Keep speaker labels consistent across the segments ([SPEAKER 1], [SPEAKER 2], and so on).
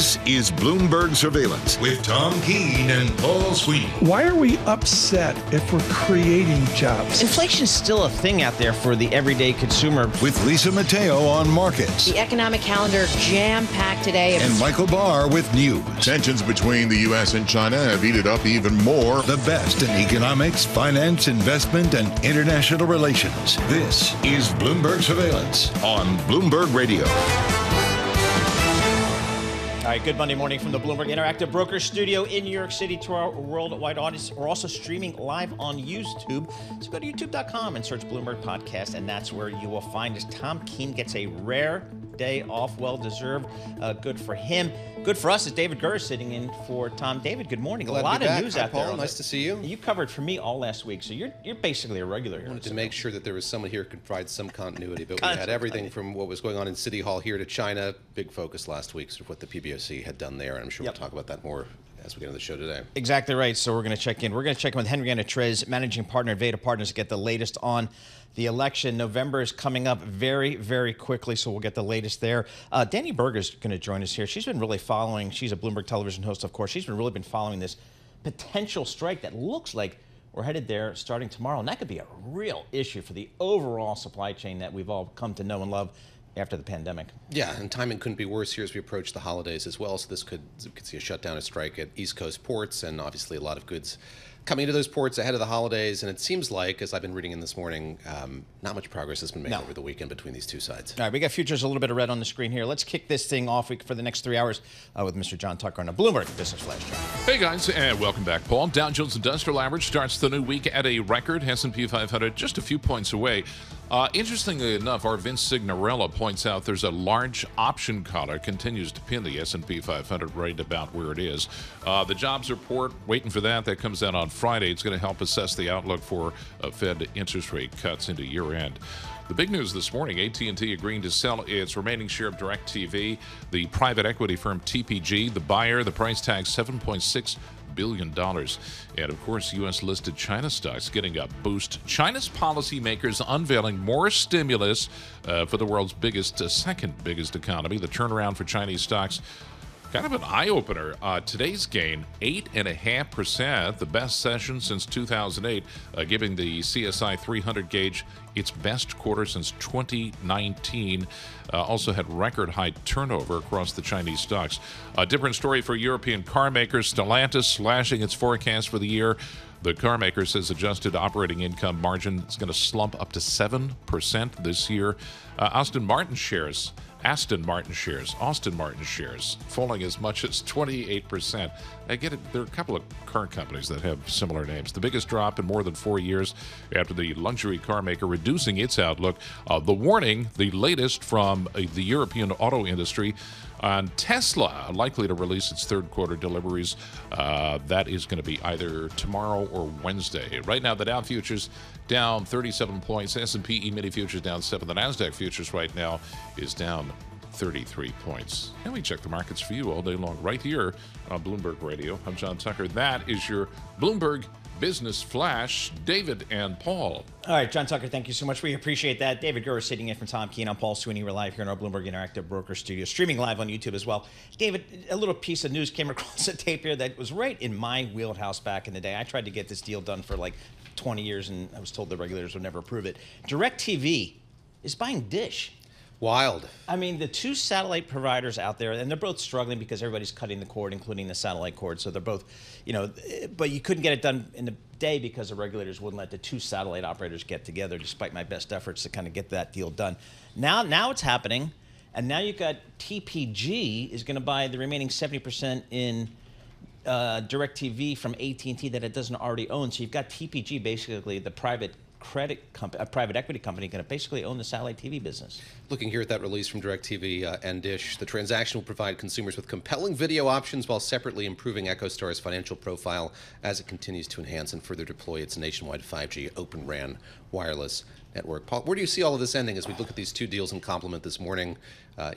[SPEAKER 1] This is Bloomberg Surveillance with Tom Keene and Paul Sweeney.
[SPEAKER 2] Why are we upset if we're creating jobs?
[SPEAKER 3] Inflation's still a thing out there for the everyday consumer.
[SPEAKER 1] With Lisa Mateo on markets.
[SPEAKER 4] The economic calendar jam-packed today.
[SPEAKER 1] And Michael Barr with news.
[SPEAKER 5] Tensions between the U.S. and China have heated up even more.
[SPEAKER 1] The best in economics, finance, investment, and international relations. This is Bloomberg Surveillance on Bloomberg Radio.
[SPEAKER 3] All right, good Monday morning from the Bloomberg Interactive Broker Studio in New York City to our worldwide audience. We're also streaming live on YouTube. So go to youtube.com and search Bloomberg Podcast, and that's where you will find us. Tom Keene gets a rare day off, well-deserved. Good for him. Good for us is David Gura sitting in for Tom. David, good morning.
[SPEAKER 6] Glad
[SPEAKER 3] a lot of news
[SPEAKER 6] Hi,
[SPEAKER 3] out
[SPEAKER 6] Paul.
[SPEAKER 3] there.
[SPEAKER 6] Nice to see you.
[SPEAKER 3] You covered for me all last week, so you're basically a regular here.
[SPEAKER 6] I wanted to make sure that there was someone here who could provide some continuity, but we had everything from what was going on in City Hall here to China. Big focus last week, sort of what the PBOC had done there, and I'm sure we'll talk about that more as we get into the show today.
[SPEAKER 3] Exactly right. So we're going to check in. We're going to check in with Henrietta Treyz, managing partner at Veda Partners, to get the latest on the election. November is coming up very, very quickly, so we'll get the latest there. Dani Burger is going to join us here. She's been really following. She's a Bloomberg television host, of course. She's really been following this potential strike that looks like we're headed there starting tomorrow, and that could be a real issue for the overall supply chain that we've all come to know and love after the pandemic.
[SPEAKER 6] Yeah, and timing couldn't be worse here as we approach the holidays as well. So we could see a shutdown, a strike at East Coast ports, and obviously a lot of goods coming into those ports ahead of the holidays. And it seems like, as I've been reading in this morning, not much progress has been made over the weekend between these two sides.
[SPEAKER 3] All right, we got futures a little bit of red on the screen here. Let's kick this thing off for the next 3 hours with Mr. John Tucker on a Bloomberg Business Flash.
[SPEAKER 7] Hey guys, and welcome back, Paul. Dow Jones Industrial Average starts the new week at a record. S&P 500 just a few points away. Interestingly enough, our Vince Signorella points out there's a large option collar continues to pin the S&P 500 right about where it is. The jobs report, waiting for that. That comes out on Friday. It's going to help assess the outlook for Fed interest rate cuts into year-end. The big news this morning, AT&T agreeing to sell its remaining share of DirecTV. The private equity firm TPG, the buyer, the price tag $7.6 billion. And of course, U.S.-listed China stocks getting a boost. China's policymakers unveiling more stimulus for the world's second biggest economy. The turnaround for Chinese stocks, kind of an eye-opener. Today's gain, 8.5%, the best session since 2008, giving the CSI 300 gauge its best quarter since 2019. Also had record high turnover across the Chinese stocks. A different story for European car makers. Stellantis slashing its forecast for the year. The car maker says adjusted operating income margin is going to slump up to 7% this year. Aston Martin shares falling as much as 28%. I get it. There are a couple of car companies that have similar names. The biggest drop in more than 4 years after the luxury car maker reducing its outlook. The warning, the latest from the European auto industry, on Tesla, likely to release its third quarter deliveries. That is going to be either tomorrow or Wednesday. Right now, the Dow futures down 37 points. S&P E-mini futures down 7. The NASDAQ futures right now is down 33 points. And we check the markets for you all day long right here on Bloomberg Radio. I'm John Tucker. That is your Bloomberg Business Flash. David and Paul.
[SPEAKER 3] All right, John Tucker, thank you so much. We appreciate that. David Gura sitting in for Tom Keene. I'm Paul Sweeney. We're live here in our Bloomberg Interactive Broker Studio, streaming live on YouTube as well. David, a little piece of news came across the tape here that was right in my wheelhouse back in the day. I tried to get this deal done for like 20 years, and I was told the regulators would never approve it. DirecTV is buying Dish.
[SPEAKER 6] Wild.
[SPEAKER 3] I mean, the two satellite providers out there, and they're both struggling because everybody's cutting the cord, including the satellite cord. So they're both, but you couldn't get it done in the day because the regulators wouldn't let the two satellite operators get together, despite my best efforts to kind of get that deal done. Now it's happening, and now you've got TPG is going to buy the remaining 70% in DirecTV from AT&T that it doesn't already own. So you've got TPG, basically the private equity company, going to basically own the satellite TV business.
[SPEAKER 6] Looking here at that release from DirecTV and Dish, the transaction will provide consumers with compelling video options while separately improving EchoStar's financial profile as it continues to enhance and further deploy its nationwide 5G Open RAN wireless Network. Paul, where do you see all of this ending as we look at these two deals in complement this morning?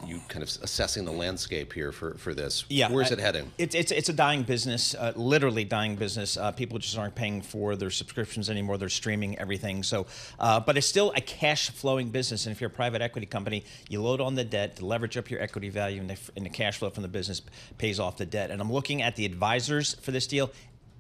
[SPEAKER 6] You kind of assessing the landscape here for this.
[SPEAKER 3] Yeah,
[SPEAKER 6] where's it heading?
[SPEAKER 3] It's a dying business, literally dying business. People just aren't paying for their subscriptions anymore. They're streaming everything. So, but it's still a cash flowing business. And if you're a private equity company, you load on the debt to leverage up your equity value, and the cash flow from the business pays off the debt. And I'm looking at the advisors for this deal.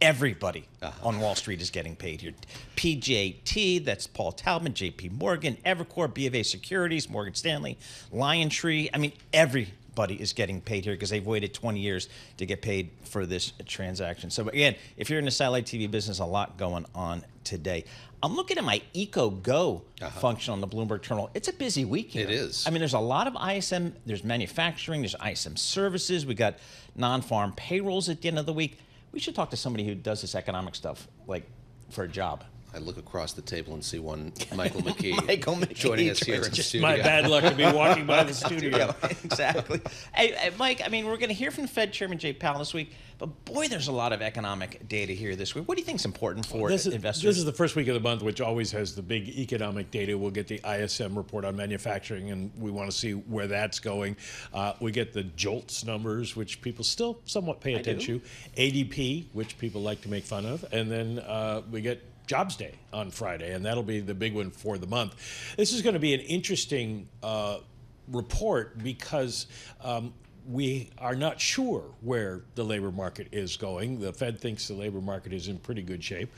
[SPEAKER 3] Everybody on Wall Street is getting paid here. PJT, that's Paul Taubman, JP Morgan, Evercore, BofA Securities, Morgan Stanley, LionTree. I mean, everybody is getting paid here because they've waited 20 years to get paid for this transaction. So again, if you're in the satellite TV business, a lot going on today. I'm looking at my EcoGo function on the Bloomberg terminal. It's a busy week here.
[SPEAKER 6] It is.
[SPEAKER 3] I mean, there's a lot of ISM. There's manufacturing. There's ISM services. We got non-farm payrolls at the end of the week. We should talk to somebody who does this economic stuff, like for a job.
[SPEAKER 6] I look across the table and see one Michael McKee,
[SPEAKER 3] Michael McKee
[SPEAKER 6] joining us here in the
[SPEAKER 8] Just
[SPEAKER 6] studio.
[SPEAKER 8] my bad luck to be walking by the studio.
[SPEAKER 3] Exactly. Hey, Mike, I mean, we're going to hear from the Fed Chairman Jay Powell this week, but boy, there's a lot of economic data here this week. What do you think is important for investors?
[SPEAKER 8] This is the first week of the month, which always has the big economic data. We'll get the ISM report on manufacturing, and we want to see where that's going. We get the JOLTS numbers, which people still somewhat pay attention to. ADP, which people like to make fun of. And then we get Jobs Day on Friday, and that'll be the big one for the month. This is going to be an interesting report because we are not sure where the labor market is going. The Fed thinks the labor market is in pretty good shape.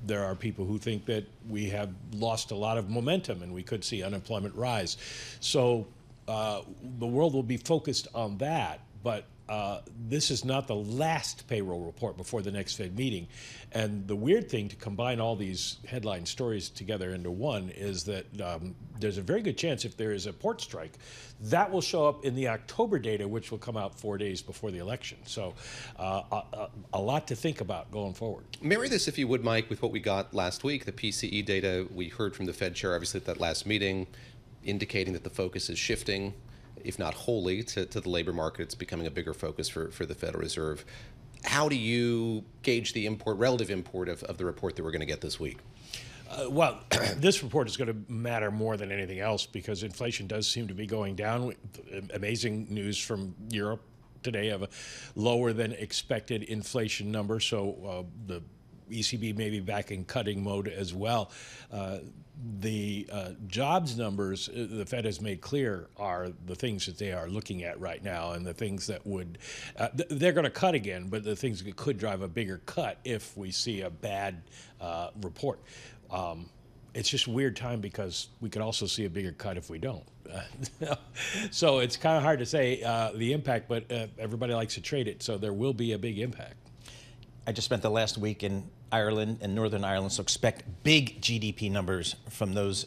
[SPEAKER 8] There are people who think that we have lost a lot of momentum and we could see unemployment rise. So the world will be focused on that, but this is not the last payroll report before the next Fed meeting. And the weird thing to combine all these headline stories together into one is that there's a very good chance if there is a port strike, that will show up in the October data, which will come out 4 days before the election. So a lot to think about going forward.
[SPEAKER 6] Marry this, if you would, Mike, with what we got last week, the PCE data we heard from the Fed chair, obviously at that last meeting, indicating that the focus is shifting, if not wholly, to the labor market. It's becoming a bigger focus for the Federal Reserve. How do you gauge the relative import of the report that we're going to get this week?
[SPEAKER 8] Well, this report is going to matter more than anything else because inflation does seem to be going down. Amazing news from Europe today of a lower than expected inflation number. So the ECB may be back in cutting mode as well. The jobs numbers the Fed has made clear are the things that they are looking at right now, and the things that would they're going to cut again, but the things that could drive a bigger cut if we see a bad report. It's just a weird time because we could also see a bigger cut if we don't. So it's kind of hard to say the impact, but everybody likes to trade it, so there will be a big impact.
[SPEAKER 3] I just spent the last week in Ireland and Northern Ireland, so expect big GDP numbers from those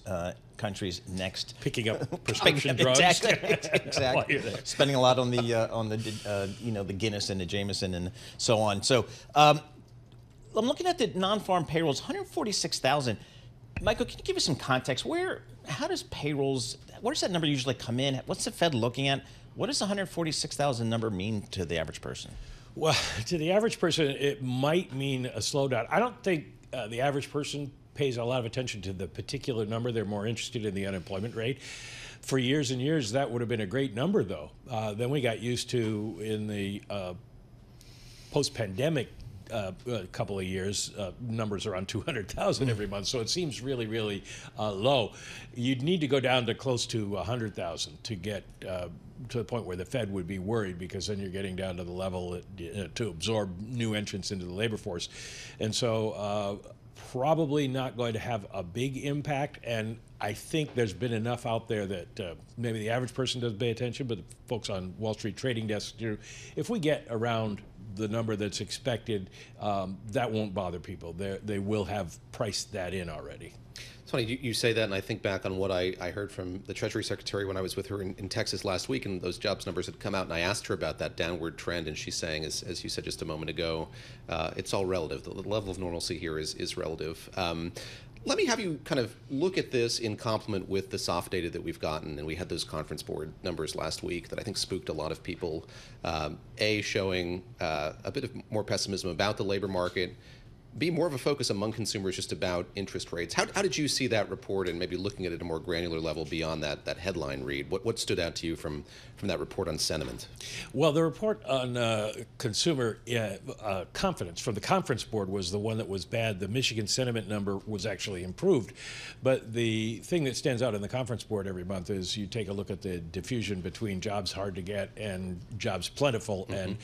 [SPEAKER 3] countries next.
[SPEAKER 8] Picking up prescription drugs.
[SPEAKER 3] Exactly. Spending a lot on the the Guinness and the Jameson and so on. So I'm looking at the non-farm payrolls, 146,000. Michael, can you give us some context? How does payrolls? Where does that number usually come in? What's the Fed looking at? What does the 146,000 number mean to the average person?
[SPEAKER 8] Well, to the average person, it might mean a slowdown. I don't think the average person pays a lot of attention to the particular number. They're more interested in the unemployment rate. For years and years, that would have been a great number, though. Then we got used to, in the post-pandemic couple of years, numbers around 200,000 every month. So it seems really, really low. You'd need to go down to close to 100,000 to get to the point where the Fed would be worried, because then you're getting down to the level that, to absorb new entrants into the labor force. And so probably not going to have a big impact. And I think there's been enough out there that maybe the average person doesn't pay attention, but the folks on Wall Street trading desks do. If we get around the number that's expected, that won't bother people. They will have priced that in already.
[SPEAKER 6] It's funny you say that, and I think back on what I heard from the Treasury Secretary when I was with her in Texas last week, and those jobs numbers had come out, and I asked her about that downward trend, and she's saying, as you said just a moment ago, it's all relative. The level of normalcy here is relative. Let me have you kind of look at this in complement with the soft data that we've gotten, and we had those conference board numbers last week that I think spooked a lot of people. Showing a bit of more pessimism about the labor market. be more of a focus among consumers just about interest rates. How did you see that report, and maybe looking at it at a more granular level beyond that headline read? What stood out to you from that report on sentiment?
[SPEAKER 8] Well, the report on consumer confidence from the Conference Board was the one that was bad. The Michigan sentiment number was actually improved. But the thing that stands out in the Conference Board every month is you take a look at the diffusion between jobs hard to get and jobs plentiful, and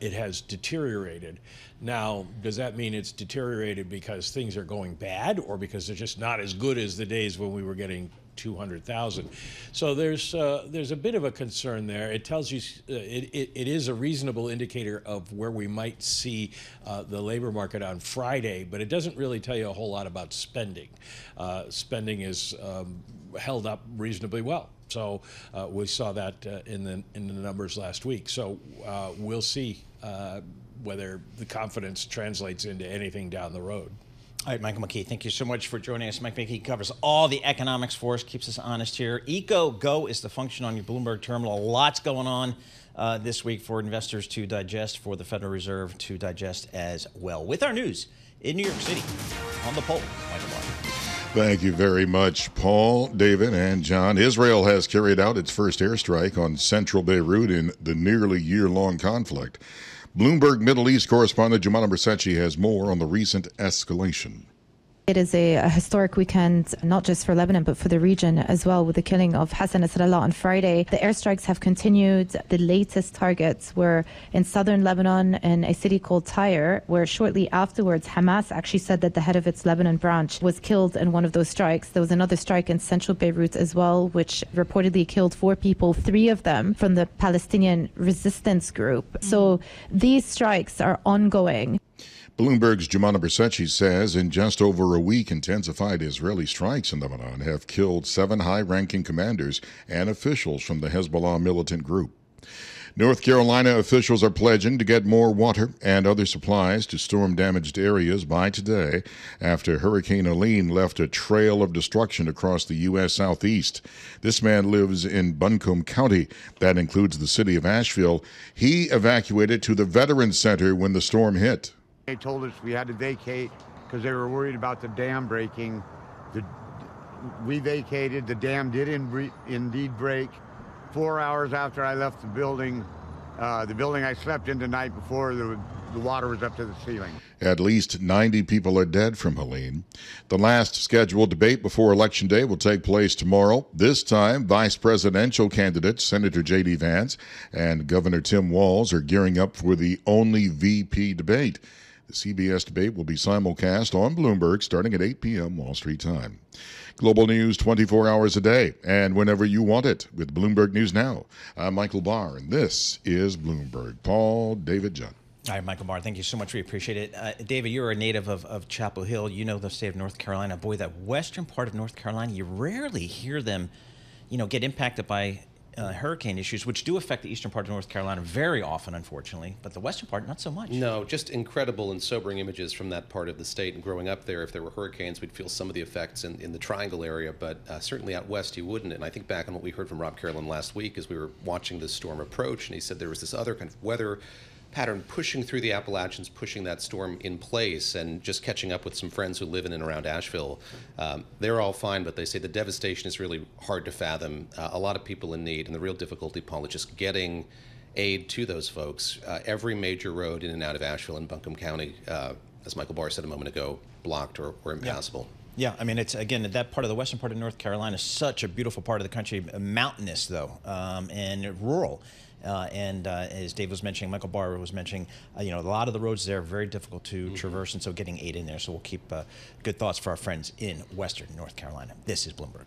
[SPEAKER 8] it has deteriorated. Now, does that mean it's deteriorated because things are going bad, or because they're just not as good as the days when we were getting 200,000? So there's a bit of a concern there. It tells you it is a reasonable indicator of where we might see the labor market on Friday, but it doesn't really tell you a whole lot about spending. Spending is held up reasonably well. So we saw that in the numbers last week. So we'll see whether the confidence translates into anything down the road.
[SPEAKER 3] All right, Michael McKee, thank you so much for joining us. Mike McKee covers all the economics for us, keeps us honest here. Go is the function on your Bloomberg terminal. Lots going on this week for investors to digest, for the Federal Reserve to digest as well. With our news in New York City, on the pole, Michael Barr.
[SPEAKER 5] Thank you very much, Paul, David, and John. Israel has carried out its first airstrike on central Beirut in the nearly year-long conflict. Bloomberg Middle East correspondent Jumana Bersachi has more on the recent escalation.
[SPEAKER 9] It is a historic weekend, not just for Lebanon, but for the region as well, with the killing of Hassan Nasrallah on Friday. The airstrikes have continued. The latest targets were in southern Lebanon in a city called Tyre, where shortly afterwards, Hamas actually said that the head of its Lebanon branch was killed in one of those strikes. There was another strike in central Beirut as well, which reportedly killed 4 people, 3 of them from the Palestinian resistance group. So these strikes are ongoing.
[SPEAKER 5] Bloomberg's Jumana Bersachi says in just over a week, intensified Israeli strikes in Lebanon have killed 7 high-ranking commanders and officials from the Hezbollah militant group. North Carolina officials are pledging to get more water and other supplies to storm-damaged areas by today after Hurricane Helene left a trail of destruction across the U.S. Southeast. This man lives in Buncombe County. That includes the city of Asheville. He evacuated to the Veterans Center when the storm hit.
[SPEAKER 10] They told us we had to vacate because they were worried about the dam breaking. We vacated. The dam did indeed break. 4 hours after I left the building I slept in the night before, the water was up to the ceiling.
[SPEAKER 5] At least 90 people are dead from Helene. The last scheduled debate before Election Day will take place tomorrow. This time, vice presidential candidates Senator J.D. Vance and Governor Tim Walz are gearing up for the only VP debate. The CBS debate will be simulcast on Bloomberg starting at 8 p.m. Wall Street time. Global news 24 hours a day and whenever you want it with Bloomberg News Now. I'm Michael Barr, and this is Bloomberg. Paul, David, John.
[SPEAKER 3] All right, Michael Barr, thank you so much. We appreciate it. David, you're a native of Chapel Hill. You know the state of North Carolina. Boy, that western part of North Carolina, you rarely hear them, get impacted by hurricane issues, which do affect the eastern part of North Carolina very often, unfortunately, but the western part, not so much.
[SPEAKER 6] No, just incredible and sobering images from that part of the state. And growing up there, if there were hurricanes, we'd feel some of the effects in the Triangle area, but certainly out west you wouldn't. And I think back on what we heard from Rob Carolyn last week as we were watching this storm approach, and he said there was this other kind of weather pattern pushing through the Appalachians, pushing that storm in place, and just catching up with some friends who live in and around Asheville. They're all fine, but they say the devastation is really hard to fathom. A lot of people in need, and the real difficulty, Paul, is just getting aid to those folks. Every major road in and out of Asheville and Buncombe County, as Michael Barr said a moment ago, blocked or impassable.
[SPEAKER 3] Yeah, I mean, it's, again, that part of the western part of North Carolina is such a beautiful part of the country, mountainous, though, and rural. And as Dave was mentioning, Michael Barr was mentioning, a lot of the roads there are very difficult to traverse, and so getting aid in there. So we'll keep good thoughts for our friends in western North Carolina. This is Bloomberg.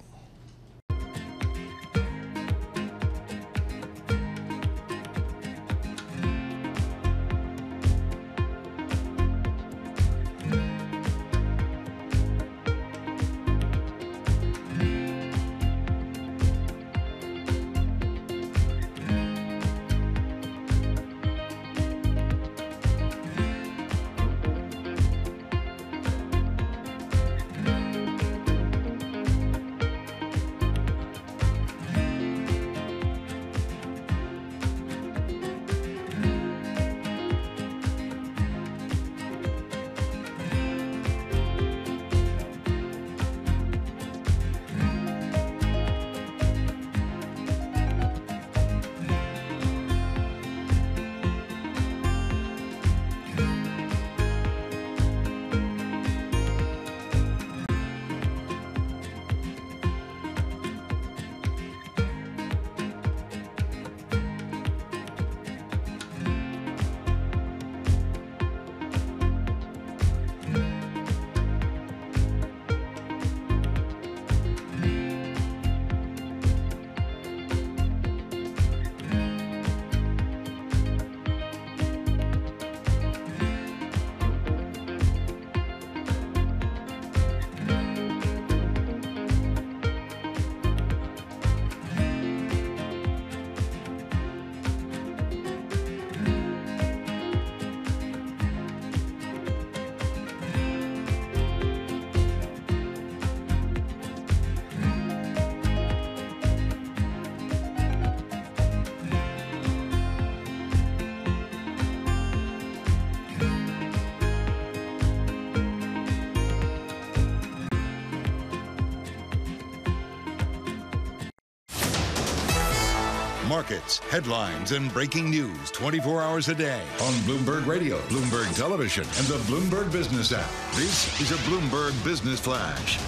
[SPEAKER 1] markets, headlines, and breaking news 24 hours a day on Bloomberg Radio, Bloomberg Television, and the Bloomberg Business app. This is a Bloomberg Business Flash.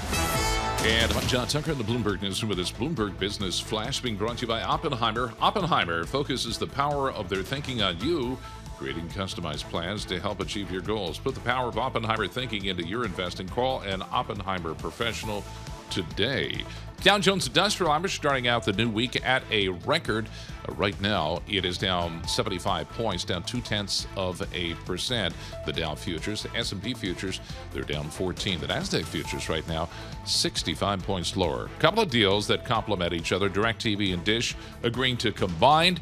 [SPEAKER 7] And I'm John Tucker in the Bloomberg Newsroom with this Bloomberg Business Flash being brought to you by Oppenheimer. Oppenheimer focuses the power of their thinking on you, creating customized plans to help achieve your goals. Put the power of Oppenheimer thinking into your investing. Call an Oppenheimer professional today. Dow Jones Industrial Average starting out the new week at a record. Right now, it is down 75 points, down 0.2%. The Dow futures, the S&P futures, they're down 14. The NASDAQ futures right now, 65 points lower. A couple of deals that complement each other. DirecTV and Dish agreeing to combine.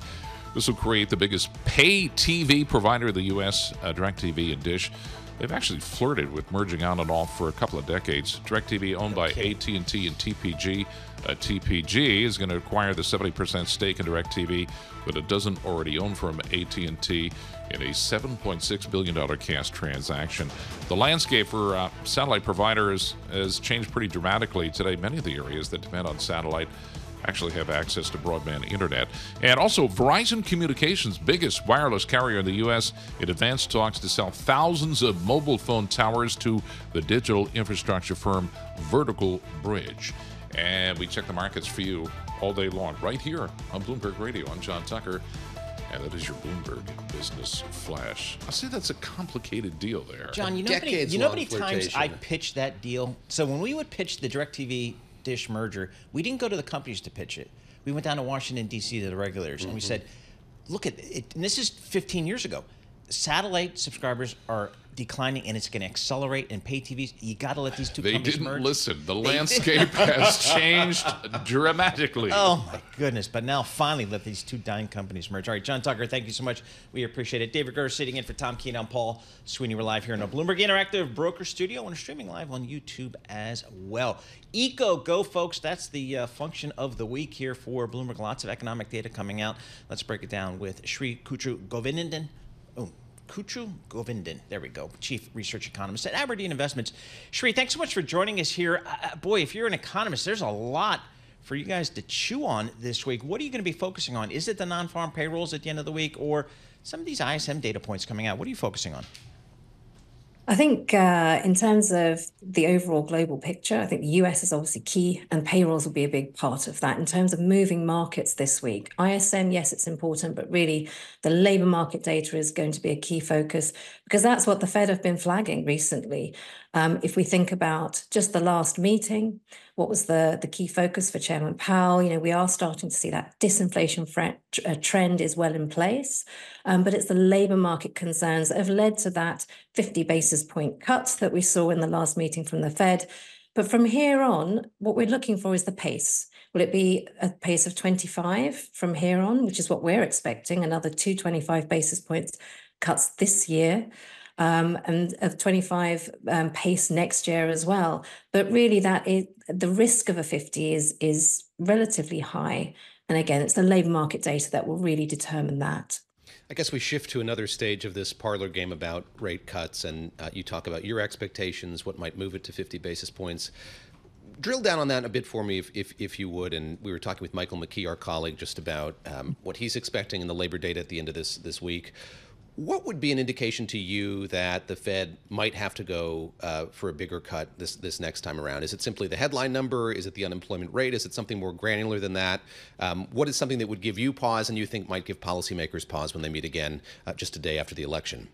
[SPEAKER 7] This will create the biggest pay TV provider in the U.S., DirecTV and Dish. They've actually flirted with merging on and off for a couple of decades. DirecTV owned by AT&T and TPG. TPG is going to acquire the 70% stake in DirecTV, but it doesn't already own from AT&T in a $7.6 billion cash transaction. The landscape for satellite providers has changed pretty dramatically today. Many of the areas that depend on satellite actually have access to broadband internet. And also, Verizon Communications, biggest wireless carrier in the U.S., in advanced talks to sell thousands of mobile phone towers to the digital infrastructure firm Vertical Bridge. And we check the markets for you all day long, right here on Bloomberg Radio. I'm John Tucker, and that is your Bloomberg Business Flash. I see that's a complicated deal there.
[SPEAKER 3] John, you know how many times I pitched that deal? So when we would pitch the DirecTV Dish merger, we didn't go to the companies to pitch it. We went down to Washington, D.C. to the regulators, and we said, look at it, and this is 15 years ago. Satellite subscribers are declining, and it's going to accelerate, and pay TVs, you got to let these two companies merge.
[SPEAKER 7] They didn't listen. The landscape has changed dramatically.
[SPEAKER 3] Oh, my goodness. But now, finally, let these two dying companies merge. All right, John Tucker, thank you so much. We appreciate it. David Gura sitting in for Tom Keene. I'm Paul Sweeney. We're live here in a Bloomberg Interactive Broker Studio and streaming live on YouTube as well. Eco Go, folks. That's the function of the week here for Bloomberg. Lots of economic data coming out. Let's break it down with Sri Kuchu Govindan, there we go, Chief Research Economist at Aberdeen Investments. Sri, thanks so much for joining us here. Boy, if you're an economist, there's a lot for you guys to chew on this week. What are you going to be focusing on? Is it the non-farm payrolls at the end of the week, or some of these ISM data points coming out? What are you focusing on?
[SPEAKER 11] I think in terms of the overall global picture, I think the US is obviously key, and payrolls will be a big part of that. In terms of moving markets this week, ISM, yes, it's important, but really the labor market data is going to be a key focus, because that's what the Fed have been flagging recently. If we think about just the last meeting, what was the key focus for Chairman Powell? You know, we are starting to see that disinflation trend is well in place, but it's the labor market concerns that have led to that 50 basis point cut that we saw in the last meeting from the Fed. But from here on, what we're looking for is the pace. Will it be a pace of 25 from here on, which is what we're expecting, another 225 basis points cuts this year? And of 25 pace next year as well. But really, that is the risk of a 50 is relatively high. And again, it's the labor market data that will really determine that.
[SPEAKER 6] I guess we shift to another stage of this parlor game about rate cuts, and you talk about your expectations, what might move it to 50 basis points. Drill down on that a bit for me, if you would. And we were talking with Michael McKee, our colleague, just about what he's expecting in the labor data at the end of this week. What would be an indication to you that the Fed might have to go for a bigger cut this next time around? Is it simply the headline number? Is it the unemployment rate? Is it something more granular than that? What is something that would give you pause and you think might give policymakers pause when they meet again just a day after the election?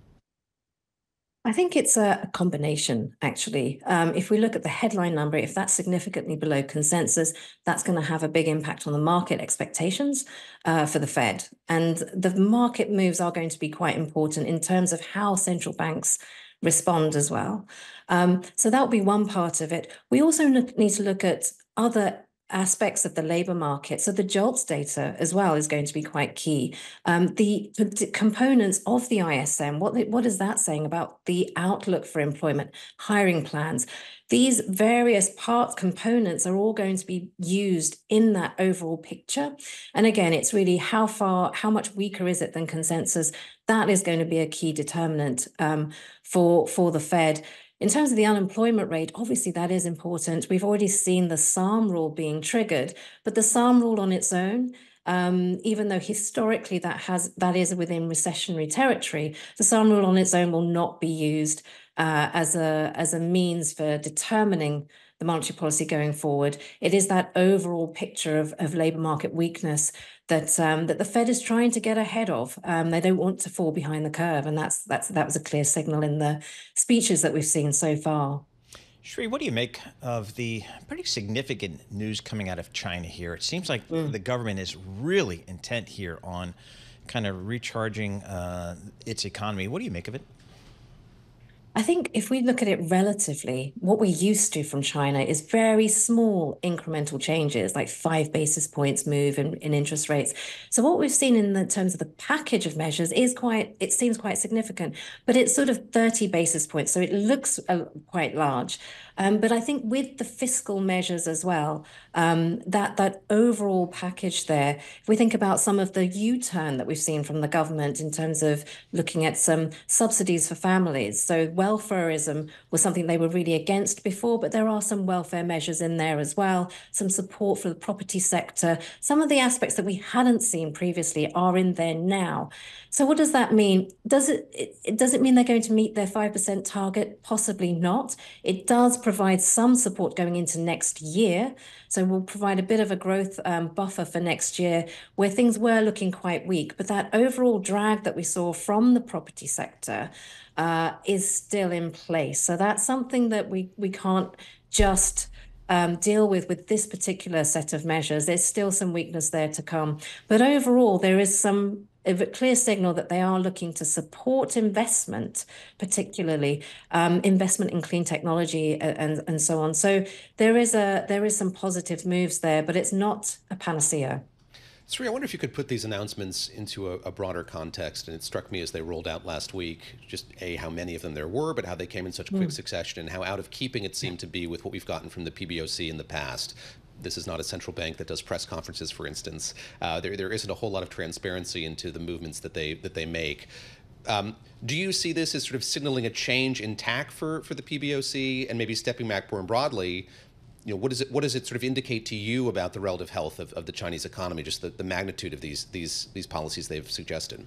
[SPEAKER 11] I think it's a combination, actually. If we look at the headline number, if that's significantly below consensus, that's going to have a big impact on the market expectations for the Fed. And the market moves are going to be quite important in terms of how central banks respond as well. So that will be one part of it. We also need to look at other aspects of the labor market. So the JOLTS data as well is going to be quite key. The components of the ISM, what is that saying about the outlook for employment, hiring plans? These various components are all going to be used in that overall picture. And again, it's really how much weaker is it than consensus? That is going to be a key determinant for the Fed. In terms of the unemployment rate, obviously that is important. We've already seen the SARM rule being triggered, but the SARM rule on its own even though historically that is within recessionary territory. The SARM rule on its own will not be used as a means for determining the monetary policy going forward. It is that overall picture of labour market weakness that the Fed is trying to get ahead of. They don't want to fall behind the curve, and that was a clear signal in the speeches that we've seen so far.
[SPEAKER 3] Sri, what do you make of the pretty significant news coming out of China here? It seems like the government is really intent here on kind of recharging its economy. What do you make of it?
[SPEAKER 11] I think if we look at it relatively, what we're used to from China is very small incremental changes, like 5 basis points move in interest rates. So what we've seen in the terms of the package of measures it seems quite significant, but it's sort of 30 basis points. So it looks quite large. But I think with the fiscal measures as well, that overall package there, if we think about some of the U-turn that we've seen from the government in terms of looking at some subsidies for families. So welfareism was something they were really against before, but there are some welfare measures in there as well, some support for the property sector. Some of the aspects that we hadn't seen previously are in there now. So what does that mean? Does it mean they're going to meet their 5% target? Possibly not. It does provide some support going into next year. So we'll provide a bit of a growth buffer for next year where things were looking quite weak. But that overall drag that we saw from the property sector is still in place. So that's something that we can't just deal with this particular set of measures. There's still some weakness there to come. But overall, there is a clear signal that they are looking to support investment, particularly investment in clean technology and so on. So there is some positive moves there, but it's not a panacea.
[SPEAKER 6] Sri, I wonder if you could put these announcements into a broader context. And it struck me as they rolled out last week, just how many of them there were, but how they came in such quick succession and how out of keeping it seemed to be with what we've gotten from the PBOC in the past. This is not a central bank that does press conferences, for instance. There isn't a whole lot of transparency into the movements that they make. Do you see this as sort of signaling a change in tack for the PBOC, and maybe stepping back more broadly? What does it sort of indicate to you about the relative health of the Chinese economy, just the magnitude of these policies they've suggested?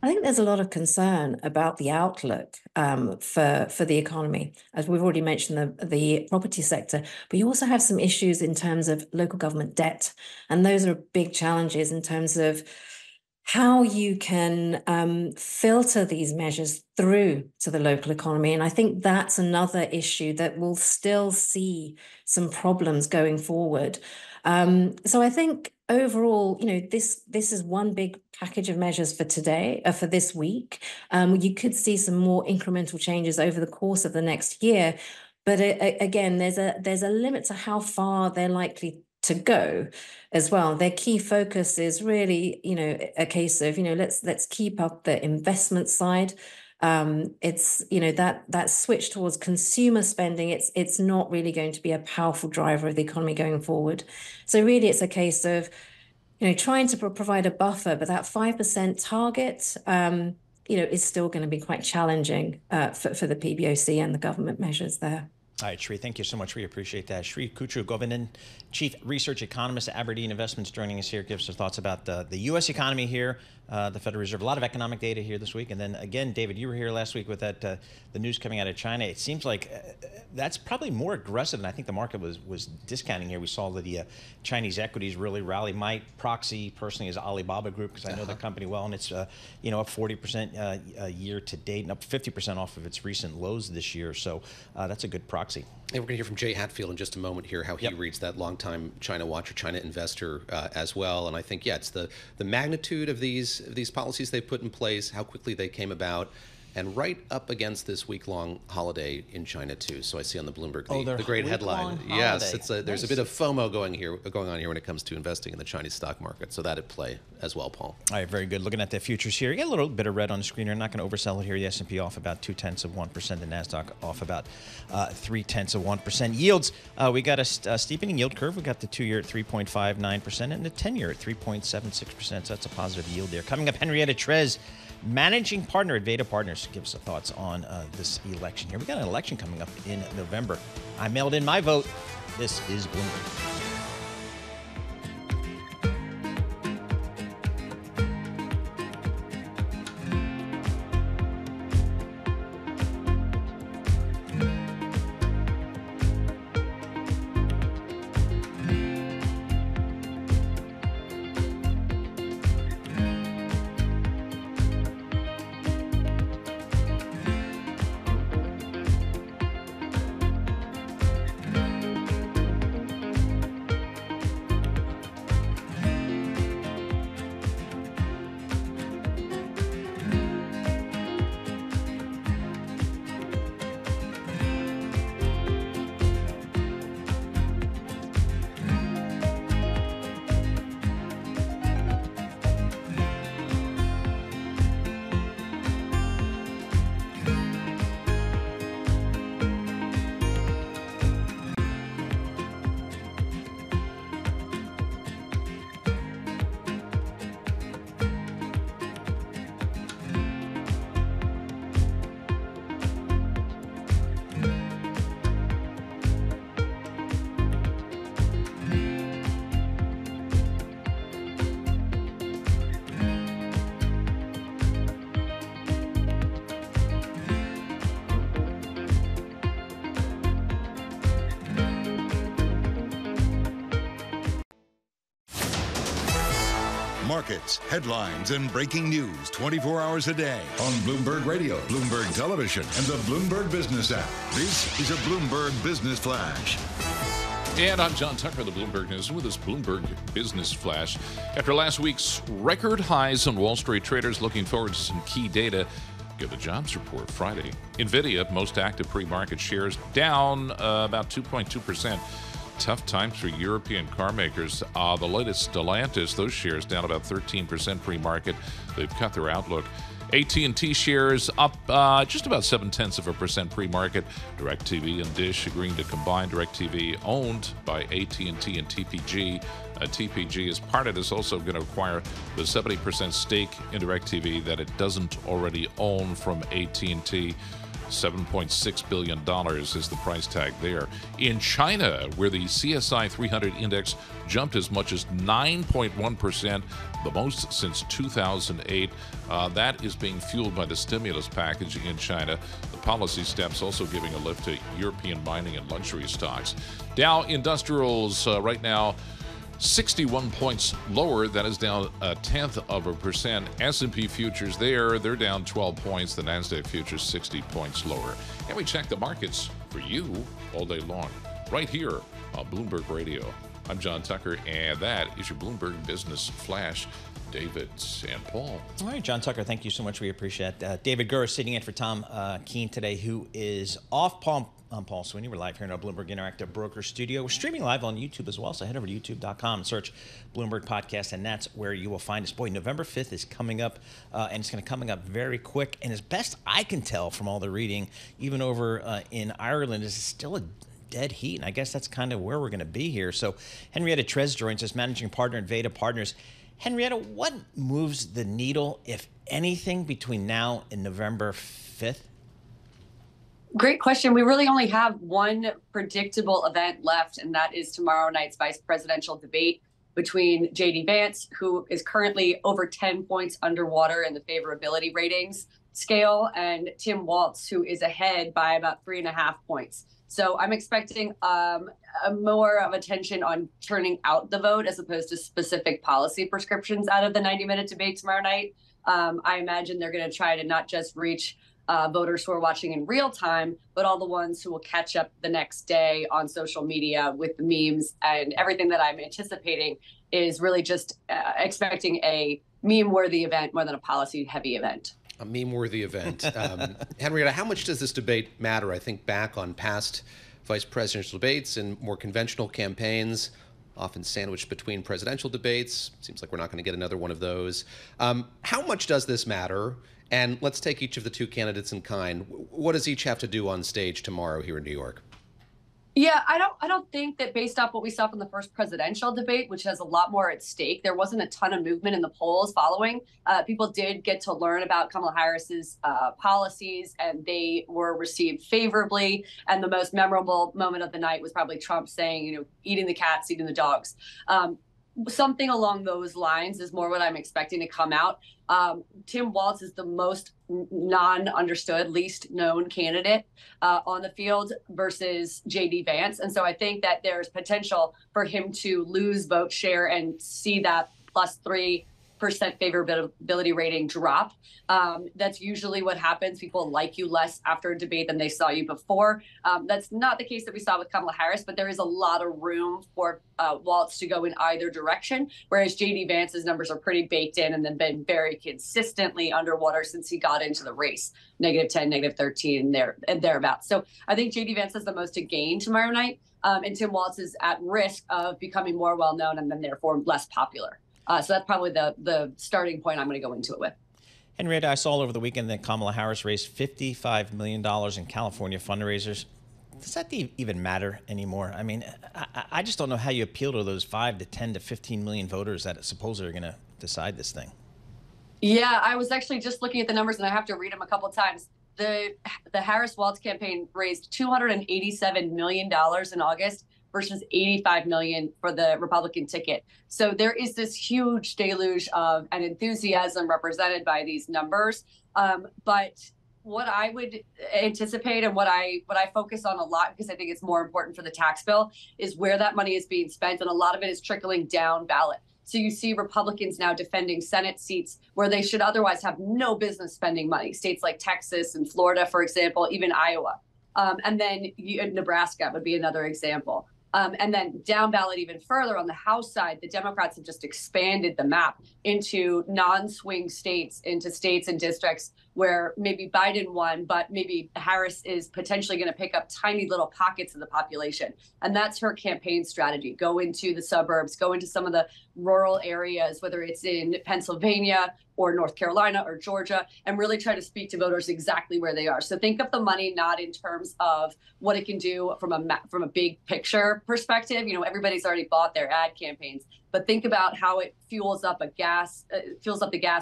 [SPEAKER 11] I think there's a lot of concern about the outlook for the economy. As we've already mentioned, the property sector, but you also have some issues in terms of local government debt. And those are big challenges in terms of how you can filter these measures through to the local economy. And I think that's another issue that will still see some problems going forward. So I think overall, this is one big package of measures for today, for this week. You could see some more incremental changes over the course of the next year. But again, there's a limit to how far they're likely to go as well. Their key focus is really, a case of, let's keep up the investment side. It's, that switch towards consumer spending, it's not really going to be a powerful driver of the economy going forward. So really it's a case of, trying to provide a buffer, but that 5% target, is still going to be quite challenging for the PBOC and the government measures there.
[SPEAKER 3] All right, Sri, thank you so much. We appreciate that. Sri Kuchu-Govindran, Chief Research Economist at Aberdeen Investments, joining us here, gives us thoughts about the U.S. economy here, the Federal Reserve. A lot of economic data here this week. And then again, David, you were here last week with that the news coming out of China. It seems like that's probably more aggressive than I think the market was discounting here. We saw the Chinese equities really rally. My proxy personally is Alibaba Group, because I know the company well, and it's up 40% year to date and up 50% off of its recent lows this year. So that's a good proxy. And
[SPEAKER 6] we're going to hear from Jay Hatfield in just a moment here, how he reads that longtime China watcher, China investor as well. And I think, it's the magnitude of these policies they put in place, how quickly they came about, and right up against this week-long holiday in China too. So I see on the Bloomberg the great headline. Yes, there's a bit of FOMO going on here when it comes to investing in the Chinese stock market. So that at play as well, Paul. All
[SPEAKER 3] right, very good. Looking at the futures here, you got a little bit of red on the screen here. I'm not going to oversell it here. The S&P off about 0.2%. The Nasdaq off about 0.3%. Yields, we got a steepening yield curve. We got the 2-year at 3.59% and the 10-year at 3.76%. So that's a positive yield there. Coming up, Henrietta Treyz, managing partner at Veda Partners, gives us thoughts on this election here. We got an election coming up in November. I mailed in my vote. This is Bloomberg.
[SPEAKER 1] markets, headlines, and breaking news 24 hours a day on Bloomberg Radio, Bloomberg Television, and the Bloomberg Business app. This is a Bloomberg Business Flash.
[SPEAKER 7] And I'm John Tucker, the Bloomberg News, with this Bloomberg Business Flash. After last week's record highs on Wall Street, traders looking forward to some key data. Get the jobs report Friday. NVIDIA, most active pre-market shares, down about 2.2%. Tough times for European car makers. The latest Stellantis, those shares down about 13% pre-market. They've cut their outlook. AT&T shares up just about 0.7% pre-market. DirecTV and Dish agreeing to combine. DirecTV owned by AT&T and TPG. TPG, as part of this, also going to acquire the 70% stake in DirecTV that it doesn't already own from AT&T. $7.6 billion is the price tag there. In China, where the CSI 300 index jumped as much as 9.1%, the most since 2008. That is being fueled by the stimulus package in China. The policy steps also giving a lift to European mining and luxury stocks. Dow Industrials right now 61 points lower. That is down 0.1%. S&P futures they're down 12 points. The NASDAQ futures 60 points lower. And we check the markets for you all day long right here on Bloomberg Radio. I'm John Tucker, and that is your Bloomberg Business Flash. David and Paul.
[SPEAKER 3] All right, John Tucker, thank you so much. We appreciate it. David Gura sitting in for Tom Keene today, who is off. I'm Paul Sweeney. We're live here in our Bloomberg Interactive Broker Studio. We're streaming live on YouTube as well, so head over to youtube.com and search Bloomberg Podcast, and that's where you will find us. Boy, November 5th is coming up, and it's going to coming up very quick. And as best I can tell from all the reading, even over in Ireland, is still a dead heat, and I guess that's kind of where we're going to be here. So Henrietta Treyz joins us, managing partner at Veda Partners. Henrietta, what moves the needle, if anything, between now and November 5th?
[SPEAKER 12] Great question. We really only have one predictable event left, and that is tomorrow night's vice presidential debate between J.D. Vance, who is currently over 10 points underwater in the favorability ratings scale, and Tim Walz, who is ahead by about 3.5 points. So I'm expecting more of attention on turning out the vote as opposed to specific policy prescriptions out of the 90-minute debate tomorrow night. I imagine they're going to try to not just reach voters who are watching in real time, but all the ones who will catch up the next day on social media with the memes. And everything that I'm anticipating is really just expecting a meme-worthy event more than a policy-heavy event.
[SPEAKER 6] A meme-worthy event. Henrietta, how much does this debate matter? I think back on past vice presidential debates and more conventional campaigns, often sandwiched between presidential debates. Seems like we're not going to get another one of those. How much does this matter? And let's take each of the two candidates in kind. What does each have to do on stage tomorrow here in New York?
[SPEAKER 12] Yeah, I don't think that based off what we saw from the first presidential debate, which has a lot more at stake, there wasn't a ton of movement in the polls following. People did get to learn about Kamala Harris's policies, and they were received favorably. And the most memorable moment of the night was probably Trump saying, eating the cats, eating the dogs. Something along those lines is more what I'm expecting to come out. Tim Walz is the most non-understood, least known candidate on the field versus J.D. Vance. And so I think that there's potential for him to lose vote share and see that +3% favorability rating drop. That's usually what happens. People like you less after a debate than they saw you before. That's not the case that we saw with Kamala Harris, but there is a lot of room for Walz to go in either direction, whereas J.D. Vance's numbers are pretty baked in and then been very consistently underwater since he got into the race, -10, -13, and thereabouts. So I think J.D. Vance has the most to gain tomorrow night, and Tim Walz is at risk of becoming more well-known and then therefore less popular. So that's probably the starting point I'm going to go into it with.
[SPEAKER 3] Henrietta, I saw over the weekend that Kamala Harris raised $55 million in California fundraisers. Does that even matter anymore? I mean, I just don't know how you appeal to those 5 to 10 to 15 million voters that supposedly are going to decide this thing.
[SPEAKER 12] Yeah, I was actually just looking at the numbers, and I have to read them a couple of times. The Harris-Walz campaign raised $287 million in August versus $85 million for the Republican ticket. So there is this huge deluge of an enthusiasm represented by these numbers. But what I would anticipate and what I focus on a lot, because I think it's more important for the tax bill, is where that money is being spent. And a lot of it is trickling down ballot. So you see Republicans now defending Senate seats where they should otherwise have no business spending money. States like Texas and Florida, for example, even Iowa. And then Nebraska would be another example. And then down ballot even further on the House side, the Democrats have just expanded the map into non-swing states, into states and districts where maybe Biden won, but maybe Harris is potentially going to pick up tiny little pockets of the population. And that's her campaign strategy. Go into the suburbs, go into some of the rural areas, whether it's in Pennsylvania or North Carolina or Georgia, and really try to speak to voters exactly where they are. So think of the money not in terms of what it can do from a big picture perspective. You know, everybody's already bought their ad campaigns, but think about how it fuels up the gas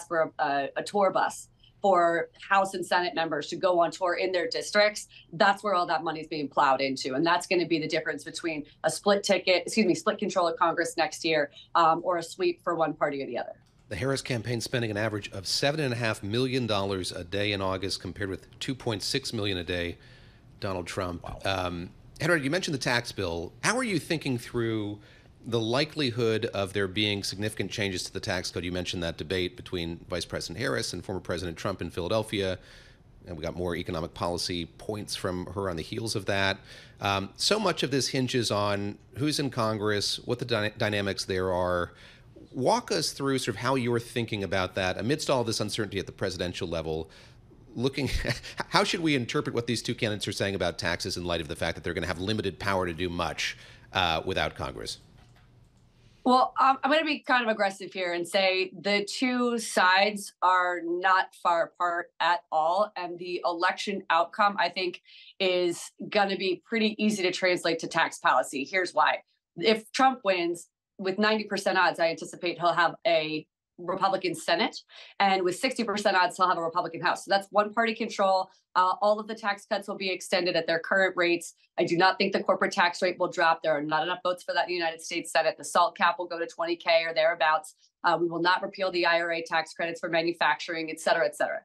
[SPEAKER 12] for a tour bus for House and Senate members to go on tour in their districts. That's where all that money is being plowed into. And that's going to be the difference between a split control of Congress next year or a sweep for one party or the other.
[SPEAKER 6] The Harris campaign spending an average of $7.5 million a day in August, compared with $2.6 million a day Donald Trump. Wow. Henrietta, you mentioned the tax bill. How are you thinking through the likelihood of there being significant changes to the tax code? You mentioned that debate between Vice President Harris and former President Trump in Philadelphia, and we got more economic policy points from her on the heels of that. So much of this hinges on who's in Congress, what the dynamics there are. Walk us through sort of how you're thinking about that amidst all this uncertainty at the presidential level. Looking, how should we interpret what these two candidates are saying about taxes in light of the fact that they're going to have limited power to do much without Congress?
[SPEAKER 12] Well, I'm going to be kind of aggressive here and say the two sides are not far apart at all. And the election outcome, I think, is going to be pretty easy to translate to tax policy. Here's why. If Trump wins with 90% odds, I anticipate he'll have a Republican Senate, and with 60% odds, he'll have a Republican House. So that's one party control. All of the tax cuts will be extended at their current rates. I do not think the corporate tax rate will drop. There are not enough votes for that in the United States Senate. The SALT cap will go to 20K or thereabouts. We will not repeal the IRA tax credits for manufacturing, et cetera, et cetera.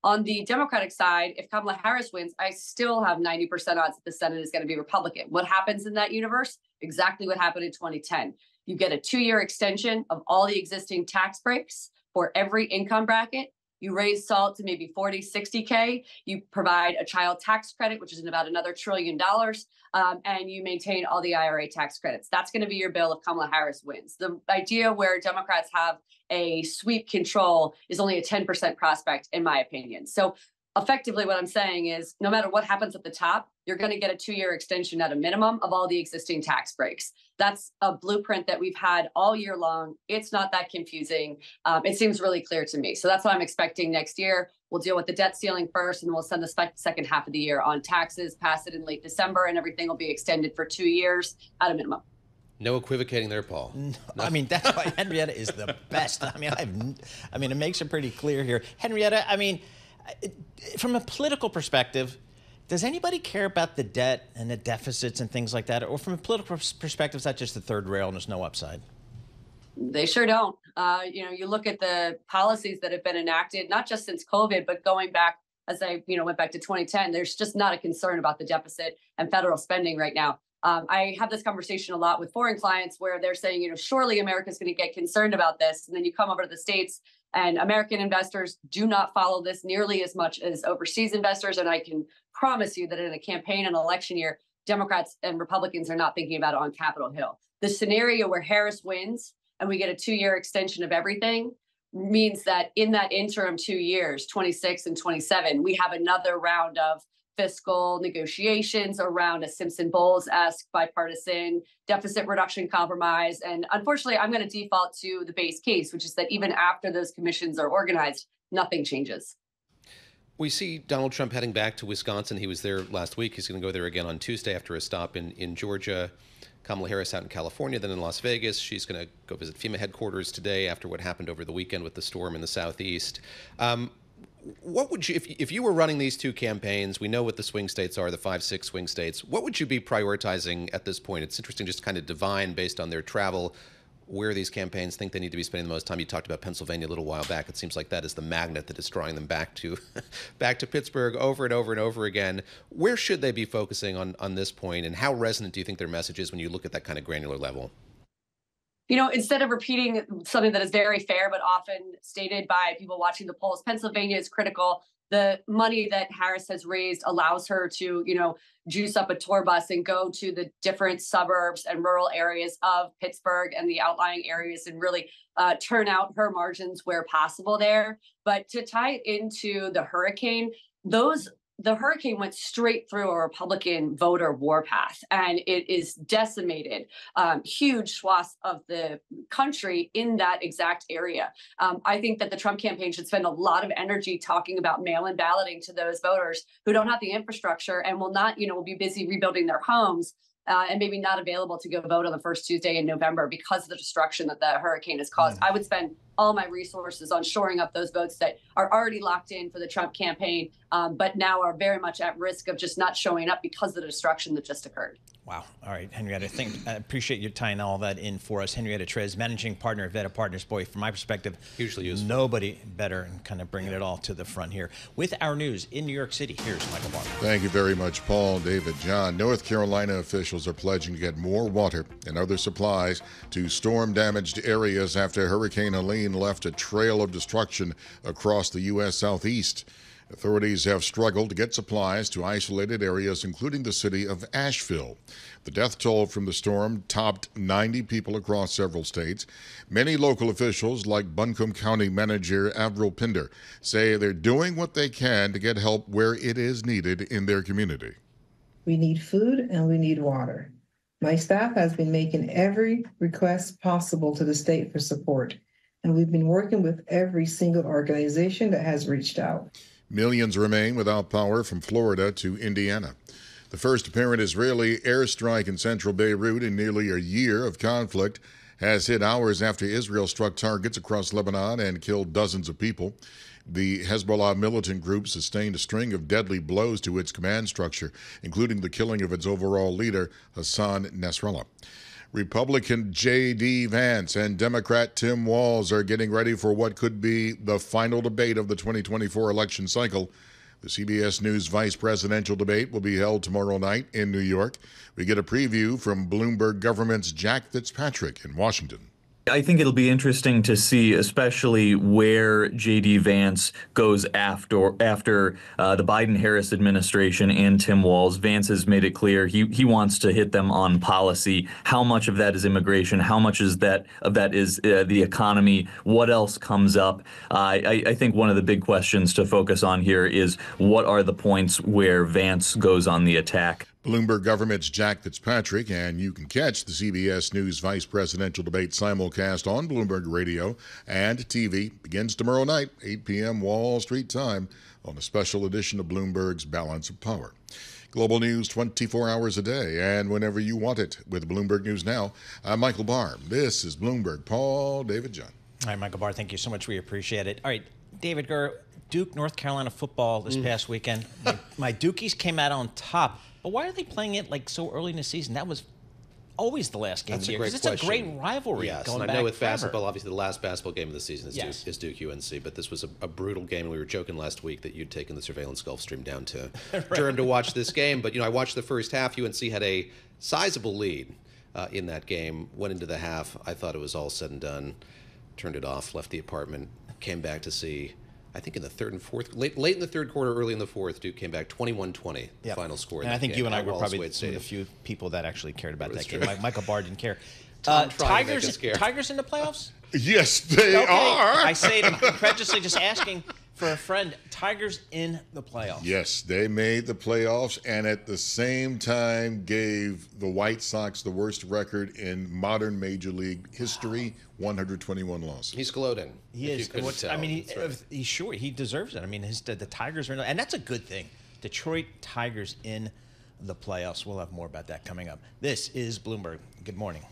[SPEAKER 12] On the Democratic side, if Kamala Harris wins, I still have 90% odds that the Senate is going to be Republican. What happens in that universe? Exactly what happened in 2010. You get a 2-year extension of all the existing tax breaks for every income bracket. You raise SALT to maybe 40, 60K. You provide a child tax credit, which is about another $1 trillion, and you maintain all the IRA tax credits. That's going to be your bill if Kamala Harris wins. The idea where Democrats have a sweep control is only a 10% prospect, in my opinion. So effectively, what I'm saying is no matter what happens at the top, you're going to get a 2-year extension at a minimum of all the existing tax breaks. That's a blueprint that we've had all year long. It's not that confusing. It seems really clear to me. So that's what I'm expecting next year. We'll deal with the debt ceiling first, and we'll send the second half of the year on taxes, pass it in late December, and everything will be extended for 2 years at a minimum.
[SPEAKER 6] No equivocating there, Paul.
[SPEAKER 3] No. I mean, that's why Henrietta is the best. I mean, it makes it pretty clear here. Henrietta, I mean, from a political perspective, does anybody care about the debt and the deficits and things like that? Or from a political perspective, is that just the third rail and there's no upside?
[SPEAKER 12] They sure don't. You look at the policies that have been enacted, not just since COVID, but going back, as I went back to 2010, there's just not a concern about the deficit and federal spending right now. I have this conversation a lot with foreign clients where they're saying, surely America's going to get concerned about this. And then you come over to the States and American investors do not follow this nearly as much as overseas investors. And I can promise you that in a campaign and election year, Democrats and Republicans are not thinking about it on Capitol Hill. The scenario where Harris wins and we get a 2-year extension of everything means that in that interim 2 years, 26 and 27, we have another round of fiscal negotiations around a Simpson-Bowles-esque bipartisan deficit reduction compromise. And unfortunately, I'm going to default to the base case, which is that even after those commissions are organized, nothing changes.
[SPEAKER 6] We see Donald Trump heading back to Wisconsin. He was there last week. He's going to go there again on Tuesday after a stop in Georgia. Kamala Harris out in California, then in Las Vegas. She's going to go visit FEMA headquarters today after what happened over the weekend with the storm in the Southeast. What would you, if you were running these two campaigns, we know what the swing states are, the 5-6 swing states, what would you be prioritizing at this point? It's interesting just kind of divine based on their travel, where these campaigns think they need to be spending the most time. You talked about Pennsylvania a little while back. It seems like that is the magnet that is drawing them back to Pittsburgh over and over and over again. Where should they be focusing on this point, and how resonant do you think their message is when you look at that kind of granular level?
[SPEAKER 12] instead of repeating something that is very fair but often stated by people watching the polls, Pennsylvania is critical. The money that Harris has raised allows her to, juice up a tour bus and go to the different suburbs and rural areas of Pittsburgh and the outlying areas and really turn out her margins where possible there. But to tie it into the hurricane, the hurricane went straight through a Republican voter warpath, and it is decimated huge swaths of the country in that exact area. I think that the Trump campaign should spend a lot of energy talking about mail-in balloting to those voters who don't have the infrastructure and will not, will be busy rebuilding their homes and maybe not available to go vote on the first Tuesday in November because of the destruction that the hurricane has caused. I would spend all my resources on shoring up those votes that are already locked in for the Trump campaign, but now are very much at risk of just not showing up because of the destruction that just occurred.
[SPEAKER 3] Wow. All right, Henrietta, I appreciate you tying all that in for us. Henrietta Treyz, managing partner at Veda Partners. Boy, from my perspective,
[SPEAKER 6] hugely useful.
[SPEAKER 3] Nobody better and kind of bringing it all to the front here. With our news in New York City, here's Michael Barr.
[SPEAKER 5] Thank you very much, Paul, David, John. North Carolina officials are pledging to get more water and other supplies to storm-damaged areas after Hurricane Helene left a trail of destruction across the U.S. Southeast. Authorities have struggled to get supplies to isolated areas, including the city of Asheville. The death toll from the storm topped 90 people across several states. Many local officials, like Buncombe County Manager Avril Pinder, say they're doing what they can to get help where it is needed in their community.
[SPEAKER 13] We need food and we need water. My staff has been making every request possible to the state for support, and we've been working with every single organization that has reached out.
[SPEAKER 5] Millions remain without power from Florida to Indiana. The first apparent Israeli airstrike in central Beirut in nearly a year of conflict has hit hours after Israel struck targets across Lebanon and killed dozens of people. The Hezbollah militant group sustained a string of deadly blows to its command structure, including the killing of its overall leader, Hassan Nasrallah. Republican J.D. Vance and Democrat Tim Walz are getting ready for what could be the final debate of the 2024 election cycle. The CBS News vice presidential debate will be held tomorrow night in New York. We get a preview from Bloomberg government's Jack Fitzpatrick in Washington.
[SPEAKER 14] I think it'll be interesting to see, especially where J.D. Vance goes after the Biden-Harris administration and Tim Walz. Vance has made it clear he wants to hit them on policy. How much of that is immigration? How much is that is the economy? What else comes up? I think one of the big questions to focus on here is what are the points where Vance goes on the attack?
[SPEAKER 5] Bloomberg government's Jack Fitzpatrick, and you can catch the CBS News vice presidential debate simulcast on Bloomberg Radio and TV. Begins tomorrow night, 8 p.m. Wall Street time, on a special edition of Bloomberg's Balance of Power. Global news 24 hours a day and whenever you want it with Bloomberg News Now. I'm Michael Barr. This is Bloomberg. Paul, David, John.
[SPEAKER 3] All right, Michael Barr, thank you so much. We appreciate it. All right, David Gura, Duke, North Carolina football this past weekend. My Dukies came out on top. But why are they playing it like so early in the season? That was always the last game of the year. It's a great rivalry.
[SPEAKER 6] Yes,
[SPEAKER 3] going
[SPEAKER 6] and
[SPEAKER 3] back
[SPEAKER 6] I know with
[SPEAKER 3] forever.
[SPEAKER 6] basketball, obviously the last basketball game of the season is Duke UNC, but this was a brutal game. And we were joking last week that you'd taken the surveillance Gulfstream down to Durham to watch this game. But I watched the first half. UNC had a sizable lead in that game. Went into the half. I thought it was all said and done. Turned it off. Left the apartment. Came back to see. I think in the third and fourth, late in the third quarter, early in the fourth, Duke came back 21-20, the final score.
[SPEAKER 3] And I think
[SPEAKER 6] game.
[SPEAKER 3] you and I were probably some of the few people that actually cared about that game. Michael Barr didn't care. Tigers in the playoffs?
[SPEAKER 5] Yes, they are.
[SPEAKER 3] I say it incredulously, just asking for a friend. Tigers in the playoffs.
[SPEAKER 5] Yes, they made the playoffs and at the same time gave the White Sox the worst record in modern Major League history, 121 losses.
[SPEAKER 6] He's gloating.
[SPEAKER 3] He is. He's sure he deserves it. I mean, the Tigers are in, and that's a good thing. Detroit Tigers in the playoffs. We'll have more about that coming up. This is Bloomberg. Good morning.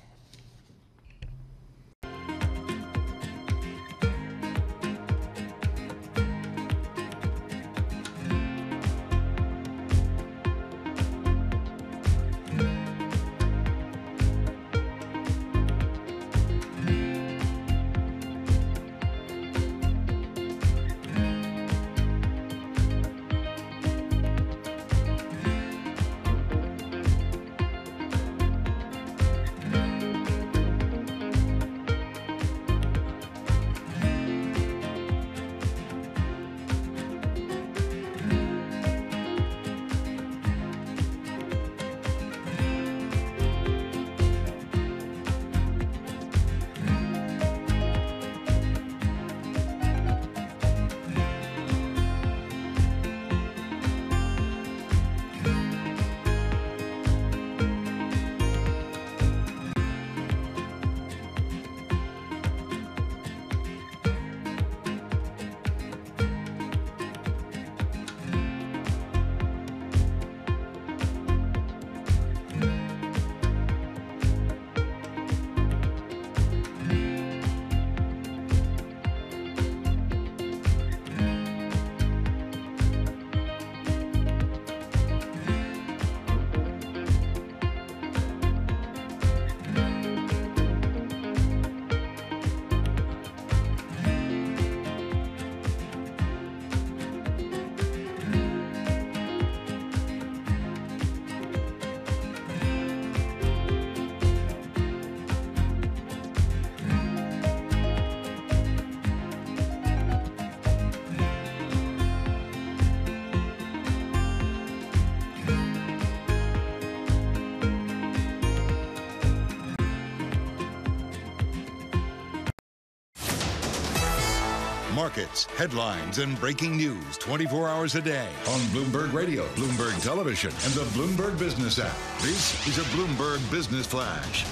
[SPEAKER 1] markets, headlines, and breaking news 24 hours a day on Bloomberg Radio, Bloomberg Television, and the Bloomberg Business app. This is a Bloomberg Business Flash.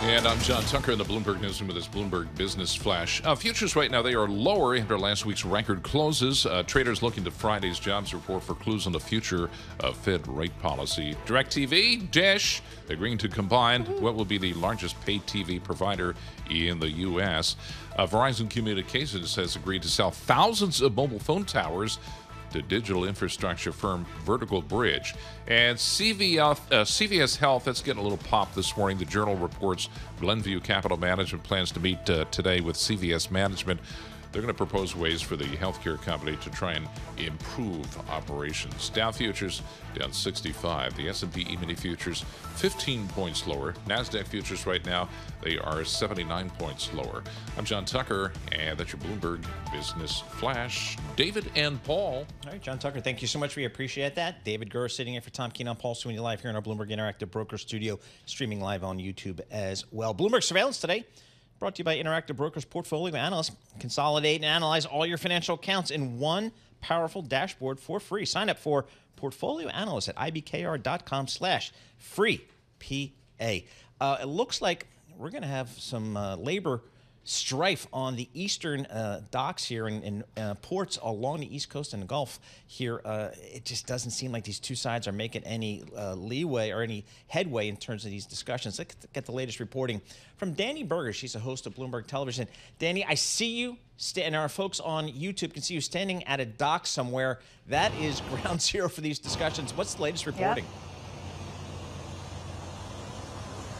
[SPEAKER 7] And I'm John Tucker in the Bloomberg Newsroom with this Bloomberg Business Flash. Futures right now, they are lower after last week's record closes. Traders looking to Friday's jobs report for clues on the future of Fed rate policy. DirecTV, Dish, agreeing to combine what will be the largest paid TV provider in the U.S. Verizon Communications has agreed to sell thousands of mobile phone towers to digital infrastructure firm Vertical Bridge. And CVS Health, that's getting a little pop this morning. The Journal reports Glenview Capital Management plans to meet today with CVS Management. They're going to propose ways for the healthcare company to try and improve operations. Dow futures down 65. The S&P E-mini futures 15 points lower. NASDAQ futures right now, they are 79 points lower. I'm John Tucker, and that's your Bloomberg Business Flash. David and Paul.
[SPEAKER 3] All right, John Tucker, thank you so much. We appreciate that. David Gura sitting in for Tom Keene. I'm Paul Sweeney live here in our Bloomberg Interactive Broker Studio, streaming live on YouTube as well. Bloomberg Surveillance today, brought to you by Interactive Brokers Portfolio Analysts. Consolidate and analyze all your financial accounts in one powerful dashboard for free. Sign up for Portfolio Analysts at ibkr.com/free PA. It looks like we're going to have some labor strife on the eastern docks here in ports along the East Coast and the Gulf here. It just doesn't seem like these two sides are making any leeway or any headway in terms of these discussions. Let's get the latest reporting from Dani Burger. She's a host of Bloomberg Television. Dani, I see you, and our folks on YouTube can see you standing at a dock somewhere. That is ground zero for these discussions. What's the latest reporting?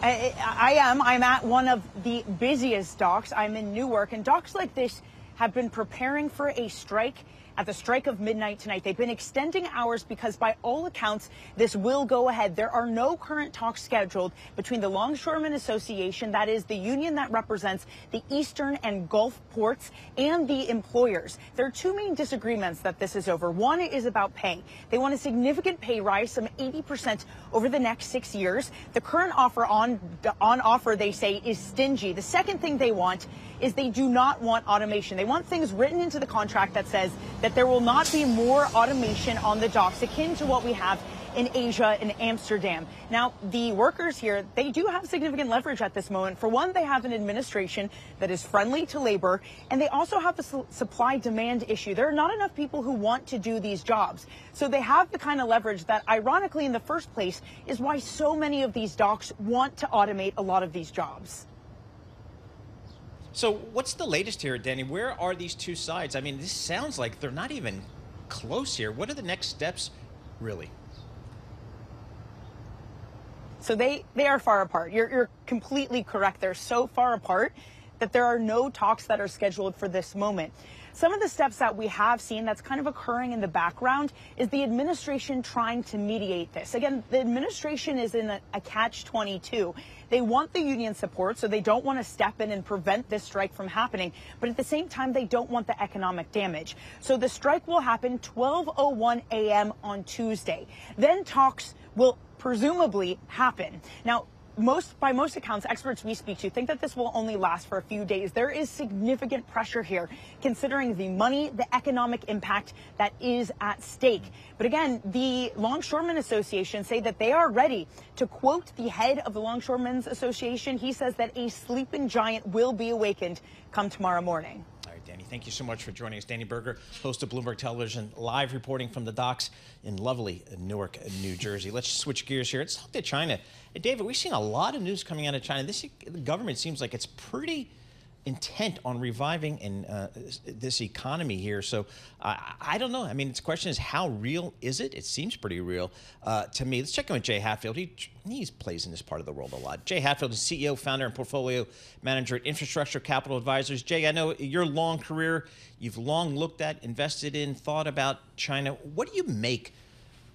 [SPEAKER 15] Yep. I'm at one of the busiest docks. I'm in Newark, and docks like this have been preparing for a strike at the strike of midnight tonight. They've been extending hours because by all accounts, this will go ahead. There are no current talks scheduled between the Longshoremen Association, that is the union that represents the Eastern and Gulf ports, and the employers. There are two main disagreements that this is over. One is about pay. They want a significant pay rise, some 80% over the next 6 years. The current offer on offer, they say, is stingy. The second thing they want is they do not want automation. They want things written into the contract that says that there will not be more automation on the docks, akin to what we have in Asia and Amsterdam. Now, the workers here, they do have significant leverage at this moment. For one, they have an administration that is friendly to labor, and they also have a supply-demand issue. There are not enough people who want to do these jobs. So they have the kind of leverage that, ironically, in the first place, is why so many of these docks want to automate a lot of these jobs.
[SPEAKER 3] So what's the latest here, Dani? Where are these two sides? I mean, this sounds like they're not even close here. What are the next steps, really?
[SPEAKER 15] So they are far apart. You're completely correct. They're so far apart that there are no talks that are scheduled for this moment. Some of the steps that we have seen that's kind of occurring in the background is the administration trying to mediate this. Again, the administration is in a catch-22. They want the union support, so they don't want to step in and prevent this strike from happening. But at the same time, they don't want the economic damage. So the strike will happen 12:01 a.m. on Tuesday. Then talks will presumably happen. Now, by most accounts, experts we speak to think that this will only last for a few days. There is significant pressure here, considering the money, the economic impact that is at stake. But again, the Longshoremen Association say that they are ready. To quote the head of the Longshoremen's Association, he says that a sleeping giant will be awakened come tomorrow morning.
[SPEAKER 3] Dani, thank you so much for joining us. Dani Burger, host of Bloomberg Television, live reporting from the docks in lovely Newark, New Jersey. Let's switch gears here. Let's talk to China. Hey, David, we've seen a lot of news coming out of China. The government seems like it's pretty intent on reviving this economy here. So I don't know. I mean, the question is, how real is it? It seems pretty real to me. Let's check in with Jay Hatfield. He plays in this part of the world a lot. Jay Hatfield is CEO, founder, and portfolio manager at Infrastructure Capital Advisors. Jay, I know your long career, you've long looked at, invested in, thought about China. What do you make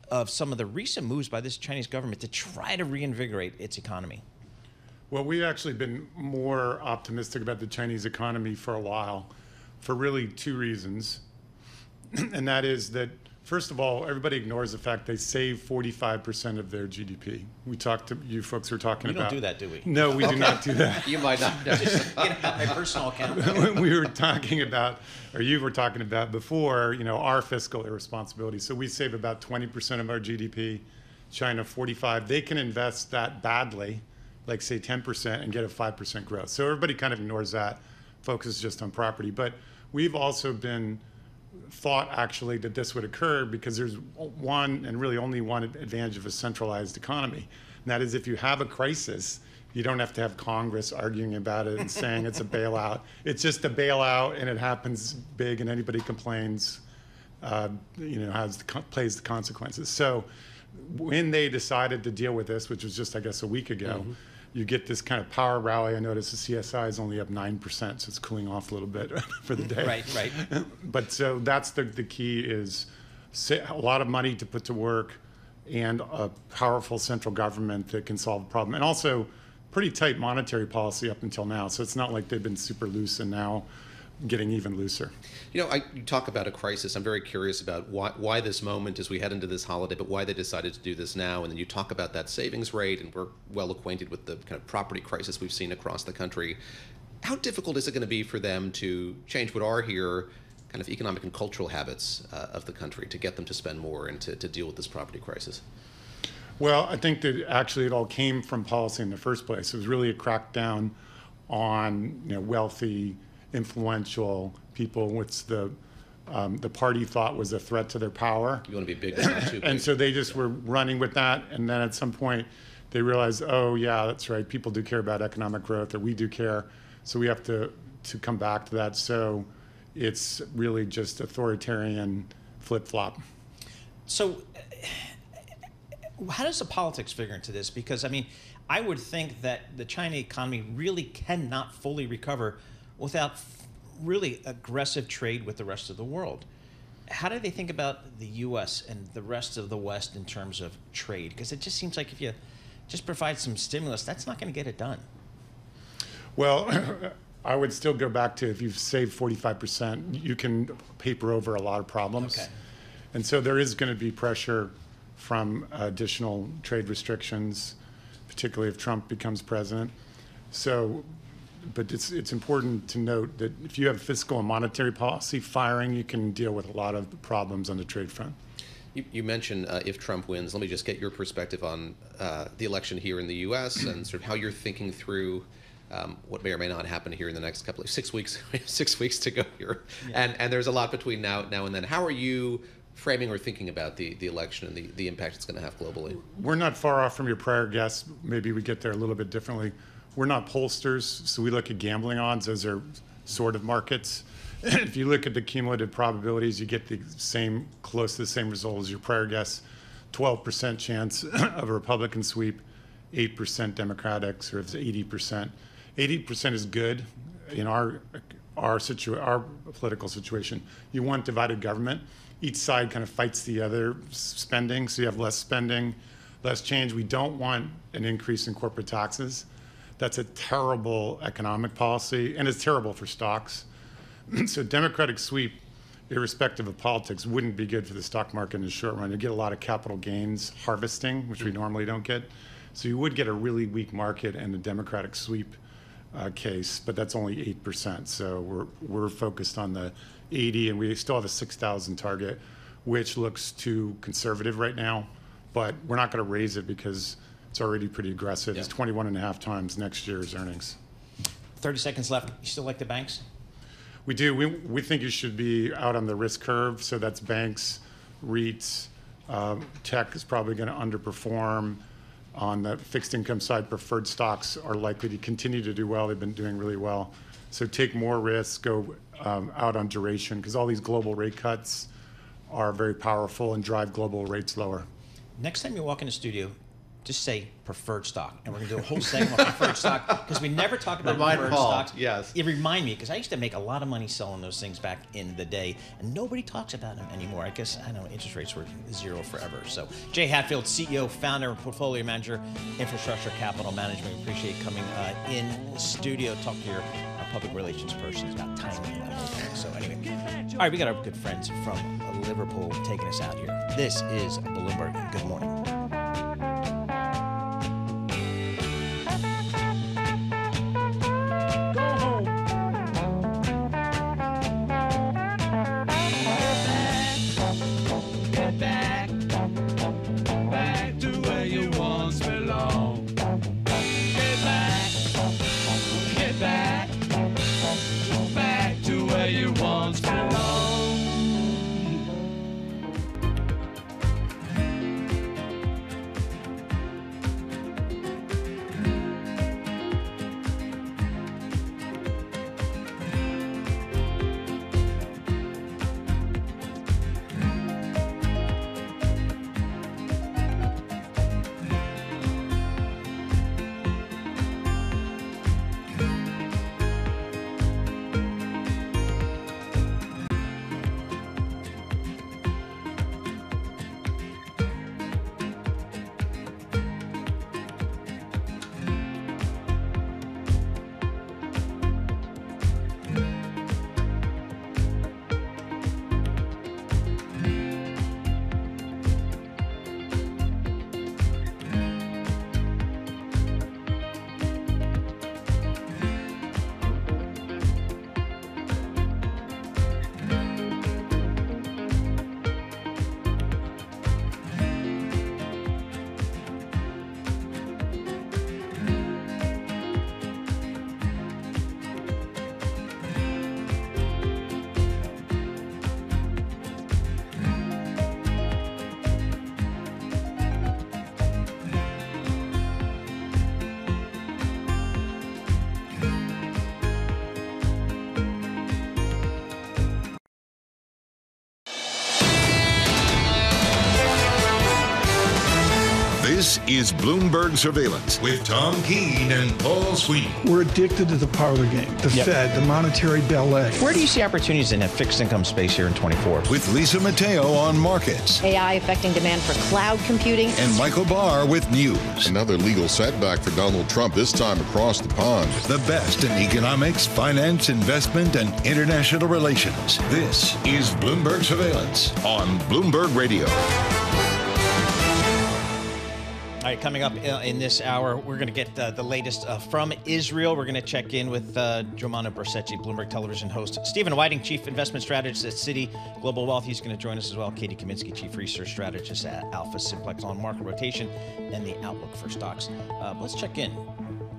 [SPEAKER 3] of some of the recent moves by this Chinese government to try to reinvigorate its economy?
[SPEAKER 16] Well, we've actually been more optimistic about the Chinese economy for a while, for really two reasons. And that is that First of all, everybody ignores the fact they save 45% of their GDP. We talked to you folks were talking about.
[SPEAKER 3] We don't do that, do we?
[SPEAKER 16] No, we do not do that.
[SPEAKER 6] You might not.
[SPEAKER 3] Just get out my personal account.
[SPEAKER 16] We were talking about, or you were talking about before, our fiscal irresponsibility. So we save about 20% of our GDP. China 45%. They can invest that badly, like say 10%, and get a 5% growth. So everybody kind of ignores that, focuses just on property. But we've also been thought actually that this would occur because there's one and really only one advantage of a centralized economy. And that is if you have a crisis, you don't have to have Congress arguing about it and saying it's a bailout. It's just a bailout and it happens big and anybody complains, plays the consequences. So when they decided to deal with this, which was just, I guess, a week ago, you get this kind of power rally. I noticed the CSI is only up 9%, so it's cooling off a little bit for the day.
[SPEAKER 3] Right.
[SPEAKER 16] But so that's the key is a lot of money to put to work and a powerful central government that can solve the problem. And also pretty tight monetary policy up until now. So it's not like they've been super loose and now getting even looser.
[SPEAKER 6] You talk about a crisis. I'm very curious about why this moment as we head into this holiday, but why they decided to do this now. And then you talk about that savings rate, and we're well acquainted with the kind of property crisis we've seen across the country. How difficult is it going to be for them to change what are here kind of economic and cultural habits of the country to get them to spend more and to deal with this property crisis?
[SPEAKER 16] Well, I think that actually it all came from policy in the first place. It was really a crackdown on wealthy, influential people, which the party thought was a threat to their power.
[SPEAKER 6] You want to be big, but not too big.
[SPEAKER 16] And so they just were running with that. And then at some point they realized, oh yeah, that's right. People do care about economic growth, or we do care. So we have to come back to that. So it's really just authoritarian flip-flop.
[SPEAKER 3] So how does the politics figure into this? Because I would think that the China economy really cannot fully recover without really aggressive trade with the rest of the world. How do they think about the U.S. and the rest of the West in terms of trade? Because it just seems like if you just provide some stimulus, that's not going to get it done.
[SPEAKER 16] Well, I would still go back to if you've saved 45%, you can paper over a lot of problems.
[SPEAKER 3] Okay.
[SPEAKER 16] And so there is going to be pressure from additional trade restrictions, particularly if Trump becomes president. But it's important to note that if you have fiscal and monetary policy firing, you can deal with a lot of problems on the trade front.
[SPEAKER 6] You mentioned if Trump wins. Let me just get your perspective on the election here in the U.S. and sort of how you're thinking through what may or may not happen here in the next couple of 6 weeks. 6 weeks to go here, yeah. And there's a lot between now and then. How are you framing or thinking about the election and the impact it's going to have globally?
[SPEAKER 16] We're not far off from your prior guess. Maybe we get there a little bit differently. We're not pollsters, so we look at gambling odds. Those are sort of markets. If you look at the cumulative probabilities, you get close to the same result as your prior guess. 12% chance of a Republican sweep, 8% Democratic, so it's 80%. 80% is good in our political situation. You want divided government. Each side kind of fights the other spending, so you have less spending, less change. We don't want an increase in corporate taxes. That's a terrible economic policy, and it's terrible for stocks. So Democratic sweep, irrespective of politics, wouldn't be good for the stock market in the short run. You get a lot of capital gains harvesting, which we normally don't get. So you would get a really weak market in the Democratic sweep case, but that's only 8%. So we're focused on the 80, and we still have a 6,000 target, which looks too conservative right now. But we're not going to raise it because it's already pretty aggressive. Yeah. It's 21.5 times next year's earnings.
[SPEAKER 3] 30 seconds left. You still like the banks?
[SPEAKER 16] We do. We think you should be out on the risk curve. So that's banks, REITs. Tech is probably going to underperform. On the fixed income side, preferred stocks are likely to continue to do well. They've been doing really well. So take more risk, go out on duration, because all these global rate cuts are very powerful and drive global rates lower.
[SPEAKER 3] Next time you walk in the studio, just say preferred stock, and we're going to do a whole segment on preferred stock, because we never talk about preferred stocks.
[SPEAKER 6] Yes.
[SPEAKER 3] It remind me, because I used to make a lot of money selling those things back in the day, and nobody talks about them anymore. I guess, I know, interest rates were zero forever. So, Jay Hatfield, CEO, founder, and portfolio manager, Infrastructure Capital Management. Appreciate coming in the studio, talk to your public relations person about timing and that whole thing. So anyway, all right, we got our good friends from Liverpool taking us out here. This is Bloomberg. Good morning.
[SPEAKER 1] This is Bloomberg Surveillance with Tom Keene and Paul Sweeney.
[SPEAKER 2] We're addicted to the parlor game, the Fed, the monetary ballet.
[SPEAKER 3] Where do you see opportunities in a fixed income space here in 24?
[SPEAKER 1] With Lisa Mateo on markets.
[SPEAKER 4] AI affecting demand for cloud computing.
[SPEAKER 1] And Michael Barr with news.
[SPEAKER 5] Another legal setback for Donald Trump, this time across the pond.
[SPEAKER 1] The best in economics, finance, investment, and international relations. This is Bloomberg Surveillance on Bloomberg Radio.
[SPEAKER 3] All right, coming up in this hour, we're going to get the latest from Israel. We're going to check in with Jomana Bersetchi, Bloomberg Television host. Stephen Whiting, Chief Investment Strategist at Citi Global Wealth. He's going to join us as well. Katie Kaminsky, Chief Research Strategist at Alpha Simplex on market rotation and the outlook for stocks. Let's check in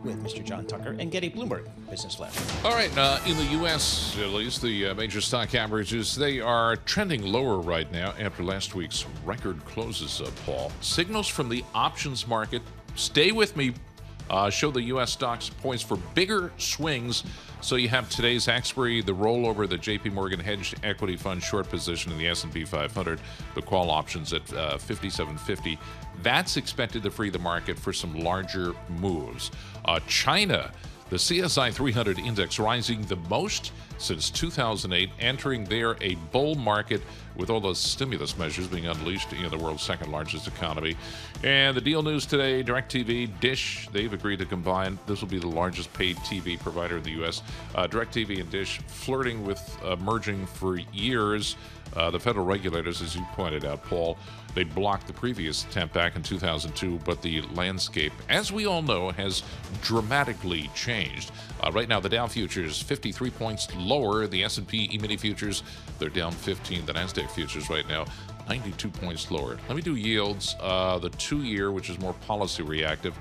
[SPEAKER 3] with Mr. John Tucker and get a Bloomberg Business Flash.
[SPEAKER 7] All right, in the U.S., at least, the major stock averages, they are trending lower right now after last week's record closes, Paul. Signals from the options market, stay with me, show the U.S. stocks points for bigger swings. So you have today's expiry, the rollover, the J.P. Morgan hedged equity fund short position in the S&P 500, the call options at 57.50. That's expected to free the market for some larger moves. China, the CSI 300 index rising the most since 2008, entering there a bull market with all those stimulus measures being unleashed in the world's second largest economy. And the deal news today, DirecTV, Dish, they've agreed to combine. This will be the largest paid TV provider in the U.S. DirecTV and Dish flirting with merging for years. The federal regulators, as you pointed out, Paul, they blocked the previous attempt back in 2002, but the landscape, as we all know, has dramatically changed. Right now, the Dow futures 53 points lower. The S&P E-mini futures, they're down 15. The NASDAQ futures right now 92 points lower. Let me do yields. The 2-year, which is more policy reactive,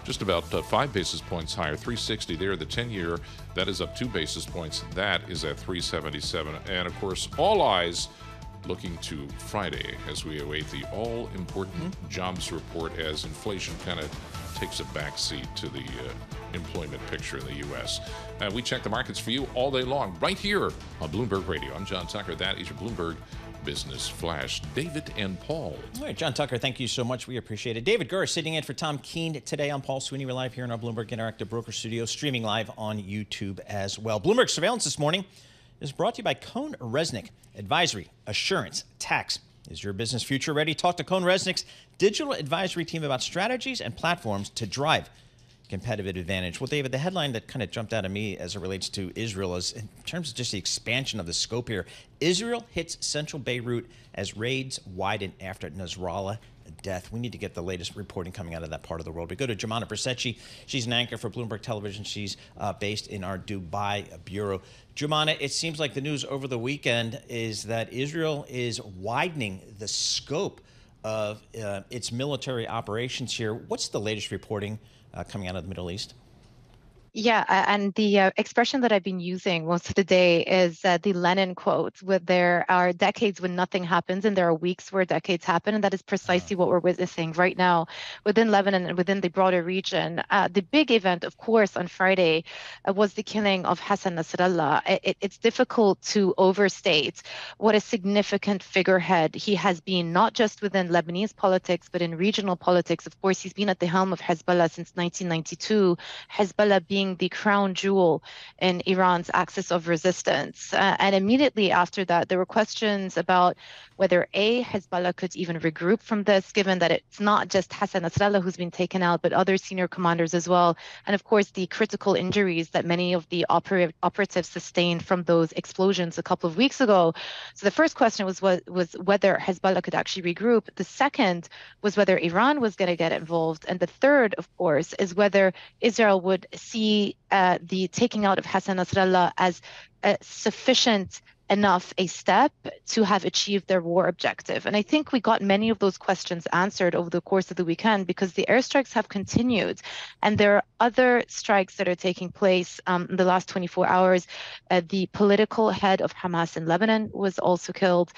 [SPEAKER 7] just about 5 basis points higher, 360 there. The 10-year, that is up 2 basis points. That is at 377. And, of course, all eyes looking to Friday as we await the all-important jobs report as inflation kind of takes a backseat to the employment picture in the U.S. We check the markets for you all day long right here on Bloomberg Radio. I'm John Tucker. That is your Bloomberg Business Flash. David and Paul.
[SPEAKER 3] All right, John Tucker, thank you so much. We appreciate it. David Gura sitting in for Tom Keene today. I'm Paul Sweeney. We're live here in our Bloomberg Interactive Broker Studio, streaming live on YouTube as well. Bloomberg Surveillance this morning is brought to you by Cohn Resnick Advisory, Assurance, Tax. Is your business future ready? Talk to Cohn Resnick's digital advisory team about strategies and platforms to drive competitive advantage. Well, David, the headline that kind of jumped out at me as it relates to Israel is in terms of just the expansion of the scope here. Israel hits central Beirut as raids widen after Nasrallah death. We need to get the latest reporting coming out of that part of the world. We go to Jumana Persecci. She's an anchor for Bloomberg Television. She's based in our Dubai bureau. Jumana, it seems like the news over the weekend is that Israel is widening the scope of its military operations here. What's the latest reporting coming out of the Middle East?
[SPEAKER 9] Yeah, and the expression that I've been using most of the day is the Lenin quote, where there are decades when nothing happens and there are weeks where decades happen. And that is precisely what we're witnessing right now within Lebanon and within the broader region. The big event, of course, on Friday was the killing of Hassan Nasrallah. It's difficult to overstate what a significant figurehead he has been, not just within Lebanese politics, but in regional politics. Of course, he's been at the helm of Hezbollah since 1992, Hezbollah being the crown jewel in Iran's axis of resistance. And immediately after that, there were questions about whether Hezbollah could even regroup from this, given that it's not just Hassan Nasrallah who's been taken out, but other senior commanders as well. And of course, the critical injuries that many of the operatives sustained from those explosions a couple of weeks ago. So the first question was whether Hezbollah could actually regroup. The second was whether Iran was going to get involved. And the third, of course, is whether Israel would see the taking out of Hassan Nasrallah as sufficient enough a step to have achieved their war objective. And I think we got many of those questions answered over the course of the weekend because the airstrikes have continued. And there are other strikes that are taking place in the last 24 hours. The political head of Hamas in Lebanon was also killed.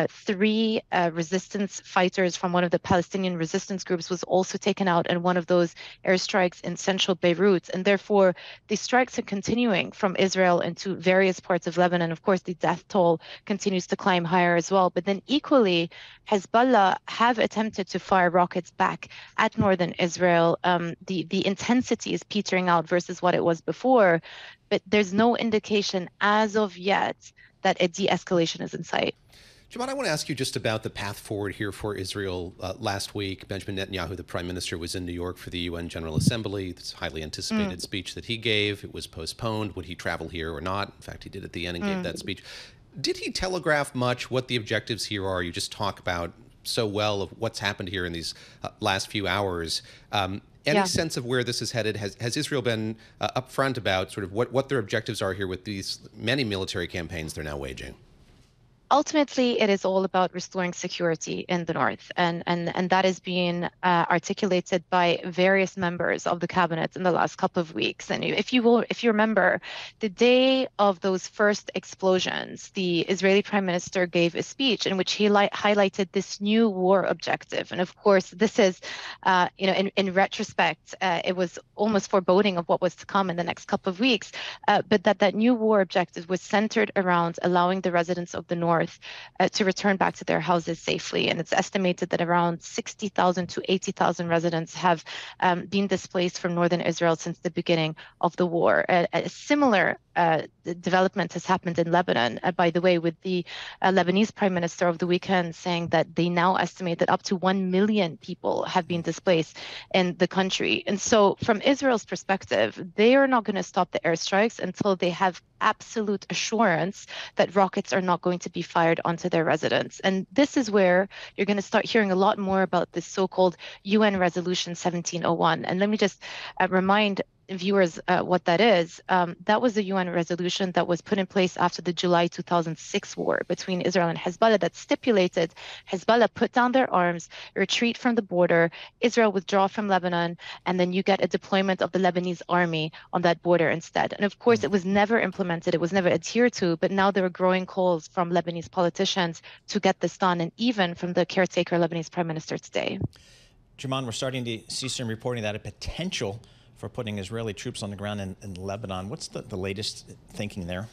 [SPEAKER 9] 3 resistance fighters from one of the Palestinian resistance groups was also taken out in one of those airstrikes in central Beirut. And therefore, the strikes are continuing from Israel into various parts of Lebanon. Of course, the death toll continues to climb higher as well. But then equally, Hezbollah have attempted to fire rockets back at northern Israel. The intensity is petering out versus what it was before, but there's no indication as of yet that a de-escalation is in sight.
[SPEAKER 6] Jumana, I want to ask you just about the path forward here for Israel. Last week, Benjamin Netanyahu, the prime minister, was in New York for the UN General Assembly. It's a highly anticipated speech that he gave. It was postponed. Would he travel here or not? In fact, he did at the end and gave that speech. Did he telegraph much what the objectives here are? You just talk about so well of what's happened here in these last few hours. Any sense of where this is headed? Has Israel been upfront about sort of what their objectives are here with these many military campaigns they're now waging?
[SPEAKER 9] Ultimately, it is all about restoring security in the north, and that is being articulated by various members of the cabinet in the last couple of weeks. And if you remember, the day of those first explosions, the Israeli prime minister gave a speech in which he highlighted this new war objective. And of course, this is, in retrospect, it was almost foreboding of what was to come in the next couple of weeks. But that new war objective was centered around allowing the residents of the north to return back to their houses safely. And it's estimated that around 60,000 to 80,000 residents have been displaced from northern Israel since the beginning of the war. A similar development has happened in Lebanon, by the way, with the Lebanese prime minister over the weekend saying that they now estimate that up to 1 million people have been displaced in the country. And so from Israel's perspective, they are not going to stop the airstrikes until they have absolute assurance that rockets are not going to be fired onto their residents. And this is where you're going to start hearing a lot more about this so-called UN Resolution 1701. And let me just remind viewers what that is. That was a UN resolution that was put in place after the July 2006 war between Israel and Hezbollah that stipulated Hezbollah put down their arms, retreat from the border, Israel withdraw from Lebanon, and then you get a deployment of the Lebanese army on that border instead. And of course, it was never implemented. It was never adhered to. But now there are growing calls from Lebanese politicians to get this done, and even from the caretaker Lebanese prime minister today.
[SPEAKER 3] Juman, we're starting to see some reporting that a potential for putting Israeli troops on the ground in Lebanon. What's the latest thinking there?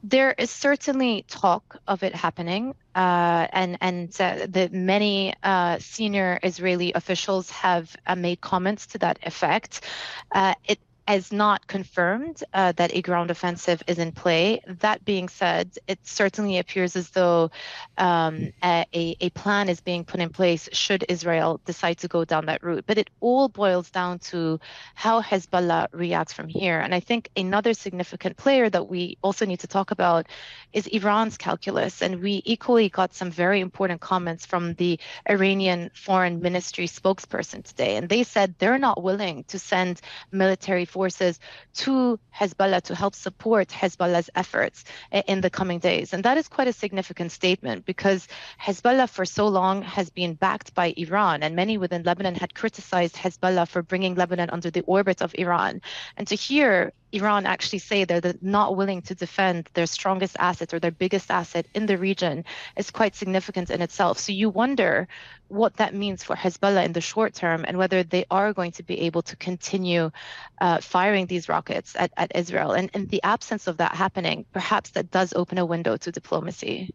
[SPEAKER 9] There is certainly talk of it happening, and the many senior Israeli officials have made comments to that effect. has not confirmed that a ground offensive is in play. That being said, it certainly appears as though a plan is being put in place should Israel decide to go down that route. But it all boils down to how Hezbollah reacts from here. And I think another significant player that we also need to talk about is Iran's calculus. And we equally got some very important comments from the Iranian Foreign Ministry spokesperson today. And they said they're not willing to send military forces to Hezbollah to help support Hezbollah's efforts in the coming days. And that is quite a significant statement because Hezbollah for so long has been backed by Iran, and many within Lebanon had criticized Hezbollah for bringing Lebanon under the orbit of Iran. And to hear Iran actually say they're not willing to defend their strongest asset or their biggest asset in the region is quite significant in itself. So you wonder what that means for Hezbollah in the short term and whether they are going to be able to continue firing these rockets at Israel. And in the absence of that happening, perhaps that does open a window to diplomacy.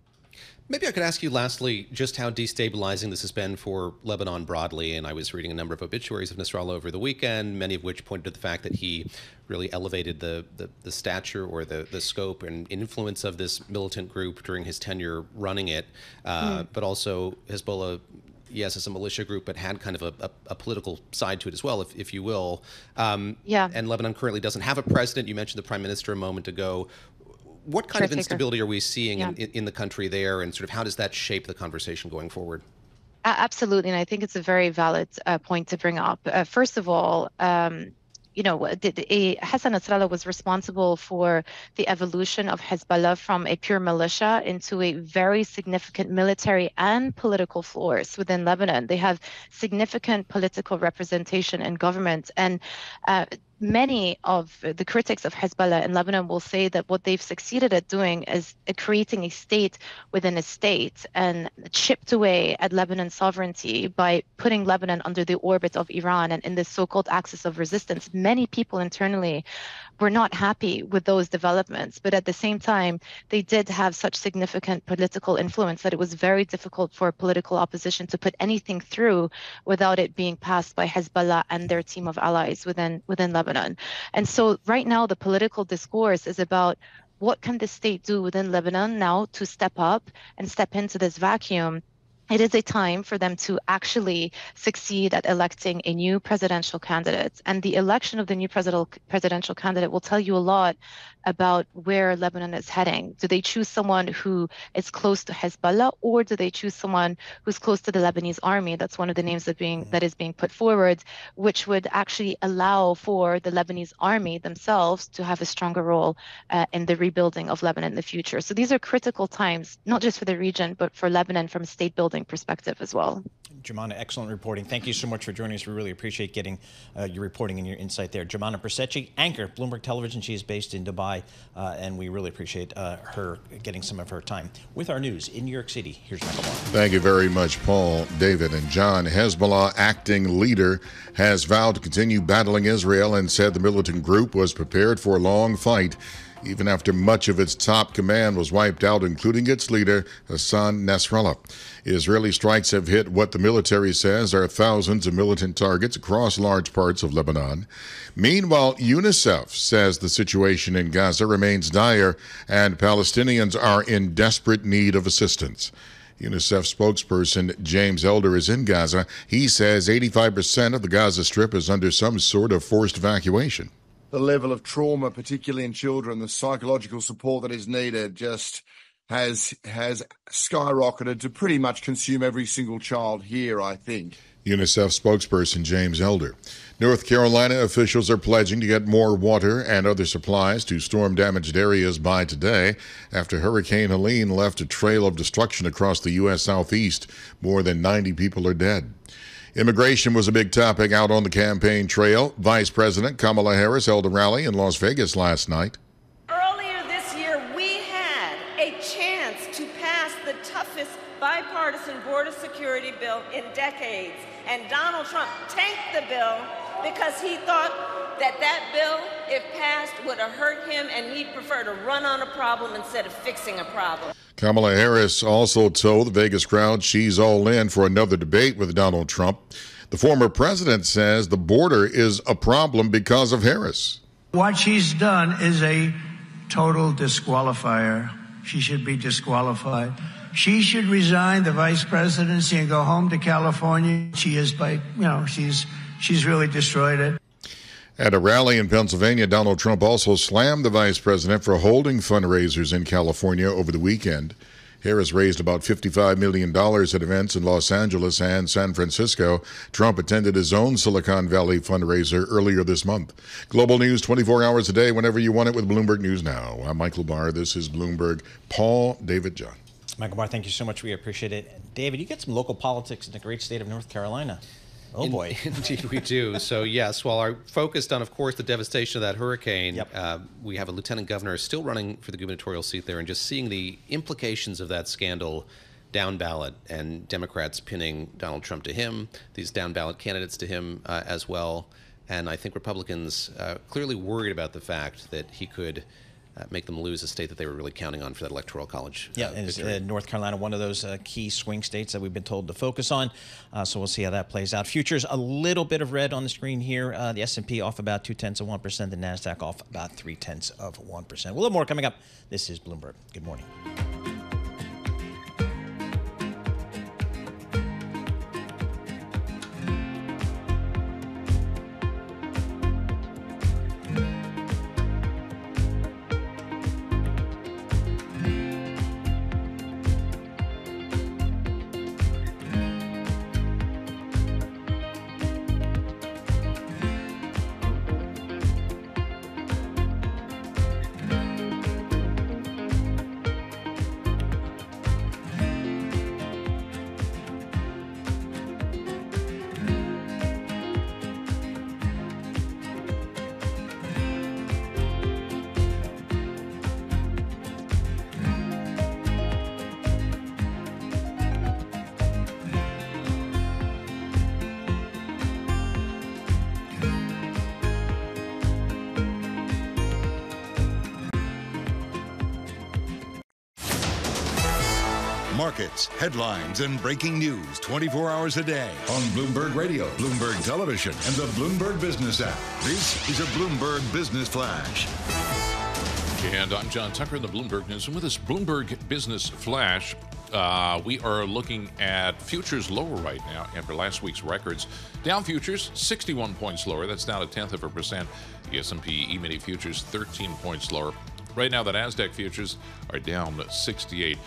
[SPEAKER 6] Maybe I could ask you lastly just how destabilizing this has been for Lebanon broadly. And I was reading a number of obituaries of Nasrallah over the weekend, many of which pointed to the fact that he really elevated the stature or the scope and influence of this militant group during his tenure running it. But also Hezbollah, yes, as a militia group, but had kind of a political side to it as well, if you will. And Lebanon currently doesn't have a president. You mentioned the prime minister a moment ago. What kind of instability are we seeing in the country there, and sort of how does that shape the conversation going forward?
[SPEAKER 9] Absolutely, and I think it's a very valid point to bring up. First of all, Hassan Nasrallah was responsible for the evolution of Hezbollah from a pure militia into a very significant military and political force within Lebanon. They have significant political representation in government, and many of the critics of Hezbollah in Lebanon will say that what they've succeeded at doing is creating a state within a state and chipped away at Lebanon's sovereignty by putting Lebanon under the orbit of Iran and in this so-called axis of resistance. Many people internally were not happy with those developments, but at the same time, they did have such significant political influence that it was very difficult for political opposition to put anything through without it being passed by Hezbollah and their team of allies within Lebanon. And so right now, the political discourse is about what can the state do within Lebanon now to step up and step into this vacuum. It is a time for them to actually succeed at electing a new presidential candidate. And the election of the new presidential candidate will tell you a lot about where Lebanon is heading. Do they choose someone who is close to Hezbollah, or do they choose someone who's close to the Lebanese army? That's one of the names that is being put forward, which would actually allow for the Lebanese army themselves to have a stronger role in the rebuilding of Lebanon in the future. So these are critical times, not just for the region, but for Lebanon from a state building perspective as well.
[SPEAKER 3] Jumana, excellent reporting. Thank you so much for joining us. We really appreciate getting your reporting and your insight there. Jumana Persechi, anchor, Bloomberg Television. She is based in Dubai, and we really appreciate her getting some of her time with our news in New York City. Here's Michael Barr.
[SPEAKER 5] Thank you very much, Paul, David, and John. Hezbollah acting leader has vowed to continue battling Israel and said the militant group was prepared for a long fight, even after much of its top command was wiped out, including its leader, Hassan Nasrallah. Israeli strikes have hit what the military says are thousands of militant targets across large parts of Lebanon. Meanwhile, UNICEF says the situation in Gaza remains dire and Palestinians are in desperate need of assistance. UNICEF spokesperson James Elder is in Gaza. He says 85% of the Gaza Strip is under some sort of forced evacuation.
[SPEAKER 17] The level of trauma, particularly in children, the psychological support that is needed just has skyrocketed to pretty much consume every single child here, I think.
[SPEAKER 5] UNICEF spokesperson James Elder. North Carolina officials are pledging to get more water and other supplies to storm-damaged areas by today after Hurricane Helene left a trail of destruction across the U.S. Southeast. More than 90 people are dead. Immigration was a big topic out on the campaign trail. Vice President Kamala Harris held a rally in Las Vegas last night.
[SPEAKER 18] Earlier this year, we had a chance to pass the toughest bipartisan border security bill in decades. And Donald Trump tanked the bill because he thought that bill, if passed, would have hurt him, and he'd prefer to run on a problem instead of fixing a problem.
[SPEAKER 5] Kamala Harris also told the Vegas crowd she's all in for another debate with Donald Trump. The former president says the border is a problem because of Harris.
[SPEAKER 2] What she's done is a total disqualifier. She should be disqualified. She should resign the vice presidency and go home to California. She is she's really destroyed it.
[SPEAKER 5] At a rally in Pennsylvania, Donald Trump also slammed the vice president for holding fundraisers in California over the weekend. Harris raised about $55 million at events in Los Angeles and San Francisco. Trump attended his own Silicon Valley fundraiser earlier this month. Global news 24 hours a day, whenever you want it with Bloomberg News Now. I'm Michael Barr. This is Bloomberg. Paul, David, John.
[SPEAKER 3] Michael Barr, thank you so much. We appreciate it. David, you get some local politics in the great state of North Carolina. Oh, boy.
[SPEAKER 6] Indeed, we do. So, yes, while our focused on, of course, the devastation of that hurricane, we have a lieutenant governor still running for the gubernatorial seat there, and just seeing the implications of that scandal down ballot, and Democrats pinning Donald Trump to him, these down ballot candidates to him as well. And I think Republicans clearly worried about the fact that he could make them lose a state that they were really counting on for that electoral college.
[SPEAKER 3] And North Carolina, one of those key swing states that we've been told to focus on. So we'll see how that plays out. Futures, a little bit of red on the screen here. The S&P off about 0.2%. The NASDAQ off about 0.3%. A little more coming up. This is Bloomberg. Good morning.
[SPEAKER 1] Markets, headlines, and breaking news 24 hours a day on Bloomberg Radio, Bloomberg Television, and the Bloomberg Business app. This is a Bloomberg Business Flash.
[SPEAKER 7] And I'm John Tucker in the Bloomberg News. And with this Bloomberg Business Flash, we are looking at futures lower right now after last week's records. Dow futures, 61 points lower. That's down 0.1%. The S&P E-mini futures, 13 points lower. Right now, the NASDAQ futures are down 68.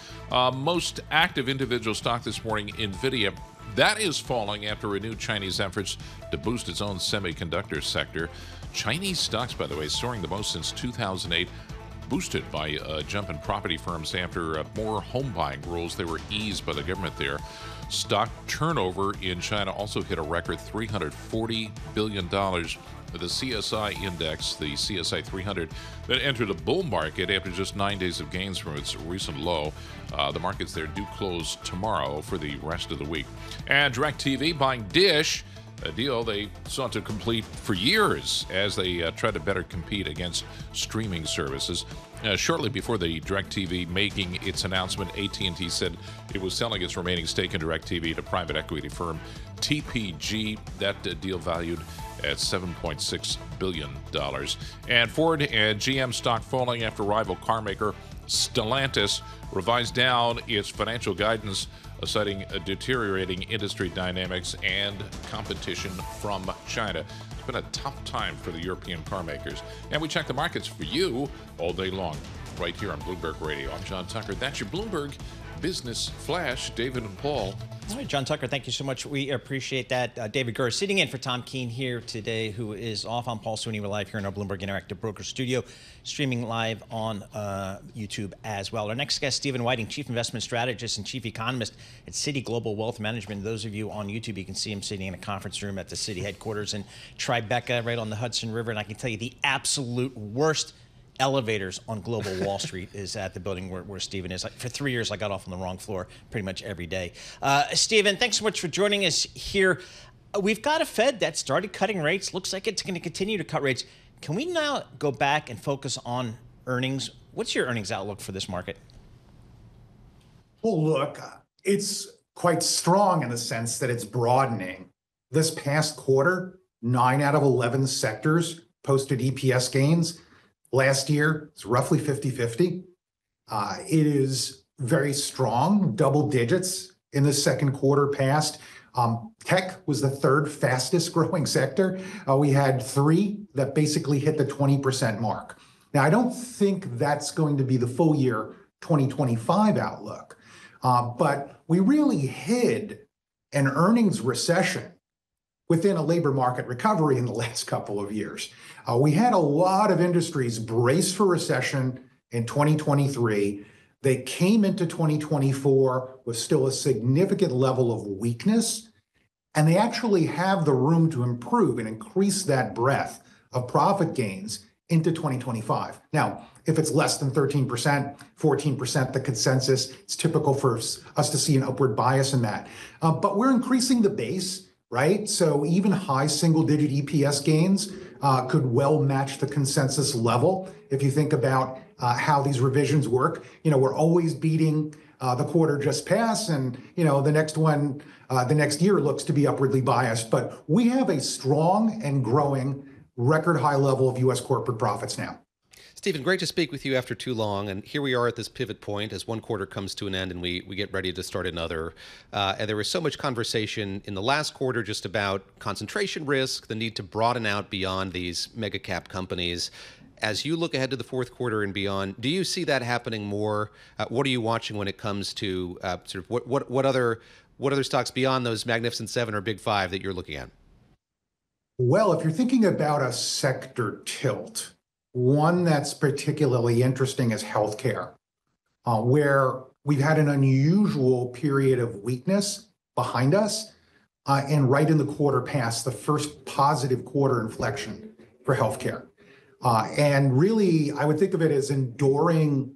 [SPEAKER 7] Most active individual stock this morning, NVIDIA. That is falling after renewed Chinese efforts to boost its own semiconductor sector. Chinese stocks, by the way, soaring the most since 2008, boosted by a jump in property firms after more home buying rules. They were eased by the government there. Stock turnover in China also hit a record $340 billion. The CSI index, the CSI 300, that entered a bull market after just 9 days of gains from its recent low. The markets there do close tomorrow for the rest of the week. And DirecTV buying Dish, a deal they sought to complete for years as they try to better compete against streaming services. Shortly before the DirecTV making its announcement, AT&T said it was selling its remaining stake in DirecTV to private equity firm TPG. That deal valued at $7.6 billion. And Ford and GM stock falling after rival car maker Stellantis revised down its financial guidance, citing deteriorating industry dynamics and competition from China. It's been a tough time for the European car makers. And we check the markets for you all day long, right here on Bloomberg Radio. I'm John Tucker. That's your Bloomberg Business Flash. David and Paul.
[SPEAKER 3] All right, John Tucker, thank you so much. We appreciate that. David Gura sitting in for Tom Keene here today, who is off. On Paul Sweeney. We're live here in our Bloomberg Interactive Broker Studio, streaming live on YouTube as well. Our next guest, Stephen Whiting, Chief Investment Strategist and Chief Economist at Citi Global Wealth Management. Those of you on YouTube, you can see him sitting in a conference room at the Citi headquarters in Tribeca, right on the Hudson River. And I can tell you the absolute worst elevators on Global Wall Street is at the building where Stephen is. For 3 years, I got off on the wrong floor pretty much every day. Stephen, thanks so much for joining us here. We've got a Fed that started cutting rates. Looks like it's going to continue to cut rates. Can we now go back and focus on earnings? What's your earnings outlook for this market?
[SPEAKER 19] Well, look, it's quite strong in the sense that it's broadening. This past quarter, 9 out of 11 sectors posted EPS gains. Last year, it's roughly 50-50. It is very strong, double digits in the second quarter past. Tech was the third fastest growing sector. We had 3 that basically hit the 20% mark. Now, I don't think that's going to be the full year 2025 outlook, but we really hid an earnings recession within a labor market recovery in the last couple of years. We had a lot of industries brace for recession in 2023. They came into 2024 with still a significant level of weakness, and they actually have the room to improve and increase that breadth of profit gains into 2025. Now, if it's less than 13%, 14%, the consensus, it's typical for us to see an upward bias in that. But we're increasing the base, right? So even high single-digit EPS gains could well match the consensus level. If you think about how these revisions work, we're always beating the quarter just past, and the next one, the next year looks to be upwardly biased. But we have a strong and growing record high level of U.S. corporate profits now.
[SPEAKER 6] Stephen, great to speak with you after too long. And here we are at this pivot point as one quarter comes to an end and we get ready to start another. And there was so much conversation in the last quarter just about concentration risk, the need to broaden out beyond these mega cap companies. As you look ahead to the fourth quarter and beyond, do you see that happening more? What are you watching when it comes to sort of what other stocks beyond those Magnificent Seven or Big Five that you're looking at?
[SPEAKER 19] Well, if you're thinking about a sector tilt, one that's particularly interesting is healthcare, where we've had an unusual period of weakness behind us, and right in the quarter past, the first positive quarter inflection for healthcare. And really, I would think of it as enduring,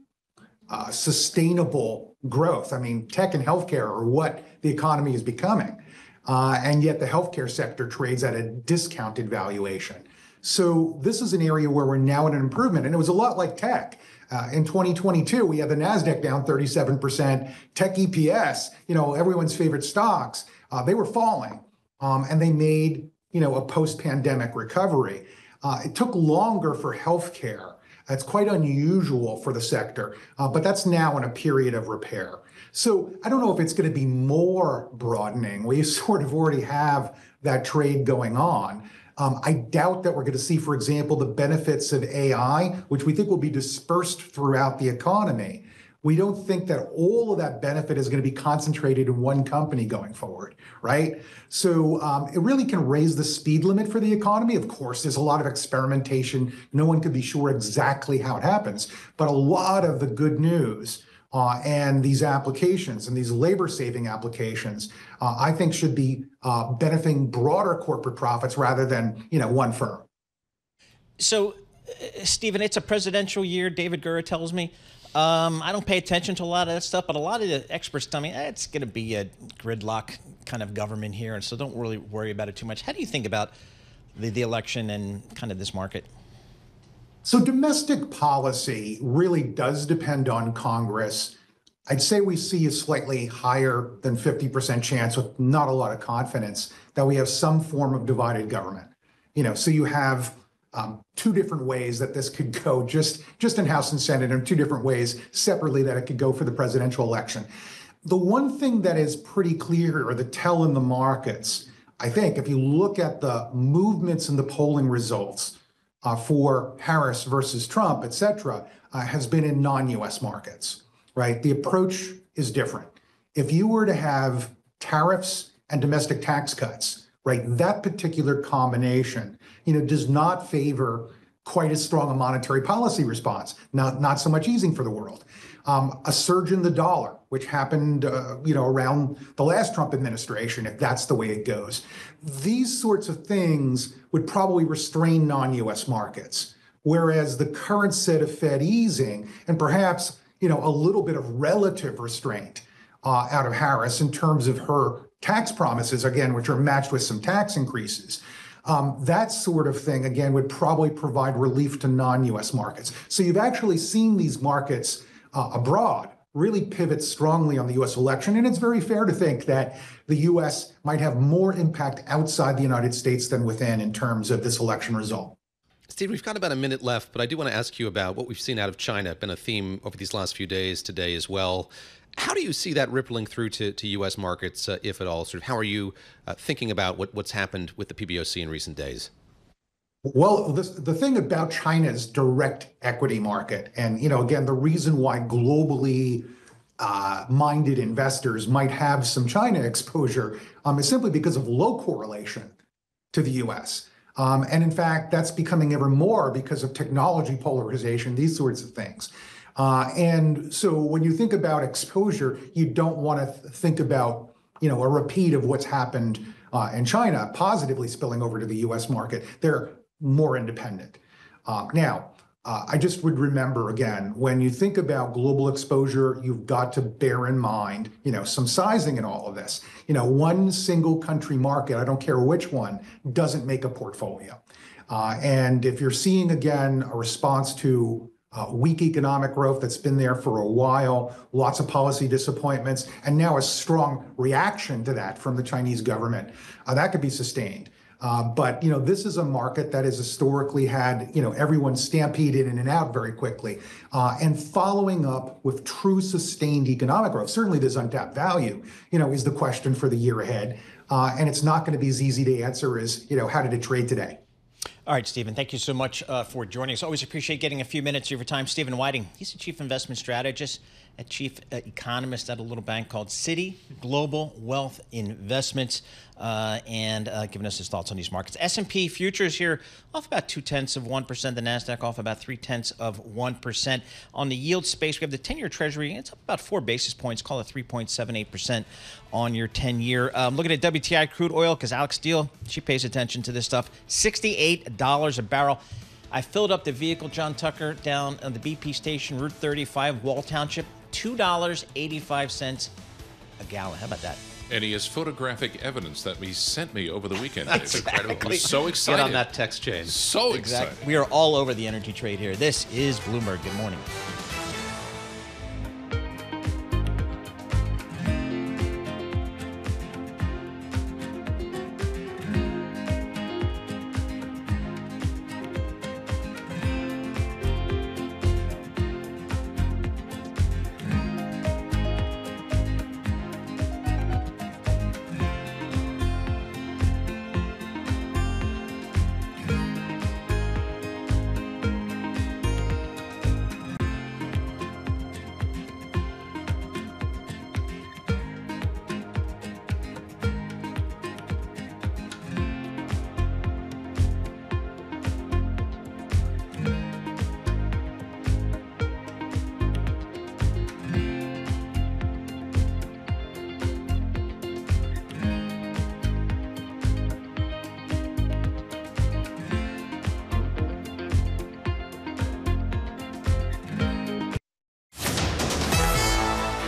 [SPEAKER 19] sustainable growth. I mean, tech and healthcare are what the economy is becoming. And yet the healthcare sector trades at a discounted valuation. So this is an area where we're now in an improvement. And it was a lot like tech. In 2022, we had the NASDAQ down 37%. Tech EPS, everyone's favorite stocks, they were falling. And they made, a post-pandemic recovery. It took longer for healthcare. That's quite unusual for the sector, but that's now in a period of repair. So I don't know if it's going to be more broadening. We sort of already have that trade going on. I doubt that we're going to see, for example, the benefits of AI, which we think will be dispersed throughout the economy. We don't think that all of that benefit is going to be concentrated in one company going forward, right? So it really can raise the speed limit for the economy. Of course, there's a lot of experimentation. No one can be sure exactly how it happens. But a lot of the good news and these applications and these labor-saving applications, I think should be benefiting broader corporate profits rather than, one firm.
[SPEAKER 3] So, Stephen, it's a presidential year, David Gura tells me. I don't pay attention to a lot of that stuff, but a lot of the experts tell me it's going to be a gridlock kind of government here, and so don't really worry about it too much. How do you think about the election and kind of this market?
[SPEAKER 19] So domestic policy really does depend on Congress. I'd say we see a slightly higher than 50% chance, with not a lot of confidence, that we have some form of divided government. So you have two different ways that this could go, just in House and Senate, and two different ways separately that it could go for the presidential election. The one thing that is pretty clear, or the tell in the markets, I think, if you look at the movements in the polling results for Harris versus Trump, et cetera, has been in non-US markets, right? The approach is different. If you were to have tariffs and domestic tax cuts, right, that particular combination, does not favor quite as strong a monetary policy response, not so much easing for the world. A surge in the dollar, which happened, around the last Trump administration, if that's the way it goes. These sorts of things would probably restrain non-US markets, whereas the current set of Fed easing and perhaps, a little bit of relative restraint out of Harris in terms of her tax promises, again, which are matched with some tax increases. That sort of thing, again, would probably provide relief to non-US markets. So you've actually seen these markets abroad really pivots strongly on the U.S. election. And it's very fair to think that the U.S. might have more impact outside the United States than within in terms of this election result.
[SPEAKER 6] Steve, we've got about a minute left, but I do want to ask you about what we've seen out of China. Been a theme over these last few days, today as well. How do you see that rippling through to U.S. markets, if at all? Sort of how are you thinking about what's happened with the PBOC in recent days?
[SPEAKER 19] Well, the thing about China's direct equity market, and again, the reason why globally minded investors might have some China exposure is simply because of low correlation to the U.S. And in fact, that's becoming ever more because of technology polarization, these sorts of things. And so when you think about exposure, you don't want to think about a repeat of what's happened in China positively spilling over to the U.S. market. They're more independent. Now, I just would remember, again, when you think about global exposure, you've got to bear in mind, some sizing in all of this. One single country market, I don't care which one, doesn't make a portfolio. And if you're seeing, again, a response to weak economic growth that's been there for a while, lots of policy disappointments, and now a strong reaction to that from the Chinese government, that could be sustained. But this is a market that has historically had everyone stampeded in and out very quickly, and following up with true sustained economic growth. Certainly, there's untapped value. Is the question for the year ahead, and it's not going to be as easy to answer as how did it trade today.
[SPEAKER 3] All right, Stephen, thank you so much for joining us. Always appreciate getting a few minutes of your time. Stephen Whiting, he's the chief investment strategist, a chief economist at a little bank called Citi Global Wealth Investments, and giving us his thoughts on these markets. S&P futures here off about 0.2%. The NASDAQ off about 0.3%. On the yield space, we have the 10-year Treasury. It's up about 4 basis points, call it 3.78% on your 10-year. Looking at WTI crude oil, because Alex Steele, she pays attention to this stuff, $68 a barrel. I filled up the vehicle, John Tucker, down on the BP station, Route 35, Wall Township, $2.85 a gallon. How about that?
[SPEAKER 7] And he has photographic evidence that he sent me over the weekend.
[SPEAKER 3] That's
[SPEAKER 7] It's incredible.
[SPEAKER 3] exactly.
[SPEAKER 7] I'm so excited.
[SPEAKER 6] Get on that text chain.
[SPEAKER 7] So
[SPEAKER 3] Exactly.
[SPEAKER 7] excited.
[SPEAKER 3] We are all over the energy trade here. This is Bloomberg. Good morning.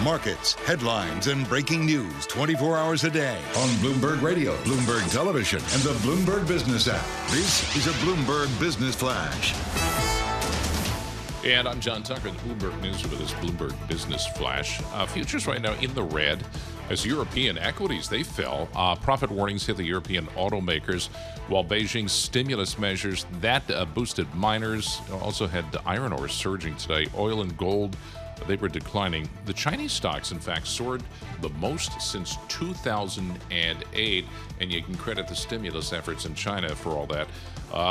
[SPEAKER 1] Markets, headlines, and breaking news 24 hours a day on Bloomberg Radio, Bloomberg Television, and the Bloomberg Business app. This is a Bloomberg Business Flash.
[SPEAKER 7] And I'm John Tucker, the Bloomberg News with this Bloomberg Business Flash. Futures right now in the red as European equities, they fell. Profit warnings hit the European automakers, while Beijing's stimulus measures, that boosted miners. Also had iron ore surging today. Oil and gold, they were declining. The Chinese stocks, in fact, soared the most since 2008, and you can credit the stimulus efforts in China for all that.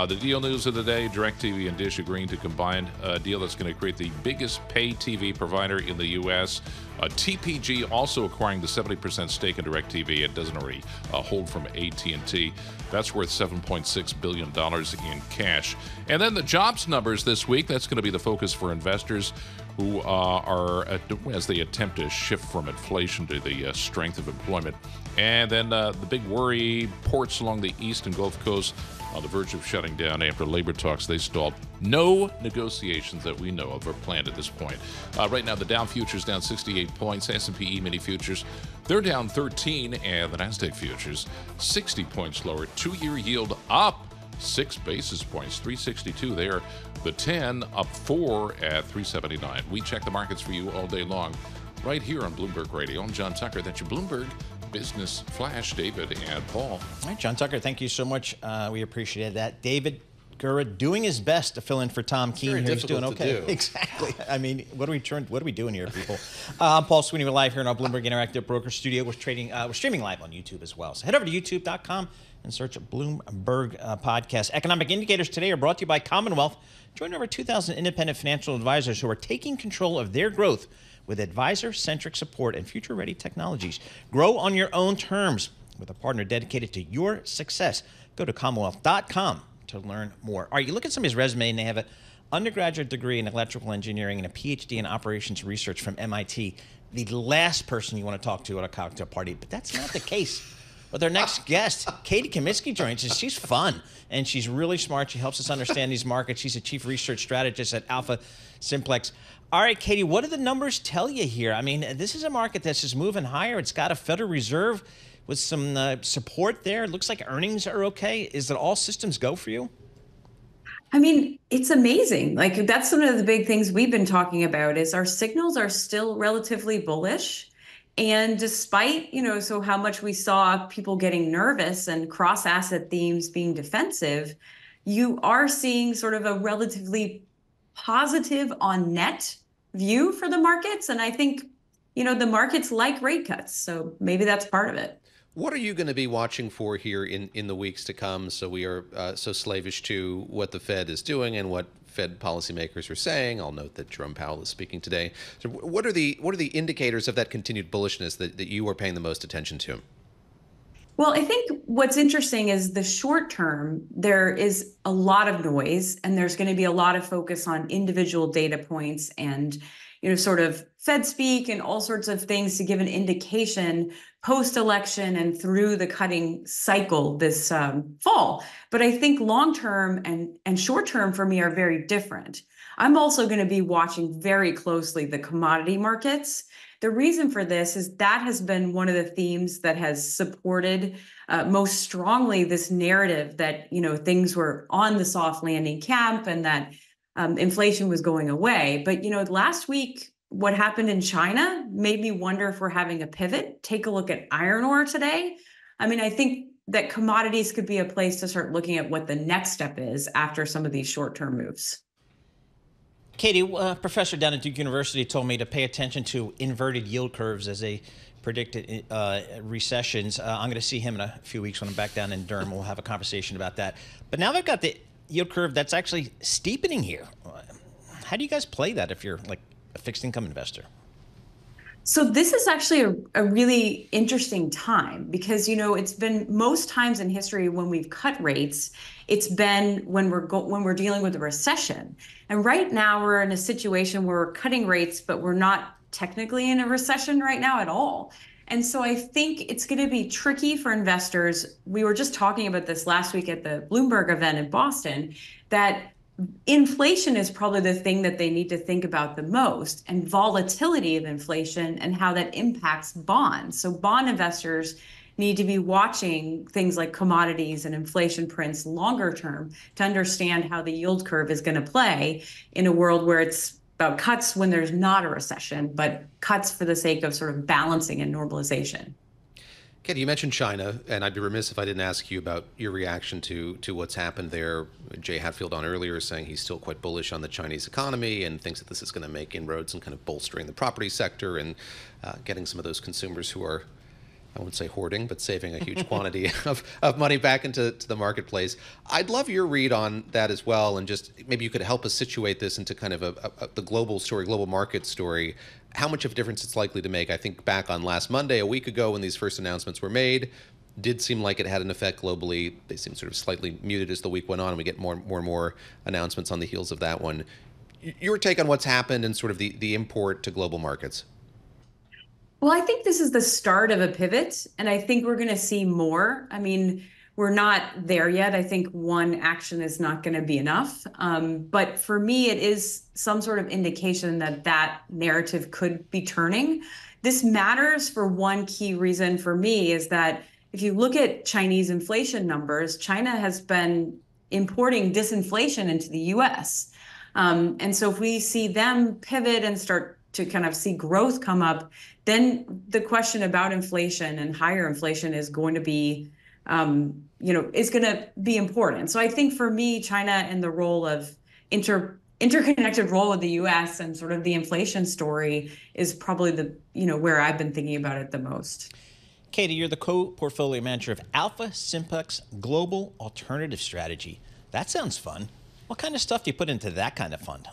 [SPEAKER 7] The deal news of the day, DirecTV and Dish agreeing to combine a deal that's going to create the biggest pay TV provider in the U.S. TPG also acquiring the 70% stake in DirecTV. It doesn't already hold from AT&T. That's worth $7.6 billion in cash. And then the jobs numbers this week, that's going to be the focus for investors who are, as they attempt to shift from inflation to the strength of employment. And then the big worry, ports along the east and Gulf Coast on the verge of shutting down after labor talks. They stalled. No negotiations that we know of are planned at this point. Right now, the Dow futures down 68 points. S&P E-mini futures, they're down 13. And the NASDAQ futures, 60 points lower. Two-year yield up 6 basis points, 362 there. The 10 up 4 at 379. We check the markets for you all day long right here on Bloomberg Radio. I'm John Tucker. That's your Bloomberg Business Flash. David and Paul.
[SPEAKER 3] All right, John Tucker, thank you so much. We appreciate that. David Gura doing his best to fill in for Tom Keene. He's doing okay. Exactly. I mean, what are we doing here, people? I'm Paul Sweeney. We're live here in our Bloomberg Interactive Broker Studio. We're streaming live on YouTube as well. So head over to youtube.com and search Bloomberg Podcast. Economic indicators today are brought to you by Commonwealth. Join over 2,000 independent financial advisors who are taking control of their growth with advisor-centric support and future-ready technologies. Grow on your own terms with a partner dedicated to your success. Go to commonwealth.com to learn more. All right, you look at somebody's resume and they have an undergraduate degree in electrical engineering and a PhD in operations research from MIT. The last person you want to talk to at a cocktail party, but that's not the case. But our next guest, Katie Kaminsky, joins us. She's fun, and she's really smart. She helps us understand these markets. She's a chief research strategist at Alpha Simplex. All right, Katie, what do the numbers tell you here? I mean, this is a market that's just moving higher. It's got a Federal Reserve with some support there. It looks like earnings are okay. Is it all systems go for you?
[SPEAKER 20] I mean, it's amazing. Like, that's one of the big things we've been talking about is our signals are still relatively bullish. And despite, so how much we saw people getting nervous and cross-asset themes being defensive, you are seeing sort of a relatively positive on net view for the markets. And I think, the markets like rate cuts. So maybe that's part of it.
[SPEAKER 6] What are you going to be watching for here in the weeks to come? So we are so slavish to what the Fed is doing and what Fed policymakers are saying. I'll note that Jerome Powell is speaking today. So what are the indicators of that continued bullishness that you are paying the most attention to?
[SPEAKER 20] Well, I think what's interesting is the short term, there is a lot of noise and there's going to be a lot of focus on individual data points and, sort of Fed speak and all sorts of things to give an indication post-election and through the cutting cycle this fall. But I think long-term and short-term for me are very different. I'm also going to be watching very closely the commodity markets. The reason for this is that has been one of the themes that has supported most strongly this narrative that, things were on the soft landing camp and that inflation was going away. But, last week, what happened in China made me wonder if we're having a pivot. Take a look at iron ore today. I mean, I think that commodities could be a place to start looking at what the next step is after some of these short-term moves.
[SPEAKER 3] Katie, a professor down at Duke University told me to pay attention to inverted yield curves as they predicted recessions. I'm going to see him in a few weeks when I'm back down in Durham. We'll have a conversation about that. But now they've got the yield curve that's actually steepening here. How do you guys play that if you're like a fixed income investor?
[SPEAKER 20] So this is actually a really interesting time because, it's been most times in history when we've cut rates, it's been when we're dealing with a recession. And right now we're in a situation where we're cutting rates, but we're not technically in a recession right now at all. And so I think it's going to be tricky for investors. We were just talking about this last week at the Bloomberg event in Boston, that inflation is probably the thing that they need to think about the most, and volatility of inflation and how that impacts bonds. So bond investors need to be watching things like commodities and inflation prints longer term to understand how the yield curve is going to play in a world where it's about cuts when there's not a recession, but cuts for the sake of sort of balancing and normalization.
[SPEAKER 6] Katie, you mentioned China, and I'd be remiss if I didn't ask you about your reaction to what's happened there. Jay Hatfield on earlier saying he's still quite bullish on the Chinese economy and thinks that this is going to make inroads and kind of bolstering the property sector and getting some of those consumers who are, I wouldn't say hoarding, but saving a huge quantity of money back into the marketplace. I'd love your read on that as well, and just maybe you could help us situate this into kind of the global story, global market story, how much of a difference it's likely to make. I think back on last Monday, a week ago, when these first announcements were made, did seem like it had an effect globally. They seemed sort of slightly muted as the week went on, and we get more and more announcements on the heels of that one. Your take on what's happened and sort of the import to global markets?
[SPEAKER 20] Well, I think this is the start of a pivot, and I think we're going to see more. I mean, we're not there yet. I think one action is not going to be enough. But for me, it is some sort of indication that that narrative could be turning. This matters for one key reason for me is that if you look at Chinese inflation numbers, China has been importing disinflation into the U.S. And so if we see them pivot and start to kind of see growth come up, then the question about inflation and higher inflation is going to be, is going to be important. So I think for me, China and the role of interconnected role of the U.S. and sort of the inflation story is probably where I've been thinking about it the most.
[SPEAKER 3] Katie, you're the co-portfolio manager of Alpha Simplex Global Alternative Strategy. That sounds fun. What kind of stuff do you put into that kind of fund?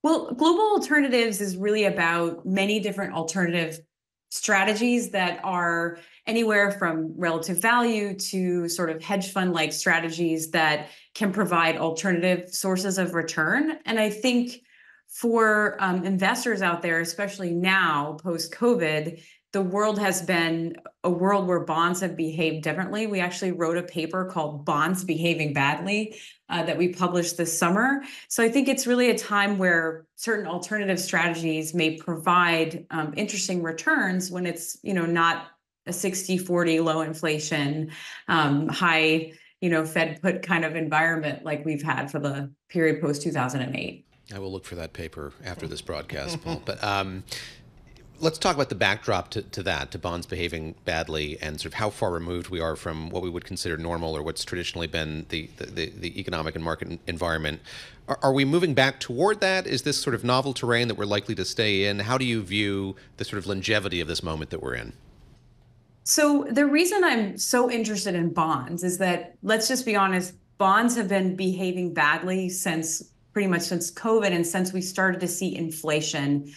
[SPEAKER 20] Well, global alternatives is really about many different alternative strategies that are anywhere from relative value to sort of hedge fund-like strategies that can provide alternative sources of return. And I think for investors out there, especially now post-COVID, the world has been a world where bonds have behaved differently. We actually wrote a paper called Bonds Behaving Badly that we published this summer. So I think it's really a time where certain alternative strategies may provide interesting returns when it's, not a 60-40 low inflation, high, Fed put kind of environment like we've had for the period post-2008.
[SPEAKER 6] I will look for that paper after this broadcast, Paul. But let's talk about the backdrop to bonds behaving badly and sort of how far removed we are from what we would consider normal or what's traditionally been the economic and market environment. Are we moving back toward that? Is this sort of novel terrain that we're likely to stay in? How do you view the sort of longevity of this moment that we're in?
[SPEAKER 20] So the reason I'm so interested in bonds is that, let's just be honest, bonds have been behaving badly pretty much since COVID and since we started to see inflation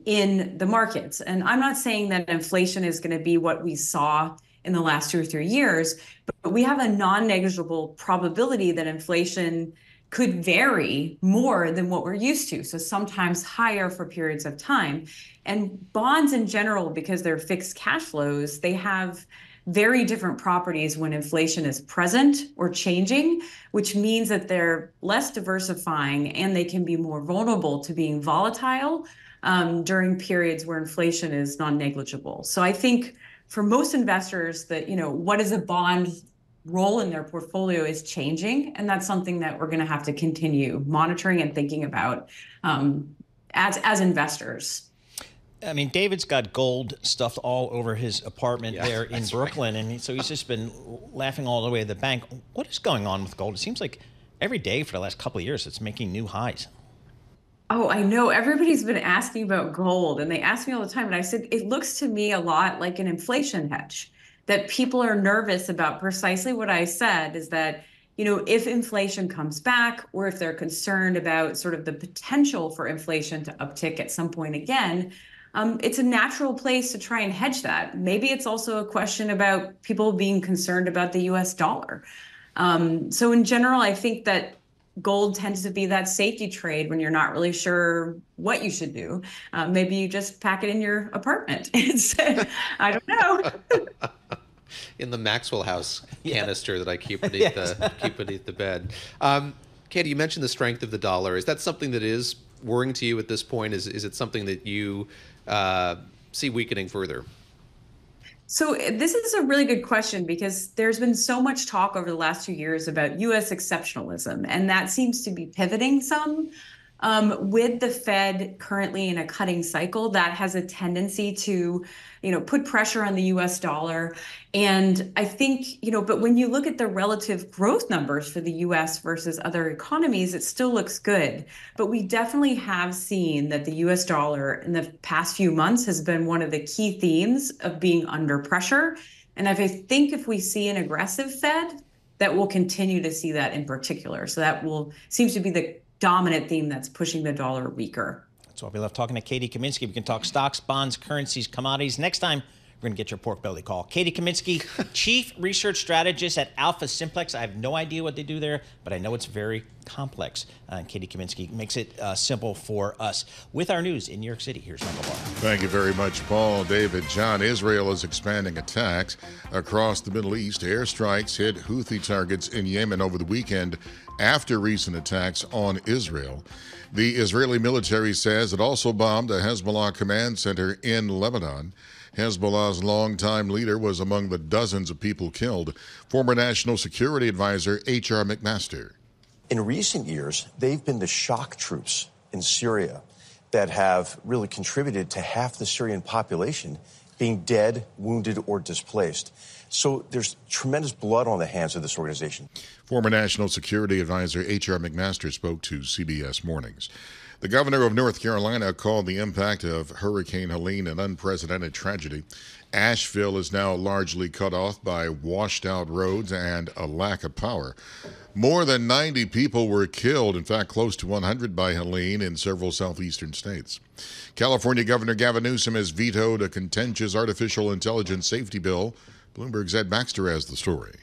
[SPEAKER 20] in the markets. And I'm not saying that inflation is going to be what we saw in the last 2 or 3 years, but we have a non-negligible probability that inflation could vary more than what we're used to. So sometimes higher for periods of time. And bonds in general, because they're fixed cash flows, they have very different properties when inflation is present or changing, which means that they're less diversifying and they can be more vulnerable to being volatile during periods where inflation is non-negligible. So I think for most investors that, what is a bond role in their portfolio is changing. And that's something that we're going to have to continue monitoring and thinking about as investors.
[SPEAKER 3] I mean, David's got gold stuffed all over his apartment there in Brooklyn. Right. And so he's just been laughing all the way to the bank. What is going on with gold? It seems like every day for the last couple of years, it's making new highs.
[SPEAKER 20] Oh, I know. Everybody's been asking about gold, and they ask me all the time. And I said, it looks to me a lot like an inflation hedge, that people are nervous about precisely what I said, is that, if inflation comes back or if they're concerned about sort of the potential for inflation to uptick at some point again, it's a natural place to try and hedge that. Maybe it's also a question about people being concerned about the US dollar. So in general, I think that gold tends to be that safety trade when you're not really sure what you should do. Maybe you just pack it in your apartment. I don't know.
[SPEAKER 6] In the Maxwell House canister that I keep beneath the bed. Katie, you mentioned the strength of the dollar. Is that something that is worrying to you at this point? Is it something that you see weakening further?
[SPEAKER 20] So this is a really good question, because there's been so much talk over the last 2 years about U.S. exceptionalism, and that seems to be pivoting some. With the Fed currently in a cutting cycle, that has a tendency to, put pressure on the U.S. dollar. And I think, but when you look at the relative growth numbers for the U.S. versus other economies, it still looks good. But we definitely have seen that the U.S. dollar in the past few months has been one of the key themes of being under pressure. And I think if we see an aggressive Fed, that we'll continue to see that in particular. So that seems to be the dominant theme that's pushing the dollar weaker.
[SPEAKER 3] That's all we left talking to Katie Kaminsky. We can talk stocks, bonds, currencies, commodities. Next time, we're going to get your pork belly call. Katie Kaminsky, Chief Research Strategist at Alpha Simplex. I have no idea what they do there, but I know it's very complex. Katie Kaminsky makes it simple for us. With our news in New York City, here's Michael Barr.
[SPEAKER 5] Thank you very much, Paul. David. John, Israel is expanding attacks across the Middle East. Airstrikes hit Houthi targets in Yemen over the weekend after recent attacks on Israel. The Israeli military says it also bombed a Hezbollah command center in Lebanon. Hezbollah's longtime leader was among the dozens of people killed. Former National Security Advisor H.R. McMaster.
[SPEAKER 21] In recent years, they've been the shock troops in Syria. that have really contributed to half the Syrian population being dead, wounded, or displaced. So there's tremendous blood on the hands of this organization.
[SPEAKER 5] Former National Security Advisor H.R. McMaster spoke to CBS Mornings. The governor of North Carolina called the impact of Hurricane Helene an unprecedented tragedy. Asheville is now largely cut off by washed-out roads and a lack of power. More than 90 people were killed, in fact, close to 100 by Helene in several southeastern states. California Governor Gavin Newsom has vetoed a contentious artificial intelligence safety bill. Bloomberg's Ed Baxter has the story.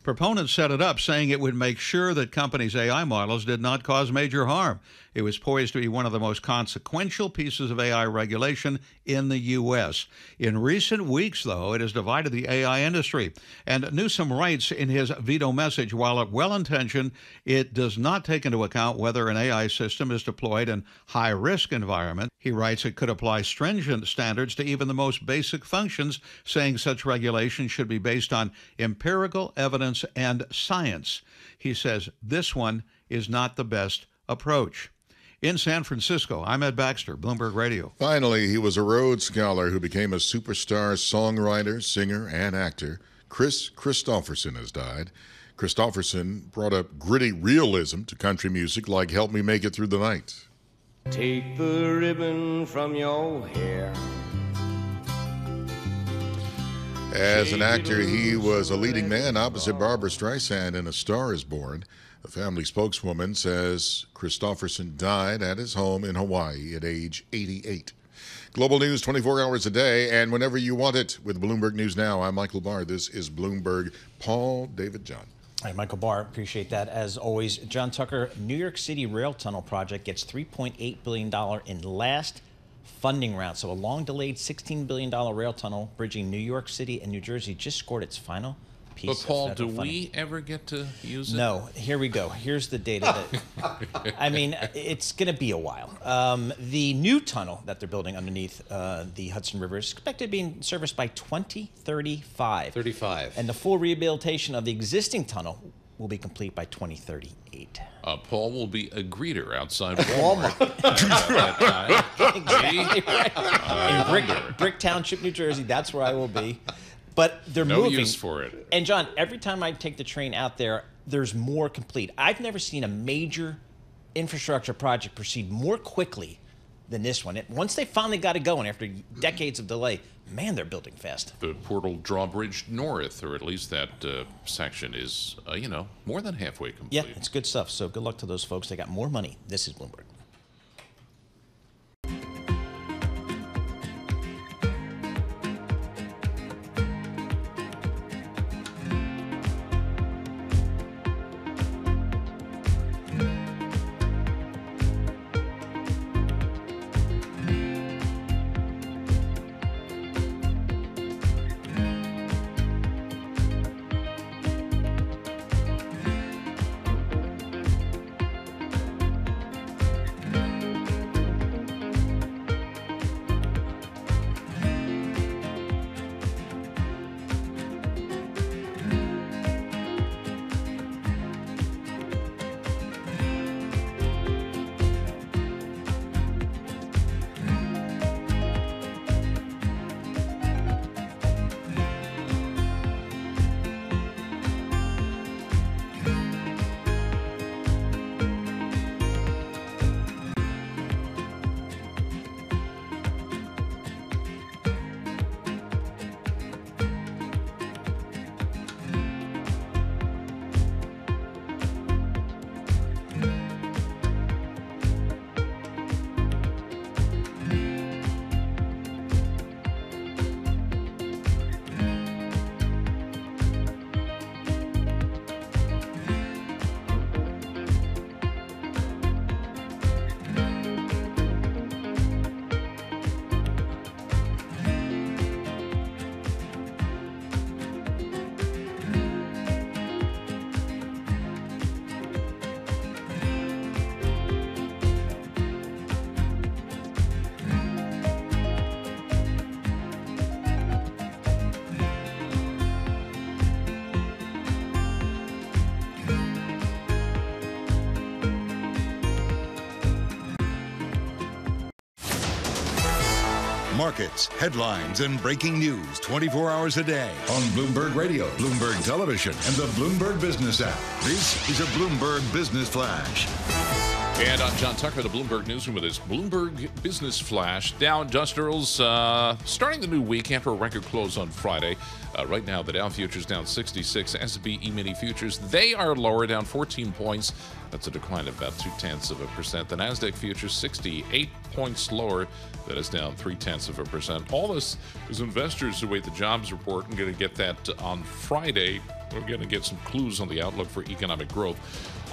[SPEAKER 22] Proponents set it up saying it would make sure that companies' AI models did not cause major harm. It was poised to be one of the most consequential pieces of AI regulation in the U.S. In recent weeks, though, it has divided the AI industry. And Newsom writes in his veto message, while well-intentioned, it does not take into account whether an AI system is deployed in high-risk environment. He writes it could apply stringent standards to even the most basic functions, saying such regulation should be based on empirical evidence and science. He says this one is not the best approach. In San Francisco, I'm Ed Baxter, Bloomberg Radio.
[SPEAKER 5] Finally, he was a Rhodes Scholar who became a superstar songwriter, singer, and actor. Chris Christopherson has died. Christopherson brought up gritty realism to country music like Help Me Make It Through the Night.
[SPEAKER 23] Take the ribbon from your hair.
[SPEAKER 5] As an actor, he was a leading man opposite Barbra Streisand in A Star Is Born. The family spokeswoman says Christopherson died at his home in Hawaii at age 88. Global news 24 hours a day and whenever you want it with Bloomberg News Now. I'm Michael Barr. This is Bloomberg. Paul, David, John.
[SPEAKER 3] Hi, Michael Barr. Appreciate that. As always, John Tucker, New York City Rail Tunnel project gets $3.8 billion in last funding round. So a long-delayed $16 billion rail tunnel bridging New York City and New Jersey just scored its final piece.
[SPEAKER 7] But Paul, do
[SPEAKER 3] funding.
[SPEAKER 7] we ever get to use it?
[SPEAKER 3] No. Here we go. Here's the data. I mean, it's going to be a while. The new tunnel that they're building underneath the Hudson River is expected to be serviced by 2035.
[SPEAKER 6] 35.
[SPEAKER 3] And the full rehabilitation of the existing tunnel will be complete by 2038.
[SPEAKER 7] Paul will be a greeter outside Walmart.
[SPEAKER 3] Exactly right. In Brick Township, New Jersey, that's where I will be. But they're moving.
[SPEAKER 7] No use for it.
[SPEAKER 3] And John, every time I take the train out there, there's more complete. I've never seen a major infrastructure project proceed more quickly than this one. Once they finally got it going after decades of delay, man, they're building fast.
[SPEAKER 7] The Portal Drawbridge North, or at least that section, is, more than halfway complete.
[SPEAKER 3] Yeah, it's good stuff. So good luck to those folks. They got more money. This is Bloomberg.
[SPEAKER 1] Markets, headlines, and breaking news 24 hours a day on Bloomberg Radio, Bloomberg Television, and the Bloomberg Business app. This is a Bloomberg Business Flash.
[SPEAKER 7] And I'm John Tucker, the Bloomberg Newsroom with this Bloomberg Business Flash. Dow Industrials starting the new week after a record close on Friday. Right now, the Dow futures down 66. S&P E-mini futures, they are lower, down 14 points. That's a decline of about 0.2%. The NASDAQ futures 68 points lower. That is down 0.3%. All this is investors who await the jobs report and going to get that on Friday. We're going to get some clues on the outlook for economic growth.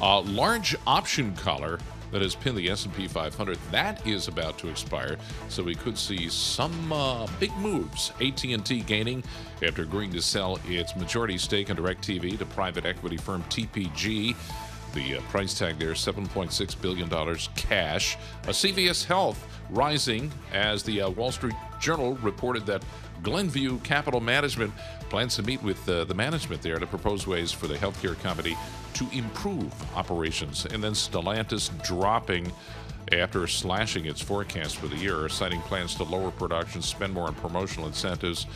[SPEAKER 7] Large option collar that has pinned the S&P 500, that is about to expire, so we could see some big moves. AT&T gaining after agreeing to sell its majority stake in DirecTV to private equity firm TPG. The price tag there, $7.6 billion cash. CVS Health rising as the Wall Street Journal reported that Glenview Capital Management plans to meet with the management there to propose ways for the healthcare company to improve operations. And then Stellantis dropping after slashing its forecast for the year, citing plans to lower production, spend more on promotional incentives.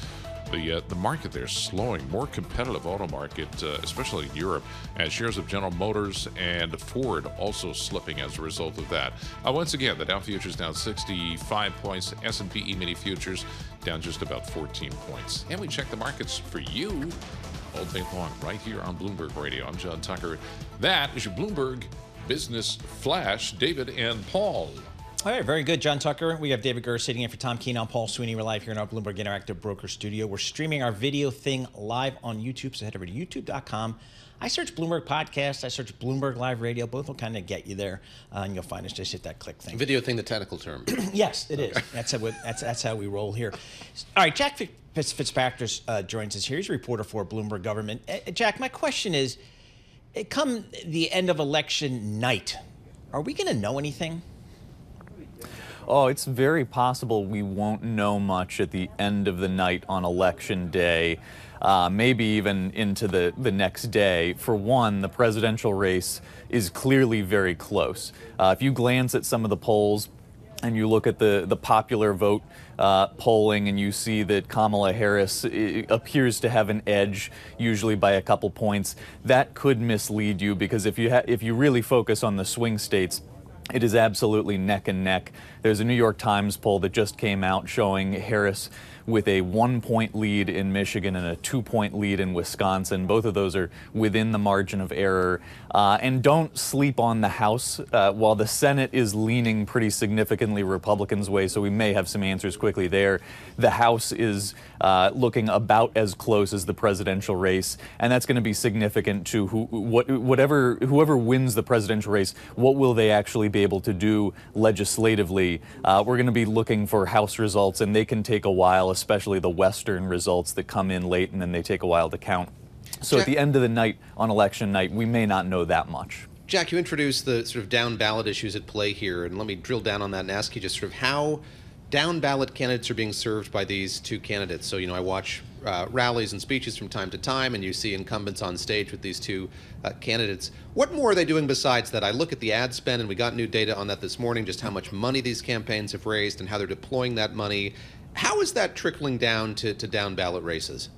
[SPEAKER 7] The market there is slowing, more competitive auto market, especially in Europe, as shares of General Motors and Ford also slipping as a result of that. Once again, the Dow futures down 65 points, S&P E-mini futures down just about 14 points. And we check the markets for you all day long right here on Bloomberg Radio. I'm John Tucker. That is your Bloomberg Business Flash. David and Paul.
[SPEAKER 3] All right, very good, John Tucker. We have David Gura sitting in for Tom Keene. I'm Paul Sweeney. We're live here in our Bloomberg Interactive Broker Studio. We're streaming our video thing live on YouTube, so head over to youtube.com. I search Bloomberg Podcast. I search Bloomberg Live Radio. Both will kind of get you there, and you'll find us. Just hit that click thing.
[SPEAKER 6] Video thing, the technical term.
[SPEAKER 3] Yes, it is. That's how we roll here. All right, Jack Fitzpatrick joins us here. He's a reporter for Bloomberg Government. Jack, my question is, come the end of election night, are we going to know anything?
[SPEAKER 14] Oh, it's very possible we won't know much at the end of the night on Election Day, maybe even into the next day. For one, the presidential race is clearly very close. If you glance at some of the polls and you look at the popular vote polling and you see that Kamala Harris appears to have an edge, usually by a couple points, that could mislead you, because if you really focus on the swing states, it is absolutely neck and neck. There's a New York Times poll that just came out showing Harris with a 1-point lead in Michigan and a 2-point lead in Wisconsin. Both of those are within the margin of error. And don't sleep on the House. While the Senate is leaning pretty significantly Republicans' way, so we may have some answers quickly there, the House is looking about as close as the presidential race, and that's going to be significant to whoever wins the presidential race. What will they actually be able to do legislatively? We're going to be looking for House results, and they can take a while, especially the Western results that come in late and then they take a while to count. So Jack, at the end of the night, on election night, we may not know that much.
[SPEAKER 6] Jack, you introduced the sort of down ballot issues at play here, and let me drill down on that and ask you just sort of how down ballot candidates are being served by these two candidates. So, I watch rallies and speeches from time to time, and you see incumbents on stage with these two candidates. What more are they doing besides that? I look at the ad spend, and we got new data on that this morning, just how much money these campaigns have raised and how they're deploying that money. How is that trickling down to down ballot races?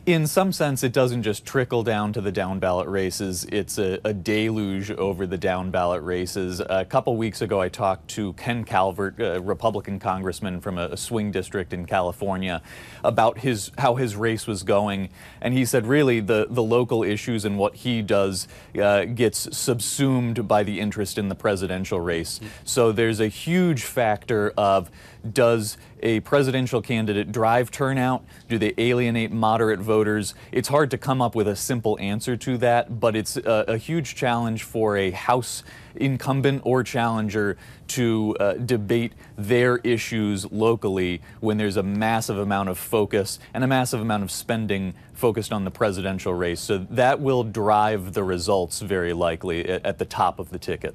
[SPEAKER 14] In some sense, it doesn't just trickle down to the down ballot races. It's a deluge over the down ballot races. A couple weeks ago, I talked to Ken Calvert, a Republican congressman from a swing district in California, about how his race was going. And he said, really, the local issues and what he does gets subsumed by the interest in the presidential race. So there's a huge factor of, does a presidential candidate drive turnout? Do they alienate moderate voters? It's hard to come up with a simple answer to that, but it's a huge challenge for a House incumbent or challenger to debate their issues locally when there's a massive amount of focus and a massive amount of spending focused on the presidential race. So that will drive the results very likely at the top of the ticket.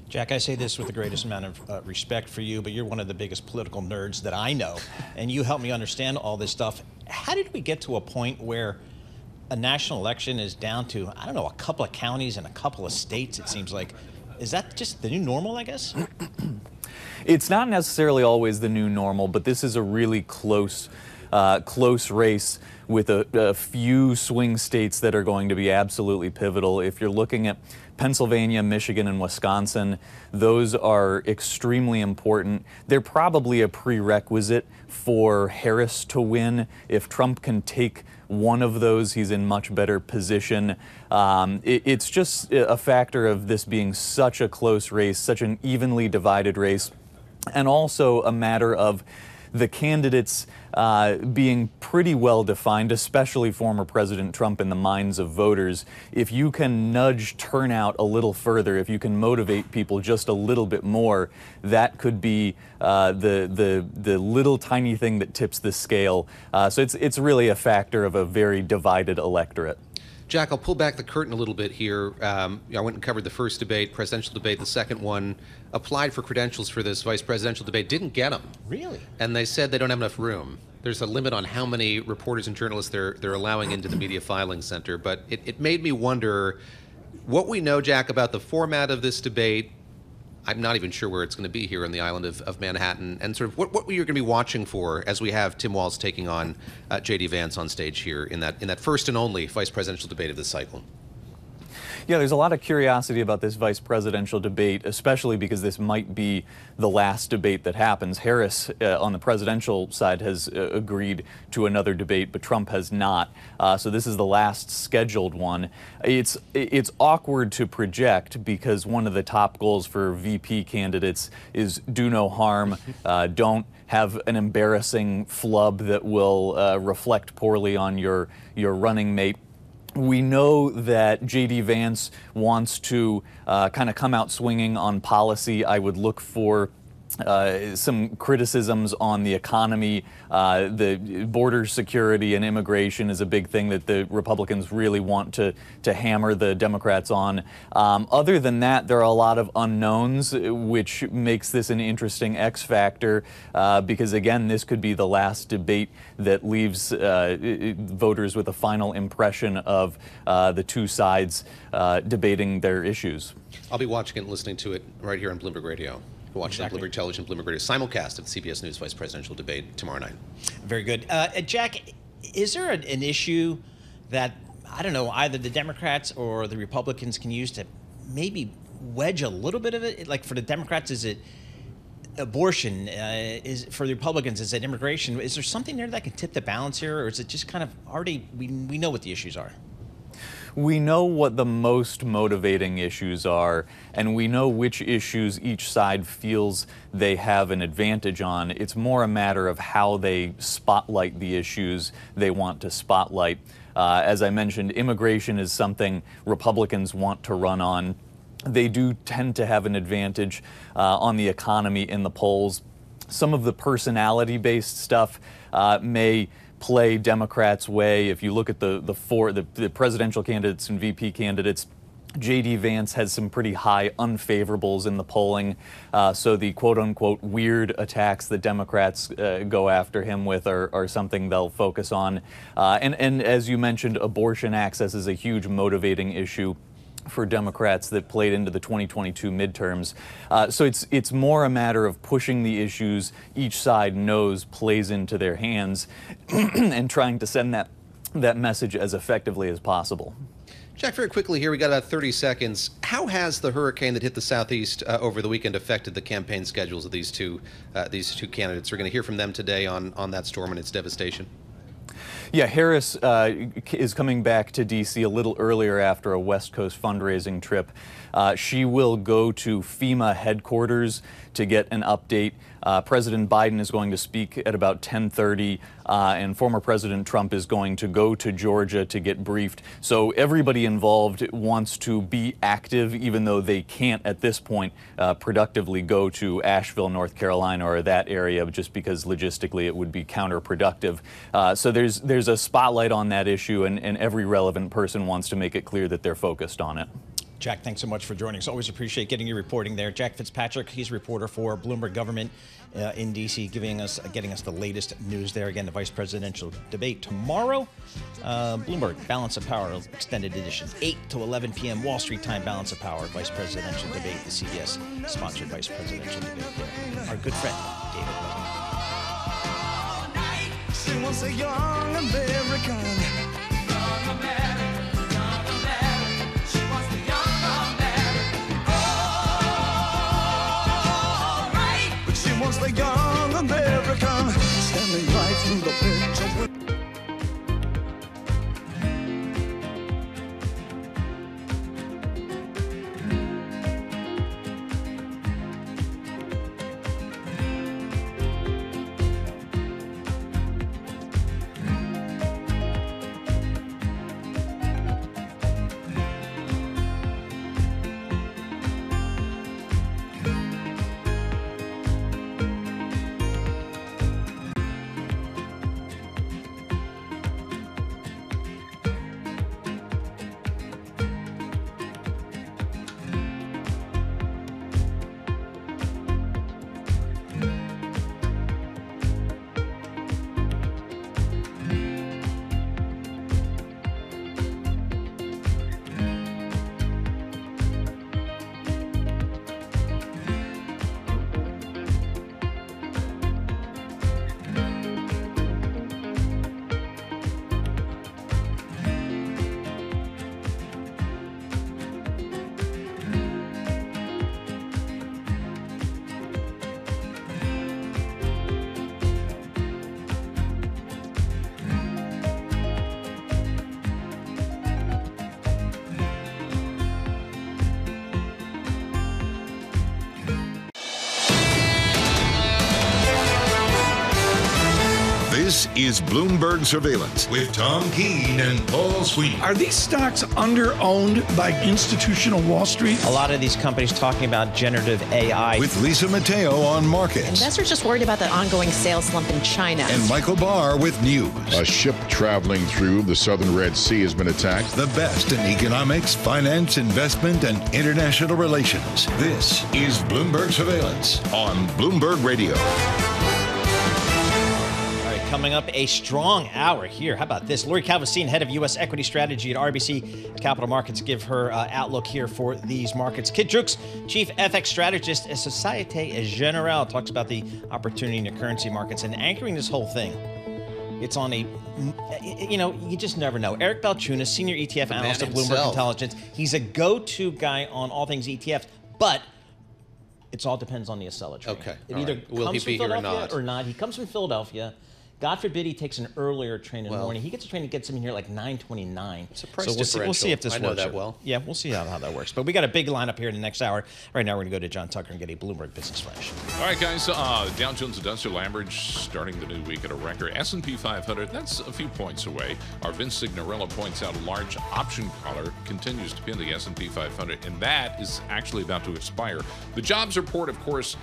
[SPEAKER 3] Jack, I say this with the greatest amount of respect for you, but you're one of the biggest political nerds that I know, and you help me understand all this stuff. How did we get to a point where a national election is down to, I don't know, a couple of counties and a couple of states, it seems like? Is that just the new normal, I guess?
[SPEAKER 14] It's not necessarily always the new normal, but this is a really close race with a few swing states that are going to be absolutely pivotal. If you're looking at Pennsylvania, Michigan, and Wisconsin, those are extremely important. They're probably a prerequisite for Harris to win. If Trump can take one of those, he's in much better position. It's just a factor of this being such a close race, such an evenly divided race, and also a matter of the candidates being pretty well defined, especially former President Trump in the minds of voters. If you can nudge turnout a little further, if you can motivate people just a little bit more, that could be the little tiny thing that tips the scale. So it's really a factor of a very divided electorate.
[SPEAKER 6] Jack, I'll pull back the curtain a little bit here. I went and covered the first debate, presidential debate. The second one, applied for credentials for this vice presidential debate, didn't get them.
[SPEAKER 3] Really?
[SPEAKER 6] And they said they don't have enough room. There's a limit on how many reporters and journalists they're allowing into the media filing center. But it made me wonder what we know, Jack, about the format of this debate. I'm not even sure where it's going to be here on the island of Manhattan, and sort of what you're going to be watching for as we have Tim Walz taking on J.D. Vance on stage here in that first and only vice presidential debate of this cycle.
[SPEAKER 14] Yeah, there's a lot of curiosity about this vice presidential debate, especially because this might be the last debate that happens. Harris, on the presidential side, has agreed to another debate, but Trump has not. So this is the last scheduled one. It's awkward to project because one of the top goals for VP candidates is do no harm, don't have an embarrassing flub that will reflect poorly on your running mate. We know that J.D. Vance wants to kind of come out swinging on policy. I would look for some criticisms on the economy. The border security and immigration is a big thing that the Republicans really want to hammer the Democrats on. Other than that, there are a lot of unknowns, which makes this an interesting X factor because, again, this could be the last debate that leaves voters with a final impression of the two sides debating their issues.
[SPEAKER 6] I'll be watching it and listening to it right here on Bloomberg Radio. Watching on Bloomberg Television, Bloomberg Radio, simulcast of the CBS News Vice Presidential Debate tomorrow night.
[SPEAKER 3] Very good. Jack, is there an issue that, I don't know, either the Democrats or the Republicans can use to maybe wedge a little bit of it? Like for the Democrats, is it abortion? Is for the Republicans, is it immigration? Is there something there that can tip the balance here, or is it just kind of already, we know what the issues are?
[SPEAKER 14] We know what the most motivating issues are, and we know which issues each side feels they have an advantage on. It's more a matter of how they spotlight the issues they want to spotlight. As I mentioned, immigration is something Republicans want to run on. They do tend to have an advantage on the economy in the polls. Some of the personality-based stuff may play Democrats' way. If you look at the presidential candidates and VP candidates, J.D. Vance has some pretty high unfavorables in the polling. So the quote-unquote weird attacks that Democrats go after him with are something they'll focus on. And as you mentioned, abortion access is a huge motivating issue for Democrats that played into the 2022 midterms. So it's more a matter of pushing the issues each side knows plays into their hands and trying to send that message as effectively as possible.
[SPEAKER 6] Jack, very quickly here, we got about 30 seconds. How has the hurricane that hit the Southeast over the weekend affected the campaign schedules of these two candidates? We're going to hear from them today on that storm and its devastation.
[SPEAKER 14] Yeah, Harris is coming back to D.C. a little earlier after a West Coast fundraising trip. She will go to FEMA headquarters to get an update. President Biden is going to speak at about 10:30, and former President Trump is going to go to Georgia to get briefed. So everybody involved wants to be active, even though they can't at this point productively go to Asheville, North Carolina, or that area, just because logistically it would be counterproductive. So there's a spotlight on that issue, and every relevant person wants to make it clear that they're focused on it.
[SPEAKER 3] Jack, thanks so much for joining us. Always appreciate getting your reporting there. Jack Fitzpatrick, he's a reporter for Bloomberg Government in D.C., getting us the latest news there. Again, the vice presidential debate tomorrow. Bloomberg Balance of Power extended edition, 8 to 11 p.m. Wall Street time. Balance of Power, vice presidential debate, the CBS-sponsored vice presidential debate there. Our good friend, David Gura.
[SPEAKER 8] She wants a young American. Young American, young American. She wants the young American. All right. But she wants the young American. Standing right through the picture.
[SPEAKER 1] This is Bloomberg Surveillance with Tom Keene and Paul Sweeney.
[SPEAKER 2] Are these stocks under-owned by institutional Wall Street?
[SPEAKER 3] A lot of these companies talking about generative AI.
[SPEAKER 1] With Lisa Mateo on markets.
[SPEAKER 4] Investors just worried about the ongoing sales slump in China.
[SPEAKER 1] And Michael Barr with news.
[SPEAKER 5] A ship traveling through the southern Red Sea has been attacked.
[SPEAKER 1] The best in economics, finance, investment, and international relations. This is Bloomberg Surveillance on Bloomberg Radio.
[SPEAKER 3] Coming up, a strong hour here. How about this? Lori Calvasine, head of U.S. equity strategy at RBC Capital Markets, give her outlook here for these markets. Kit Drooks, chief FX strategist at Societe Generale, talks about the opportunity in the currency markets and anchoring this whole thing. It's on a, you just never know. Eric Balchunas, senior ETF analyst at Bloomberg Intelligence. He's a go-to guy on all things ETFs, but it all depends on the Acela train.
[SPEAKER 6] Okay.
[SPEAKER 3] It either comes from Philadelphia or not. He comes from Philadelphia. God forbid he takes an earlier train in the morning. He gets a train that gets him in here like 9:29.
[SPEAKER 6] It's a price
[SPEAKER 3] differential. We'll see if this works.
[SPEAKER 6] I know that well.
[SPEAKER 3] Yeah, we'll see how that works. But we got a big lineup here in the next hour. Right now, we're going to go to John Tucker and get a Bloomberg Business Flash.
[SPEAKER 7] All right, guys. Dow Jones Industrial Average starting the new week at a record. S&P 500, that's a few points away. Our Vince Signorello points out a large option collar continues to pin the S&P 500, and that is actually about to expire. The jobs report, of course,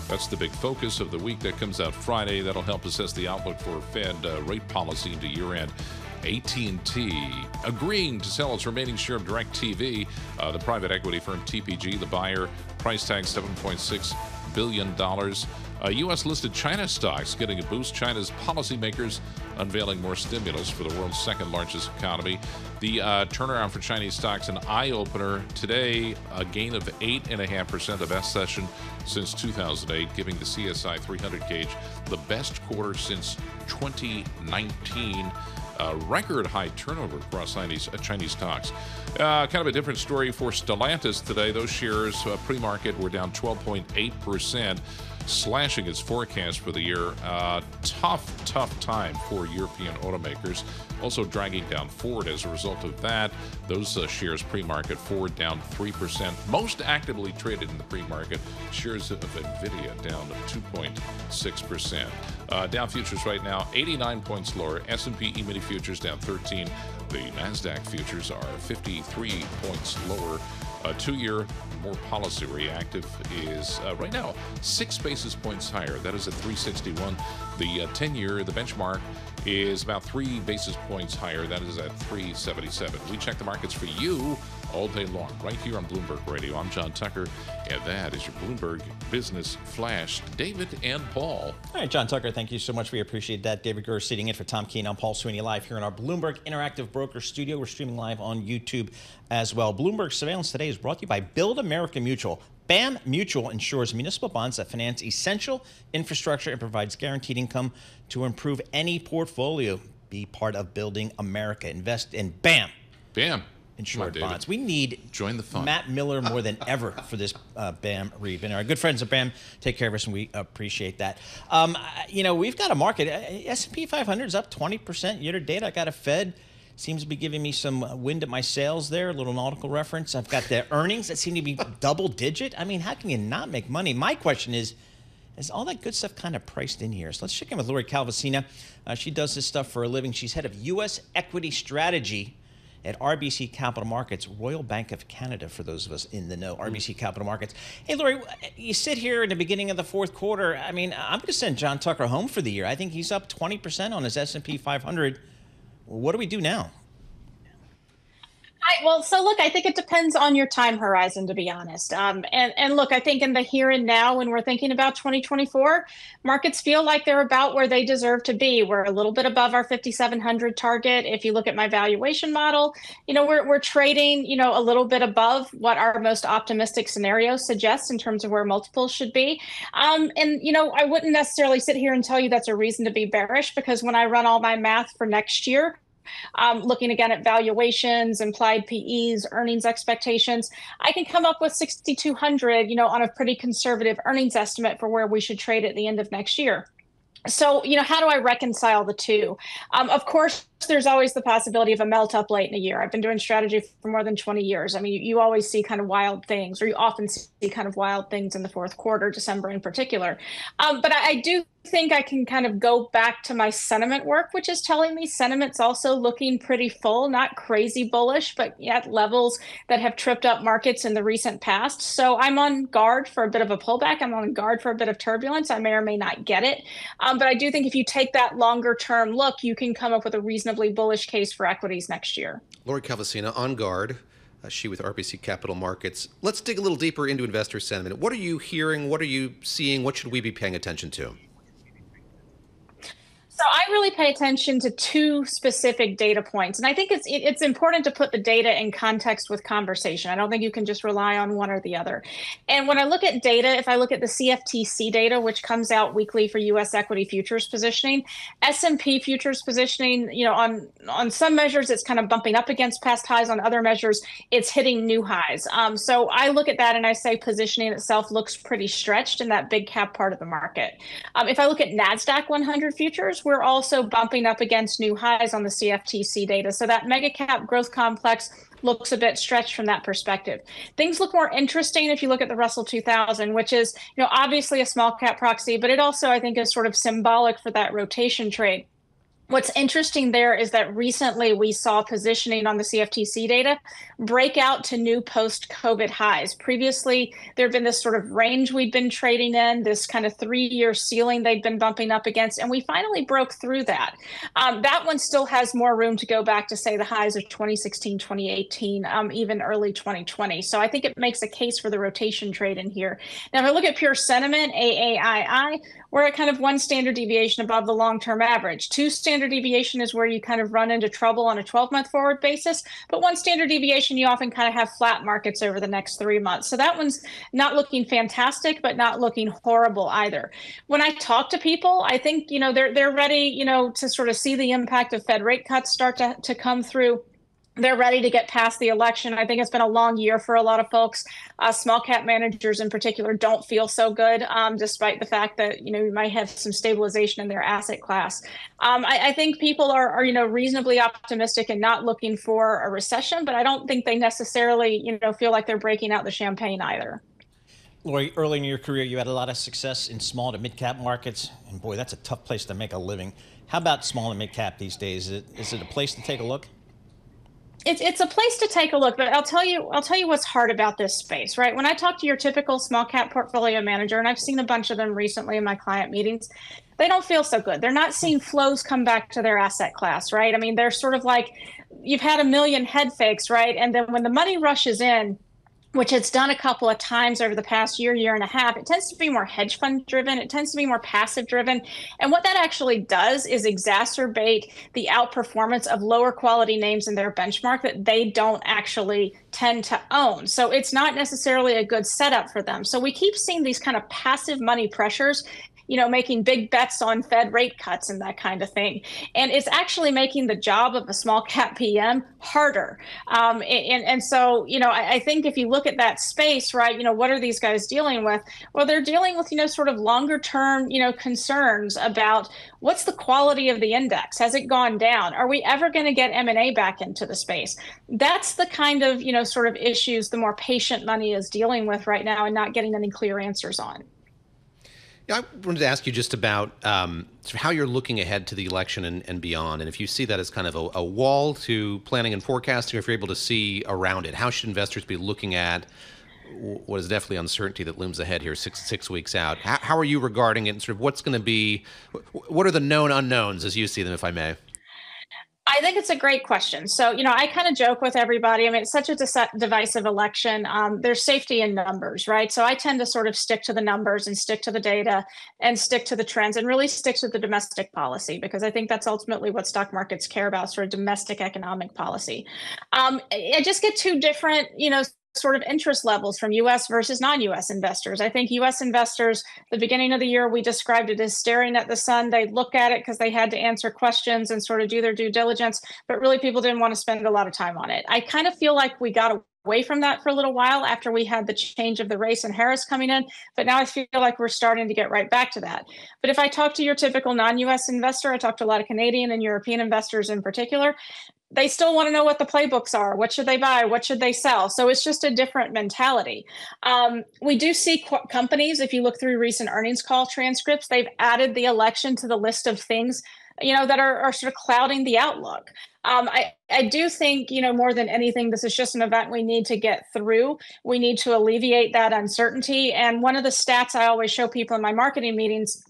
[SPEAKER 7] that's the big focus of the week that comes out Friday. That'll help assess the outlook for Fed rate policy into year-end. AT&T agreeing to sell its remaining share of DirecTV, the private equity firm TPG, the buyer, price tag $7.6 billion. U.S.-listed China stocks getting a boost. China's policymakers unveiling more stimulus for the world's second-largest economy. The turnaround for Chinese stocks, an eye-opener. Today, a gain of 8.5% of best session since 2008, giving the CSI 300 gauge the best quarter since 2019. Record high turnover across Chinese stocks. Kind of a different story for Stellantis today. Those shares pre-market were down 12.8%, slashing its forecast for the year. Tough time for European automakers. Also dragging down Ford as a result of that. Those shares pre-market, Ford down 3%. Most actively traded in the pre-market, shares of NVIDIA down 2.6%. Dow futures right now 89 points lower. S&P E-mini futures down 13. The NASDAQ futures are 53 points lower. 2-year more policy reactive is right now 6 basis points higher. That is at 361. The 10-year, the benchmark, is about 3 basis points higher. That is at 377. We check the markets for you all day long, right here on Bloomberg Radio. I'm John Tucker, and that is your Bloomberg Business Flash. David and Paul.
[SPEAKER 3] All right, John Tucker, thank you so much. We appreciate that. David Gura sitting in for Tom Keene. I'm Paul Sweeney, live here in our Bloomberg Interactive Broker Studio. We're streaming live on YouTube as well. Bloomberg Surveillance Today is brought to you by Build America Mutual. BAM Mutual insures municipal bonds that finance essential infrastructure and provides guaranteed income to improve any portfolio. Be part of building America. Invest in BAM.
[SPEAKER 7] BAM.
[SPEAKER 3] Insured bonds. We need
[SPEAKER 7] join the fun.
[SPEAKER 3] Matt Miller more than ever for this BAM read. And our good friends at BAM take care of us, and we appreciate that. We've got a market. S&P 500 is up 20% year to date. I got a Fed. Seems to be giving me some wind at my sails there, a little nautical reference. I've got the earnings that seem to be double digit. I mean, how can you not make money? My question is all that good stuff kind of priced in here? So let's check in with Lori Calvasina. She does this stuff for a living. She's head of U.S. equity strategy at RBC Capital Markets, Royal Bank of Canada, for those of us in the know, RBC Capital Markets. Hey, Lori, you sit here in the beginning of the fourth quarter. I mean, I'm going to send John Tucker home for the year. I think he's up 20% on his S&P 500. What do we do now?
[SPEAKER 10] So look, I think it depends on your time horizon, to be honest. And look, I think in the here and now, when we're thinking about 2024, markets feel like they're about where they deserve to be. We're a little bit above our 5,700 target. If you look at my valuation model, we're trading, a little bit above what our most optimistic scenario suggests in terms of where multiples should be. I wouldn't necessarily sit here and tell you that's a reason to be bearish, because when I run all my math for next year, looking again at valuations, implied PEs, earnings expectations, I can come up with 6,200, on a pretty conservative earnings estimate for where we should trade at the end of next year. So, how do I reconcile the two? Of course, there's always the possibility of a melt up late in a year. I've been doing strategy for more than 20 years. I mean, you always see kind of wild things, or you often see kind of wild things in the fourth quarter, December in particular. But I do think I can kind of go back to my sentiment work, which is telling me sentiment's also looking pretty full, not crazy bullish, but at levels that have tripped up markets in the recent past. So I'm on guard for a bit of a pullback. I'm on guard for a bit of turbulence. I may or may not get it. But I do think if you take that longer term look, you can come up with a reasonably bullish case for equities next year.
[SPEAKER 6] Lori Calvasina, on guard. She with RBC Capital Markets. Let's dig a little deeper into investor sentiment. What are you hearing? What are you seeing? What should we be paying attention to?
[SPEAKER 10] So I really pay attention to two specific data points. And I think it's important to put the data in context with conversation. I don't think you can just rely on one or the other. And when I look at data, if I look at the CFTC data, which comes out weekly for U.S. equity futures positioning, S&P futures positioning, on some measures, it's kind of bumping up against past highs. On other measures, it's hitting new highs. So I look at that and I say positioning itself looks pretty stretched in that big cap part of the market. If I look at NASDAQ 100 futures, we're also bumping up against new highs on the CFTC data. So that mega cap growth complex looks a bit stretched from that perspective. Things look more interesting if you look at the Russell 2000, which is, obviously a small cap proxy, but it also, I think, is sort of symbolic for that rotation trade. What's interesting there is that recently we saw positioning on the CFTC data break out to new post-COVID highs. Previously, there had been this sort of range we'd been trading in, this kind of 3-year ceiling they'd been bumping up against, and we finally broke through that. That one still has more room to go back to, say, the highs of 2016, 2018, even early 2020. So I think it makes a case for the rotation trade in here. Now, if I look at pure sentiment, AAII, we're at kind of one standard deviation above the long-term average. 2 standard deviation is where you kind of run into trouble on a 12-month forward basis. But 1 standard deviation, you often kind of have flat markets over the next 3 months. So that one's not looking fantastic, but not looking horrible either. When I talk to people, I think, they're ready, to sort of see the impact of Fed rate cuts start to come through. They're ready to get past the election. I think it's been a long year for a lot of folks. Small cap managers in particular don't feel so good, despite the fact that, you might have some stabilization in their asset class. I think people are reasonably optimistic and not looking for a recession, but I don't think they necessarily, feel like they're breaking out the champagne either.
[SPEAKER 3] Lori, early in your career, you had a lot of success in small to mid-cap markets. And boy, that's a tough place to make a living. How about small and mid-cap these days? Is it a place to take a look?
[SPEAKER 10] It's a place to take a look, but I'll tell you what's hard about this space, right? When I talk to your typical small cap portfolio manager, and I've seen a bunch of them recently in my client meetings, they don't feel so good. They're not seeing flows come back to their asset class, right? I mean, they're sort of like, you've had a million head fakes, right? And then when the money rushes in, which it's done a couple of times over the past year and a half, it tends to be more hedge fund driven. It tends to be more passive driven. And what that actually does is exacerbate the outperformance of lower quality names in their benchmark that they don't actually tend to own. So it's not necessarily a good setup for them. So we keep seeing these kind of passive money pressures, making big bets on Fed rate cuts and that kind of thing. And it's actually making the job of a small cap PM harder. And so, I think if you look at that space, right, what are these guys dealing with? Well, they're dealing with, sort of longer term, concerns about what's the quality of the index? Has it gone down? Are we ever going to get M&A back into the space? That's the kind of, sort of issues the more patient money is dealing with right now and not getting any clear answers on.
[SPEAKER 6] I wanted to ask you just about sort of how you're looking ahead to the election and beyond, and if you see that as kind of a wall to planning and forecasting, or if you're able to see around it. How should investors be looking at what is definitely uncertainty that looms ahead here six weeks out? How are you regarding it, and sort of what's going to be, what are the known unknowns as you see them, if I may?
[SPEAKER 10] I think it's a great question. So, I kind of joke with everybody. I mean, it's such a divisive election. There's safety in numbers, right? So I tend to sort of stick to the numbers and stick to the data and stick to the trends and really stick to the domestic policy, because I think that's ultimately what stock markets care about, sort of domestic economic policy. I just get two different, sort of interest levels from U.S. versus non-U.S. investors. I think U.S. investors, the beginning of the year, we described it as staring at the sun. They look at it because they had to answer questions and sort of do their due diligence, but really people didn't want to spend a lot of time on it. I kind of feel like we got away from that for a little while after we had the change of the race and Harris coming in, but now I feel like we're starting to get right back to that. But if I talk to your typical non-U.S. investor, I talk to a lot of Canadian and European investors in particular, they still want to know what the playbooks are. What should they buy? What should they sell? So it's just a different mentality. We do see companies, if you look through recent earnings call transcripts, they've added the election to the list of things, that are sort of clouding the outlook. I do think, more than anything, this is just an event we need to get through. We need to alleviate that uncertainty. And one of the stats I always show people in my marketing meetings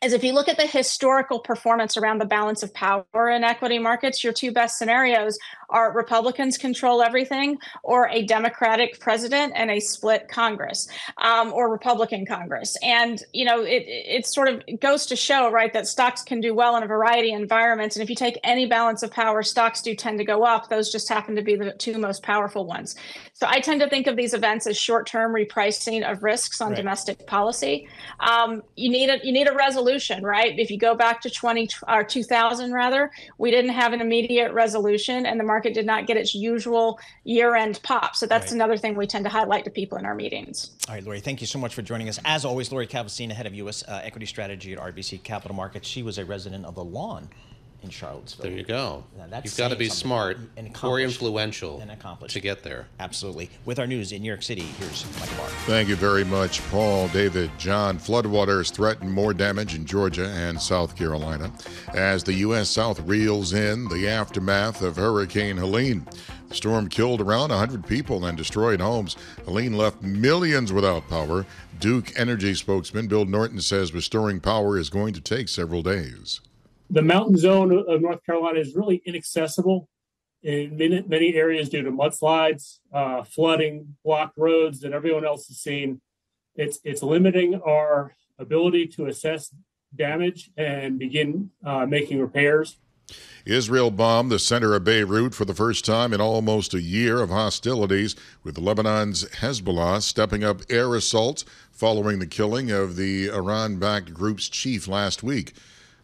[SPEAKER 10] is if you look at the historical performance around the balance of power in equity markets, your two best scenarios are Republicans control everything, or a Democratic president and a split Congress, or Republican Congress. And, it sort of goes to show, right, that stocks can do well in a variety of environments. And if you take any balance of power, stocks do tend to go up. Those just happen to be the two most powerful ones. So I tend to think of these events as short-term repricing of risks on domestic policy. You need a resolution, right? If you go back to 2000 rather, we didn't have an immediate resolution, and the market did not get its usual year-end pop. So that's another thing we tend to highlight to people in our meetings.
[SPEAKER 3] All right, Lori, thank you so much for joining us. As always, Lori Calvasina, head of U.S. equity strategy at RBC Capital Markets. She was a resident of the Lawn in Charlottesville.
[SPEAKER 6] There you go. You've got to be smart or influential to get there.
[SPEAKER 3] Absolutely. With our news in New York City, here's Michael Barr.
[SPEAKER 5] Thank you very much, Paul, David, John. Floodwaters threaten more damage in Georgia and South Carolina as the U.S. South reels in the aftermath of Hurricane Helene. The storm killed around 100 people and destroyed homes. Helene left millions without power. Duke Energy spokesman Bill Norton says restoring power is going to take several days.
[SPEAKER 11] The mountain zone of North Carolina is really inaccessible in many areas due to mudslides, flooding, blocked roads that everyone else has seen. It's limiting our ability to assess damage and begin making repairs.
[SPEAKER 5] Israel bombed the center of Beirut for the first time in almost a year of hostilities, with Lebanon's Hezbollah stepping up air assaults following the killing of the Iran-backed group's chief last week.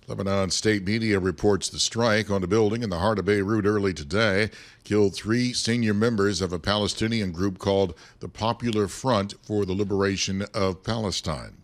[SPEAKER 5] Lebanon state media reports the strike on a building in the heart of Beirut early today killed 3 senior members of a Palestinian group called the Popular Front for the Liberation of Palestine.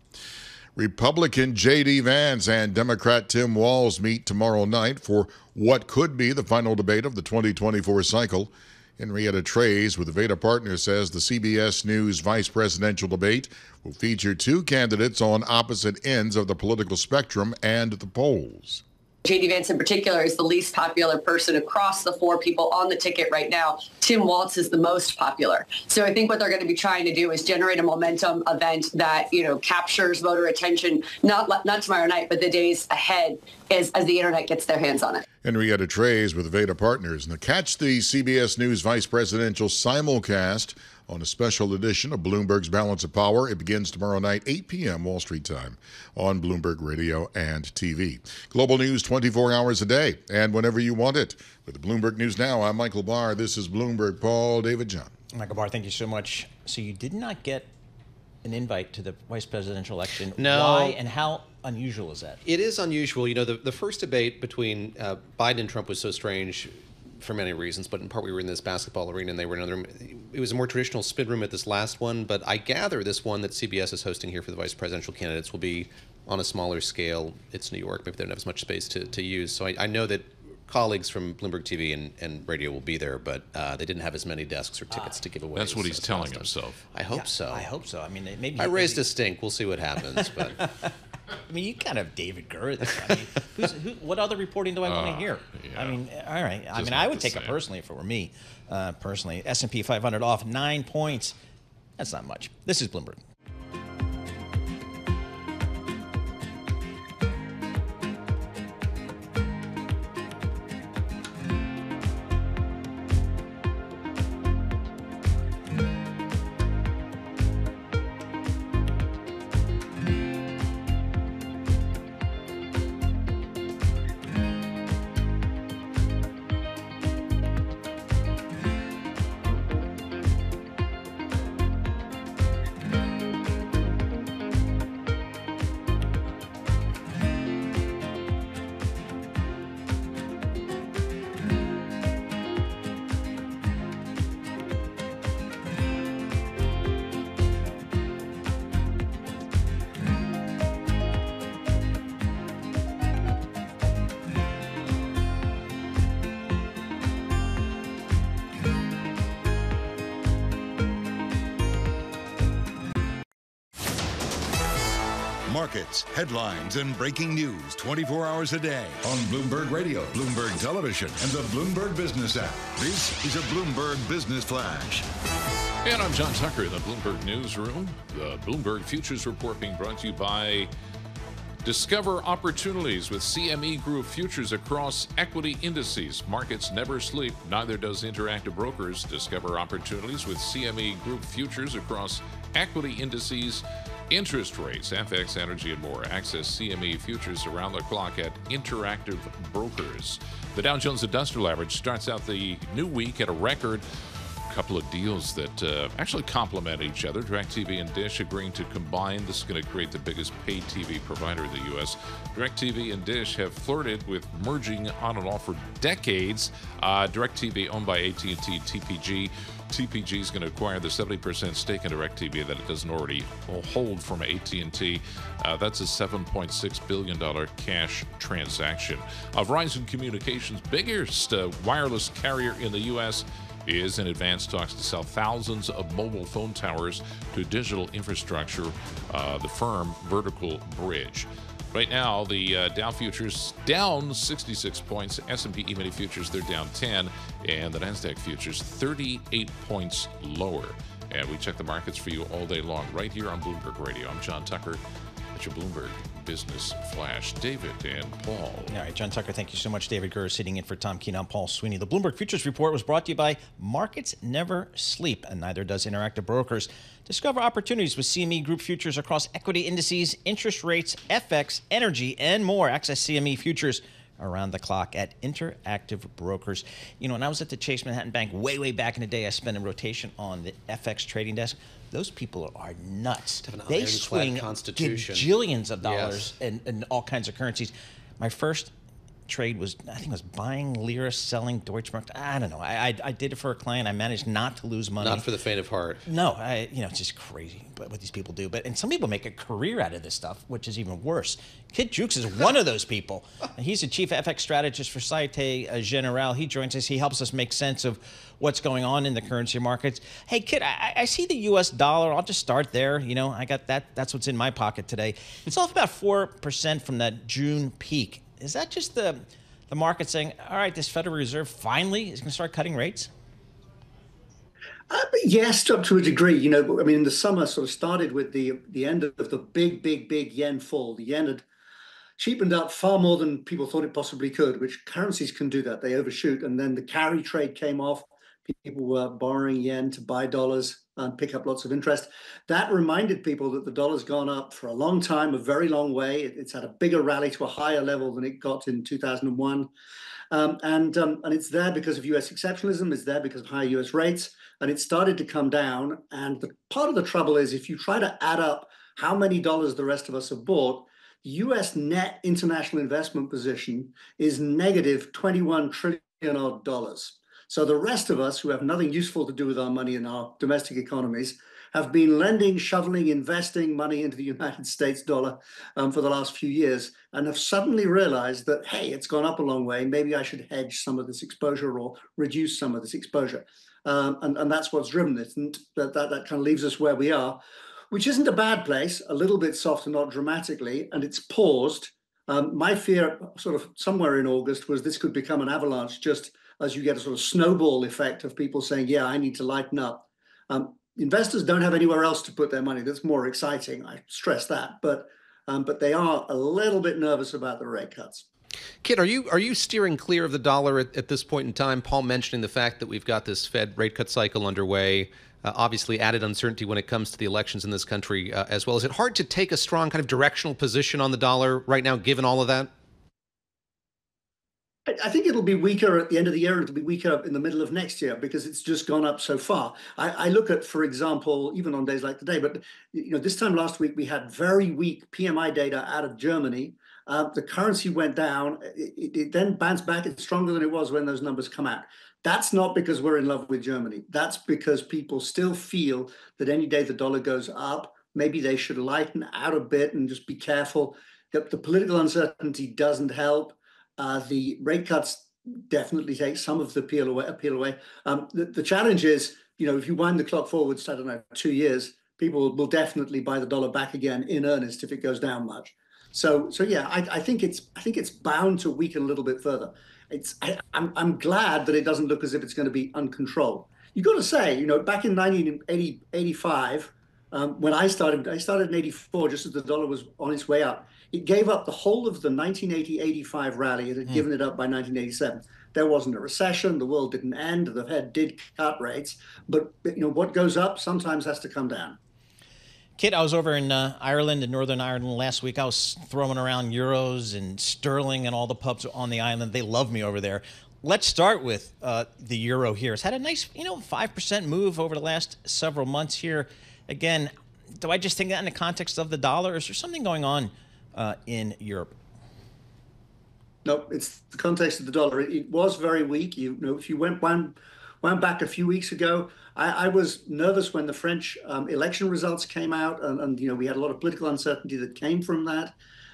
[SPEAKER 5] Republican J.D. Vance and Democrat Tim Walz meet tomorrow night for what could be the final debate of the 2024 cycle. Henrietta Treyz with the Veda Partners says the CBS News vice presidential debate will feature 2 candidates on opposite ends of the political spectrum and the polls.
[SPEAKER 12] J.D. Vance in particular is the least popular person across the four people on the ticket right now. Tim Walz is the most popular. So I think what they're going to be trying to do is generate a momentum event that, captures voter attention, not tomorrow night, but the days ahead as the internet gets their hands on it.
[SPEAKER 5] Henrietta Treyz with Veda Partners. Now catch the CBS News Vice Presidential simulcast on a special edition of Bloomberg's Balance of Power. It begins tomorrow night, 8 p.m. Wall Street time on Bloomberg Radio and TV. Global news 24 hours a day and whenever you want it. With the Bloomberg News Now, I'm Michael Barr. This is Bloomberg. Paul David John.
[SPEAKER 3] Michael Barr, thank you so much. So you did not get an invite to the vice presidential election.
[SPEAKER 6] No.
[SPEAKER 3] Why and how unusual is that?
[SPEAKER 6] It is unusual. The first debate between Biden and Trump was so strange for many reasons, but in part we were in this basketball arena and they were in another room. It was a more traditional spin room at this last one, but I gather this one that CBS is hosting here for the vice presidential candidates will be on a smaller scale. It's New York. Maybe they don't have as much space to use. So I know that colleagues from Bloomberg TV and radio will be there, but they didn't have as many desks or tickets to give away.
[SPEAKER 7] That's what he's telling himself.
[SPEAKER 6] I hope so.
[SPEAKER 3] I hope so. I mean, maybe
[SPEAKER 6] I raised a stink. We'll see what happens. But
[SPEAKER 3] I mean, you kind of David Gura. I mean, what other reporting do I want to hear?
[SPEAKER 7] Yeah.
[SPEAKER 3] I mean, all right. I
[SPEAKER 7] Just
[SPEAKER 3] mean,
[SPEAKER 7] not
[SPEAKER 3] I would
[SPEAKER 7] the
[SPEAKER 3] take it
[SPEAKER 7] same.
[SPEAKER 3] personally if it were me. Personally, S&P 500 off 9 points. That's not much. This is Bloomberg.
[SPEAKER 1] Markets, headlines, and breaking news 24 hours a day on Bloomberg Radio, Bloomberg Television, and the Bloomberg Business app. This is a Bloomberg Business Flash.
[SPEAKER 7] And I'm John Tucker in the Bloomberg Newsroom. The Bloomberg Futures Report being brought to you by Discover Opportunities with CME Group Futures across equity indices. Markets never sleep, neither does Interactive Brokers. Discover Opportunities with CME Group Futures across equity indices, interest rates, FX, energy, and more. Access CME Futures around the clock at Interactive Brokers. The Dow Jones Industrial Average starts out the new week at a record. Couple of deals that actually complement each other. DirecTV and Dish agreeing to combine. This is going to create the biggest paid TV provider in the U.S. DirecTV and Dish have flirted with merging on and off for decades. DirecTV, owned by AT&T, TPG. TPG is going to acquire the 70% stake in DirecTV that it doesn't already hold from AT&T. That's a $7.6 billion cash transaction. Verizon Communications, biggest wireless carrier in the U.S., is in advanced talks to sell thousands of mobile phone towers to digital infrastructure, the firm Vertical Bridge. Right now, the Dow futures down 66 points. S&P E-mini futures, they're down 10. And the NASDAQ futures, 38 points lower. And we check the markets for you all day long right here on Bloomberg Radio. I'm John Tucker. That's your Bloomberg Business Flash. David and Paul.
[SPEAKER 3] All right, John Tucker, thank you so much. David Gura sitting in for Tom Keene. I'm Paul Sweeney. The Bloomberg Futures Report was brought to you by Markets Never Sleep, and neither does Interactive Brokers. Discover opportunities with CME Group Futures across equity indices, interest rates, FX, energy, and more. Access CME Futures around the clock at Interactive Brokers. You know, when I was at the Chase Manhattan Bank way back in the day, I spent a rotation on the FX trading desk. Those people are nuts. They swing gajillions of dollars in all kinds of currencies. My first trade was, I think it was buying lira, selling Deutschmark. I don't know. I did it for a client. I managed not to lose money.
[SPEAKER 6] Not for the faint of heart.
[SPEAKER 3] No, it's just crazy what these people do. And some people make a career out of this stuff, which is even worse. Kid Jukes is one of those people. He's the chief FX strategist for Societe Generale. He joins us. He helps us make sense of what's going on in the currency markets. Hey, Kid, I see the U.S. dollar. I'll just start there. You know, I got that. That's what's in my pocket today. It's off about 4% from that June peak. Is that just the market saying, all right, this Federal Reserve finally is going to start cutting rates?
[SPEAKER 13] Yes, up to a degree. You know, I mean, the summer sort of started with the end of the big yen fall. The yen had cheapened up far more than people thought it possibly could, which currencies can do that. They overshoot. And then the carry trade came off. People were borrowing yen to buy dollars and pick up lots of interest. That reminded people that the dollar's gone up for a long time, a very long way. It's had a bigger rally to a higher level than it got in 2001. And it's there because of US exceptionalism. It's there because of higher US rates. And it started to come down. And part of the trouble is if you try to add up how many dollars the rest of us have bought, the US net international investment position is negative 21 trillion odd dollars. So the rest of us who have nothing useful to do with our money in our domestic economies have been lending, shoveling, investing money into the United States dollar for the last few years and have suddenly realized that, hey, it's gone up a long way. Maybe I should hedge some of this exposure or reduce some of this exposure. And that's what's driven it. And that kind of leaves us where we are, which isn't a bad place, a little bit soft and not dramatically, and it's paused. My fear sort of somewhere in August was this could become an avalanche just as you get a sort of snowball effect of people saying, yeah, I need to lighten up. Investors don't have anywhere else to put their money. That's more exciting. I stress that. But they are a little bit nervous about the rate cuts.
[SPEAKER 6] Kit, are you steering clear of the dollar at this point in time? Paul mentioning the fact that we've got this Fed rate cut cycle underway, obviously added uncertainty when it comes to the elections in this country as well. Is it hard to take a strong kind of directional position on the dollar right now, given all of that?
[SPEAKER 13] I think it'll be weaker at the end of the year, and it'll be weaker in the middle of next year because it's just gone up so far. I look at, for example, even on days like today, but this time last week we had very weak PMI data out of Germany. The currency went down. It then bounced back. It's stronger than it was when those numbers come out. That's not because we're in love with Germany. That's because people still feel that any day the dollar goes up, maybe they should lighten out a bit and just be careful. The political uncertainty doesn't help. The rate cuts definitely take some of the appeal away. The challenge is, if you wind the clock forwards, I don't know, 2 years, people will definitely buy the dollar back again in earnest if it goes down much. So yeah, I think it's bound to weaken a little bit further. I'm glad that it doesn't look as if it's going to be uncontrolled. You got to say, back in 1985, when I started in 84, just as the dollar was on its way up. It gave up the whole of the 1980-85 rally. It had given it up by 1987. There wasn't a recession. The world didn't end. The Fed did cut rates. But what goes up sometimes has to come down.
[SPEAKER 3] Kit, I was over in Ireland, in Northern Ireland last week. I was throwing around euros and sterling and all the pubs on the island. They love me over there. Let's start with the euro here. It's had a nice, 5% move over the last several months here. Again, do I just think that in the context of the dollar? Or is there something going on in Europe?
[SPEAKER 13] No, it's the context of the dollar. It was very weak. If you went back a few weeks ago, I was nervous when the French election results came out, and we had a lot of political uncertainty that came from that.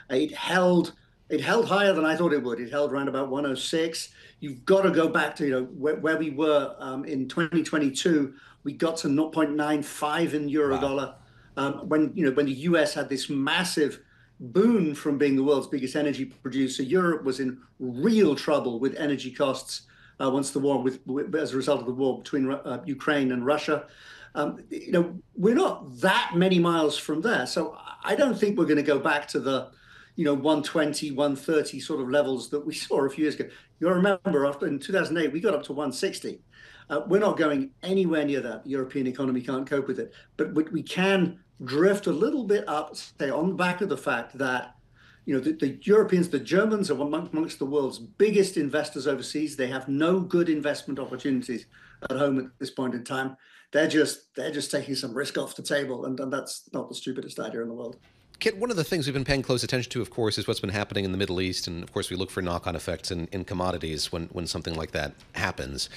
[SPEAKER 13] It held higher than I thought it would. It held around about 106. You've got to go back to where we were in 2022. We got to 0.95 in euro dollar when the US had this massive boon from being the world's biggest energy producer. Europe was in real trouble with energy costs once the war as a result of the war between Ukraine and Russia. We're not that many miles from there, so I don't think we're going to go back to the 120, 130 sort of levels that we saw a few years ago. You'll remember after in 2008 we got up to 160. We're not going anywhere near that. The European economy can't cope with it, but we can drift a little bit up, say, on the back of the fact that, the Europeans, the Germans are amongst the world's biggest investors overseas. They have no good investment opportunities at home at this point in time. They're just taking some risk off the table, and that's not the stupidest idea in the world.
[SPEAKER 6] Kit, one of the things we've been paying close attention to, of course, is what's been happening in the Middle East. And of course, we look for knock-on effects in commodities when something like that happens.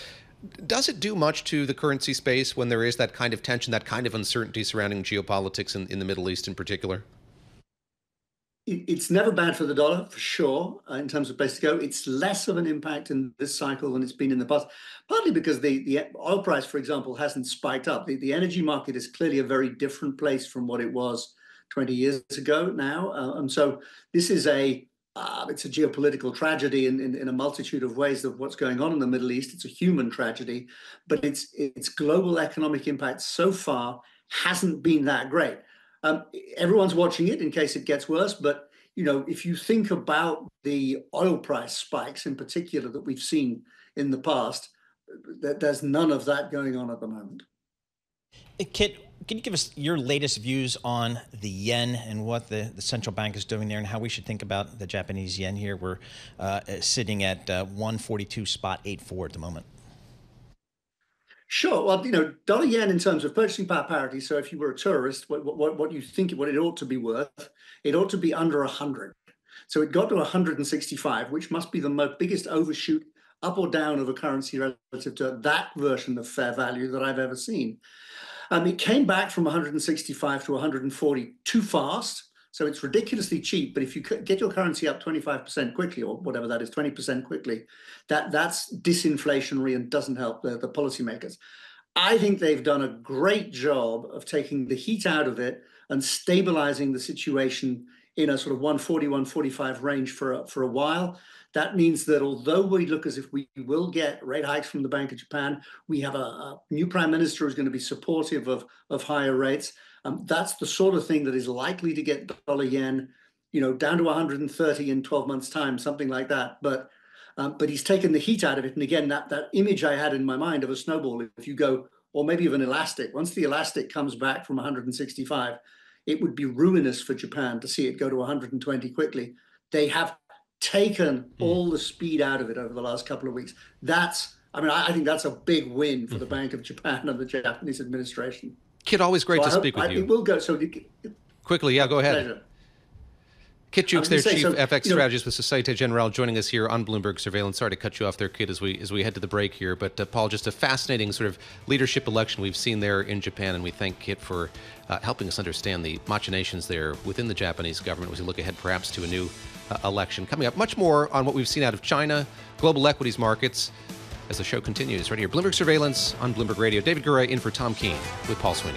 [SPEAKER 6] Does it do much to the currency space when there is that kind of tension, that kind of uncertainty surrounding geopolitics in the Middle East in particular?
[SPEAKER 13] It's never bad for the dollar, for sure, in terms of place to go. It's less of an impact in this cycle than it's been in the past, partly because the oil price, for example, hasn't spiked up. The energy market is clearly a very different place from what it was 20 years ago now. And so this is a It's a geopolitical tragedy in a multitude of ways of what's going on in the Middle East. It's a human tragedy, but its global economic impact so far hasn't been that great. Everyone's watching it in case it gets worse, but if you think about the oil price spikes in particular that we've seen in the past, there's none of that going on at the moment.
[SPEAKER 3] Kit, can you give us your latest views on the yen and what the central bank is doing there and how we should think about the Japanese yen here? We're sitting at 142.84 at the moment.
[SPEAKER 13] Sure. Well, dollar yen in terms of purchasing power parity. So if you were a tourist, what you think what it ought to be worth, it ought to be under 100. So it got to 165, which must be the biggest overshoot up or down of a currency relative to that version of fair value that I've ever seen. It came back from 165 to 140 too fast. So it's ridiculously cheap. But if you get your currency up 25% quickly, or whatever that is, 20% quickly, that's disinflationary and doesn't help the policymakers. I think they've done a great job of taking the heat out of it and stabilizing the situation in a sort of 140, 145 range for a while. That means that although we look as if we will get rate hikes from the Bank of Japan, we have a new prime minister who's going to be supportive of higher rates. That's the sort of thing that is likely to get dollar yen, down to 130 in 12 months' time, something like that. But he's taken the heat out of it. And again, that image I had in my mind of a snowball, if you go, or maybe of an elastic, once the elastic comes back from 165, it would be ruinous for Japan to see it go to 120 quickly. They have taken all the speed out of it over the last couple of weeks. I think that's a big win for the Bank of Japan and the Japanese administration.
[SPEAKER 6] Kit, always great to speak with you.
[SPEAKER 13] It will go. So
[SPEAKER 6] quickly, go ahead.
[SPEAKER 13] Pleasure.
[SPEAKER 6] Kit Jukes, their Chief FX Strategist with Societe Generale, joining us here on Bloomberg Surveillance. Sorry to cut you off there, Kit, as we head to the break here. But Paul, just a fascinating sort of leadership election we've seen there in Japan, and we thank Kit for helping us understand the machinations there within the Japanese government as we look ahead perhaps to a new election. Coming up, much more on what we've seen out of China, global equities markets, as the show continues right here. Bloomberg Surveillance on Bloomberg Radio. David Gura in for Tom Keene with Paul Sweeney.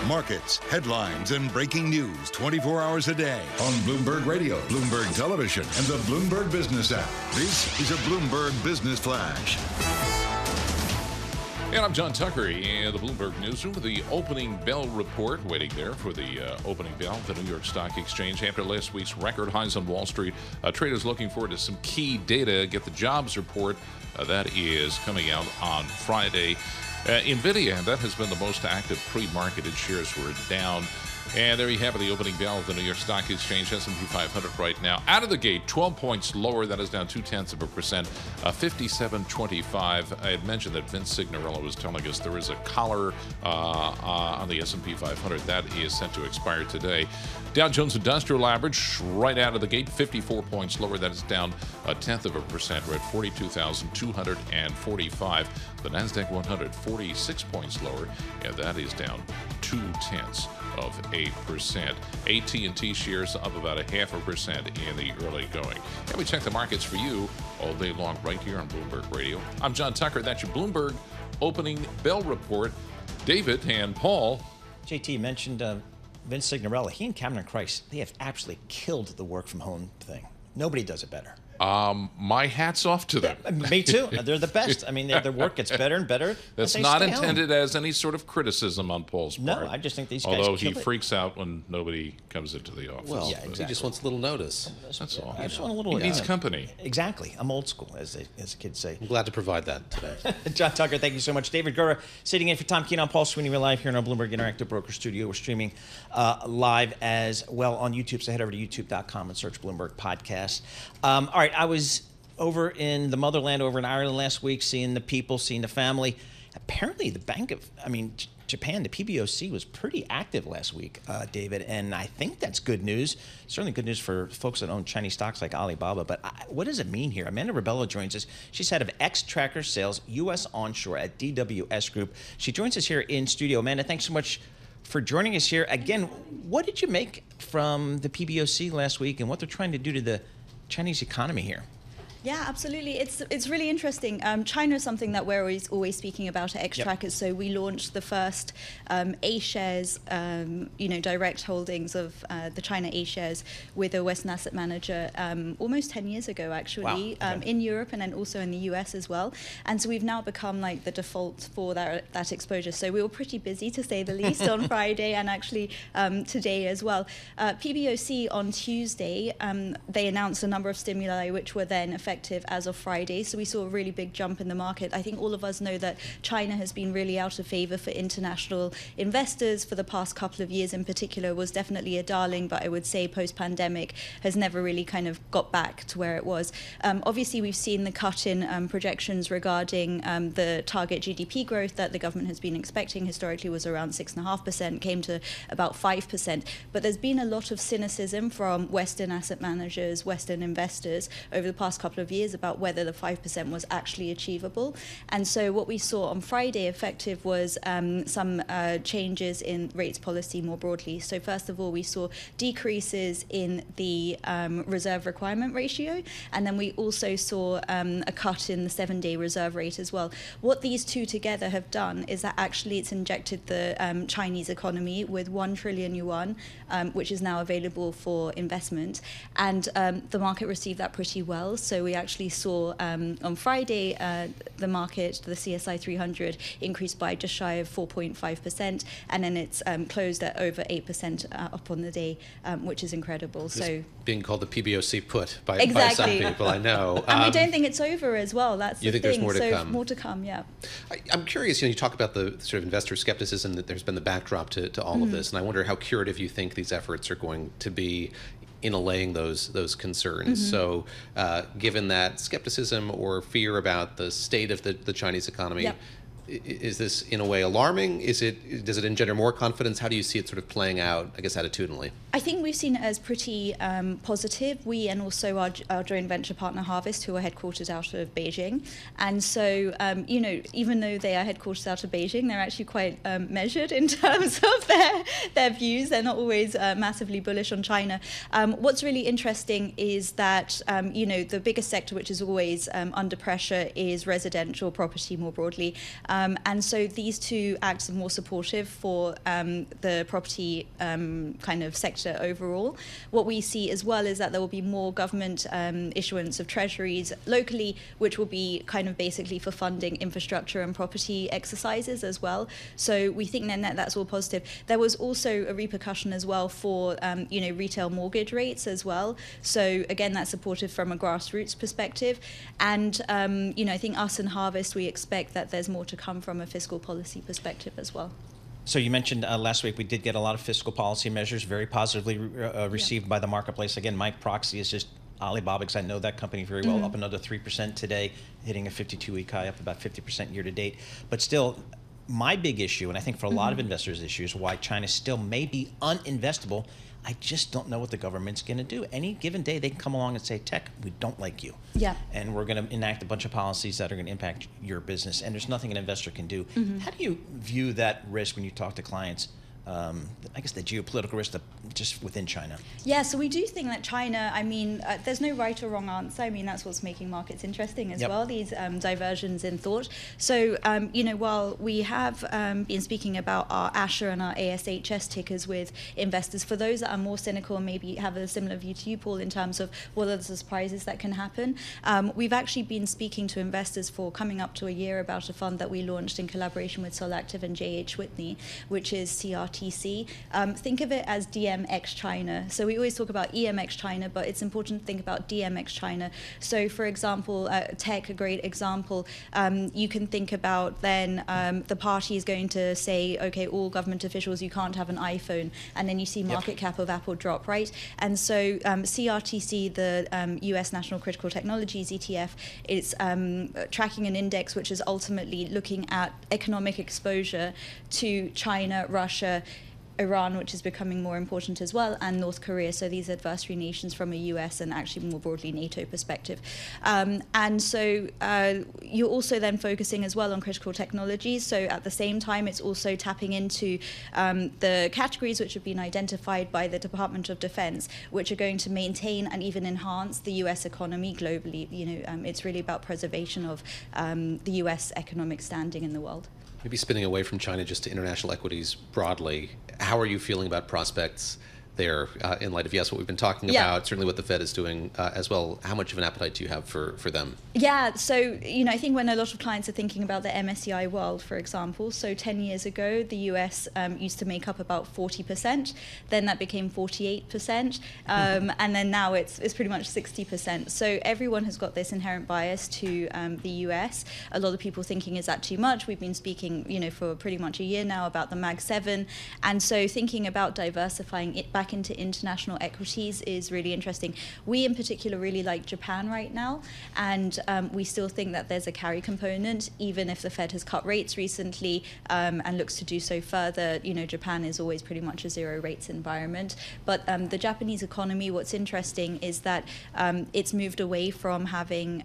[SPEAKER 1] Markets, headlines, and breaking news 24 hours a day on Bloomberg Radio, Bloomberg Television, and the Bloomberg Business app. This is a Bloomberg Business Flash.
[SPEAKER 7] And I'm John Tucker in the Bloomberg Newsroom with the opening bell report. Waiting there for the opening bell of the New York Stock Exchange. After last week's record highs on Wall Street, traders looking forward to some key data. Get the jobs report that is coming out on Friday. NVIDIA, that has been the most active pre-marketed shares, were down. And there you have it, the opening bell of the New York Stock Exchange, S&P 500 right now. Out of the gate, 12 points lower. That is down 0.2%, 57.25. I had mentioned that Vince Signorello was telling us there is a collar on the S&P 500. That is set to expire today. Dow Jones Industrial Average right out of the gate, 54 points lower. That is down 0.1%. We're at 42,245. The NASDAQ 100, 46 points lower, and that is down 0.2%. AT&T shares up about 0.5% in the early going. And we check the markets for you all day long right here on Bloomberg Radio. I'm John Tucker. That's your Bloomberg opening bell report. David and Paul.
[SPEAKER 3] JT mentioned Vince Signorello. He and Cameron Christ, they have absolutely killed the work from home thing. Nobody does it better.
[SPEAKER 7] My hat's off to them.
[SPEAKER 3] Me too. They're the best. I mean, their work gets better and better.
[SPEAKER 7] That's not intended as any sort of criticism on Paul's part.
[SPEAKER 3] No, I just think these guys
[SPEAKER 7] Although he
[SPEAKER 3] kill it.
[SPEAKER 7] freaks out when nobody comes into the office.
[SPEAKER 6] Well, he just wants a little notice.
[SPEAKER 3] That's all. I just
[SPEAKER 6] know.
[SPEAKER 3] want a little.
[SPEAKER 7] He needs company.
[SPEAKER 3] Exactly. I'm old school, as the kids say.
[SPEAKER 6] I'm glad to provide that today.
[SPEAKER 3] John Tucker, thank you so much. David Gura sitting in for Tom Keene. I'm Paul Sweeney. We're live here in our Bloomberg Interactive Broker Studio. We're streaming live as well on YouTube. So head over to youtube.com and search Bloomberg Podcast. All right, I was over in the motherland, over in Ireland last week, seeing the people, seeing the family. Apparently, Japan, the PBOC was pretty active last week, David, and I think that's good news. Certainly good news for folks that own Chinese stocks like Alibaba. But what does it mean here? Amanda Rebello joins us. She's head of X-Tracker Sales, U.S. Onshore at DWS Group. She joins us here in studio. Amanda, thanks so much for joining us here. Again, what did you make from the PBOC last week and what they're trying to do to the Chinese economy here?
[SPEAKER 9] Yeah, absolutely. It's really interesting. China is something that we're always speaking about at X-Trackers. So we launched the first A-shares, direct holdings of the China A-shares with a Western asset manager almost 10 years ago, actually, in Europe and then also in the US as well. And so we've now become like the default for that exposure. So we were pretty busy, to say the least, on Friday and actually today as well. PBOC on Tuesday, they announced a number of stimuli which were then effective as of Friday. So we saw a really big jump in the market. I think all of us know that China has been really out of favor for international investors for the past couple of years in particular, was definitely a darling, but I would say post-pandemic has never really kind of got back to where it was. Obviously, we've seen the cut in projections regarding the target GDP growth that the government has been expecting. Historically was around 6.5%, came to about 5%. But there's been a lot of cynicism from Western asset managers, Western investors over the past couple of years about whether the 5% was actually achievable. And so what we saw on Friday effective was some changes in rates policy more broadly. So first of all, we saw decreases in the reserve requirement ratio, and then we also saw a cut in the 7-day reserve rate as well. What these two together have done is that actually it's injected the Chinese economy with 1 trillion yuan, which is now available for investment. And the market received that pretty well. So we actually saw on Friday the market, the CSI 300, increased by just shy of 4.5%, and then it's closed at over 8% up on the day, which is incredible. So
[SPEAKER 6] being called the PBOC put by some people, I know.
[SPEAKER 9] And we don't think it's over as well. That's the thing.
[SPEAKER 6] There's more to come?
[SPEAKER 9] More to come, yeah.
[SPEAKER 6] I'm curious, you talk about the sort of investor skepticism that there's been the backdrop to all of this, and I wonder how curative you think these efforts are going to be in allaying those concerns. So given that skepticism or fear about the state of the Chinese economy, is this in a way alarming? Does it engender more confidence? How do you see it sort of playing out, I guess, attitudinally?
[SPEAKER 9] I think we've seen it as pretty positive. We and also our joint venture partner Harvest, who are headquartered out of Beijing. And so, even though they are headquartered out of Beijing, they're actually quite measured in terms of their views. They're not always massively bullish on China. What's really interesting is that, the biggest sector which is always under pressure is residential property more broadly. And so these two acts are more supportive for the property kind of sector overall. What we see as well is that there will be more government issuance of treasuries locally, which will be kind of basically for funding infrastructure and property exercises as well. So we think then that that's all positive. There was also a repercussion as well for retail mortgage rates as well. So again, that's supportive from a grassroots perspective. And I think us and Harvest, we expect that there's more to come from a fiscal policy perspective as well.
[SPEAKER 3] So you mentioned last week we did get a lot of fiscal policy measures very positively received by the marketplace. Again, my proxy is just Alibaba, because I know that company very well, up another 3% today, hitting a 52-week high, up about 50% year to date. But still, my big issue, and I think for a lot of investors' issue, is why China still may be uninvestable. I just don't know what the government's going to do. Any given day, they can come along and say, tech, we don't like you. Yeah. And we're going to enact a bunch of policies that are going to impact your business. And there's nothing an investor can do. How do you view that risk when you talk to clients? I guess the geopolitical risk, the just within China?
[SPEAKER 9] Yeah, so we do think that China, I mean, there's no right or wrong answer. I mean, that's what's making markets interesting as well, these diversions in thought. So, while we have been speaking about our Asher and our ASHS tickers with investors, for those that are more cynical and maybe have a similar view to you, Paul, in terms of what are the surprises that can happen, we've actually been speaking to investors for coming up to a year about a fund that we launched in collaboration with Solactive and J.H. Whitney, which is CRTC. Think of it as DMX China. So we always talk about EMX China, but it's important to think about DMX China. So for example, tech, a great example, you can think about then the party is going to say, okay, all government officials, you can't have an iPhone, and then you see market cap of Apple drop, right? And so CRTC, the US National Critical Technologies ETF, is tracking an index which is ultimately looking at economic exposure to China, Russia, Iran, which is becoming more important as well, and North Korea, so these adversary nations from a US and actually more broadly NATO perspective. And so you're also then focusing as well on critical technologies, so at the same time it's also tapping into the categories which have been identified by the Department of Defense, which are going to maintain and even enhance the US economy globally. It's really about preservation of the US economic standing in the world.
[SPEAKER 6] Maybe spinning away from China just to international equities broadly, how are you feeling about prospects there in light of, yes, what we've been talking about, certainly what the Fed is doing as well? How much of an appetite do you have for them?
[SPEAKER 9] Yeah, so, I think when a lot of clients are thinking about the MSCI world, for example, so 10 years ago, the US used to make up about 40%, then that became 48%, and then now it's pretty much 60%. So everyone has got this inherent bias to the US. A lot of people thinking, is that too much? We've been speaking, for pretty much a year now about the Mag 7, and so thinking about diversifying it back into international equities is really interesting. We in particular really like Japan right now, and we still think that there's a carry component, even if the Fed has cut rates recently and looks to do so further. Japan is always pretty much a zero rates environment. But the Japanese economy, what's interesting is that it's moved away from having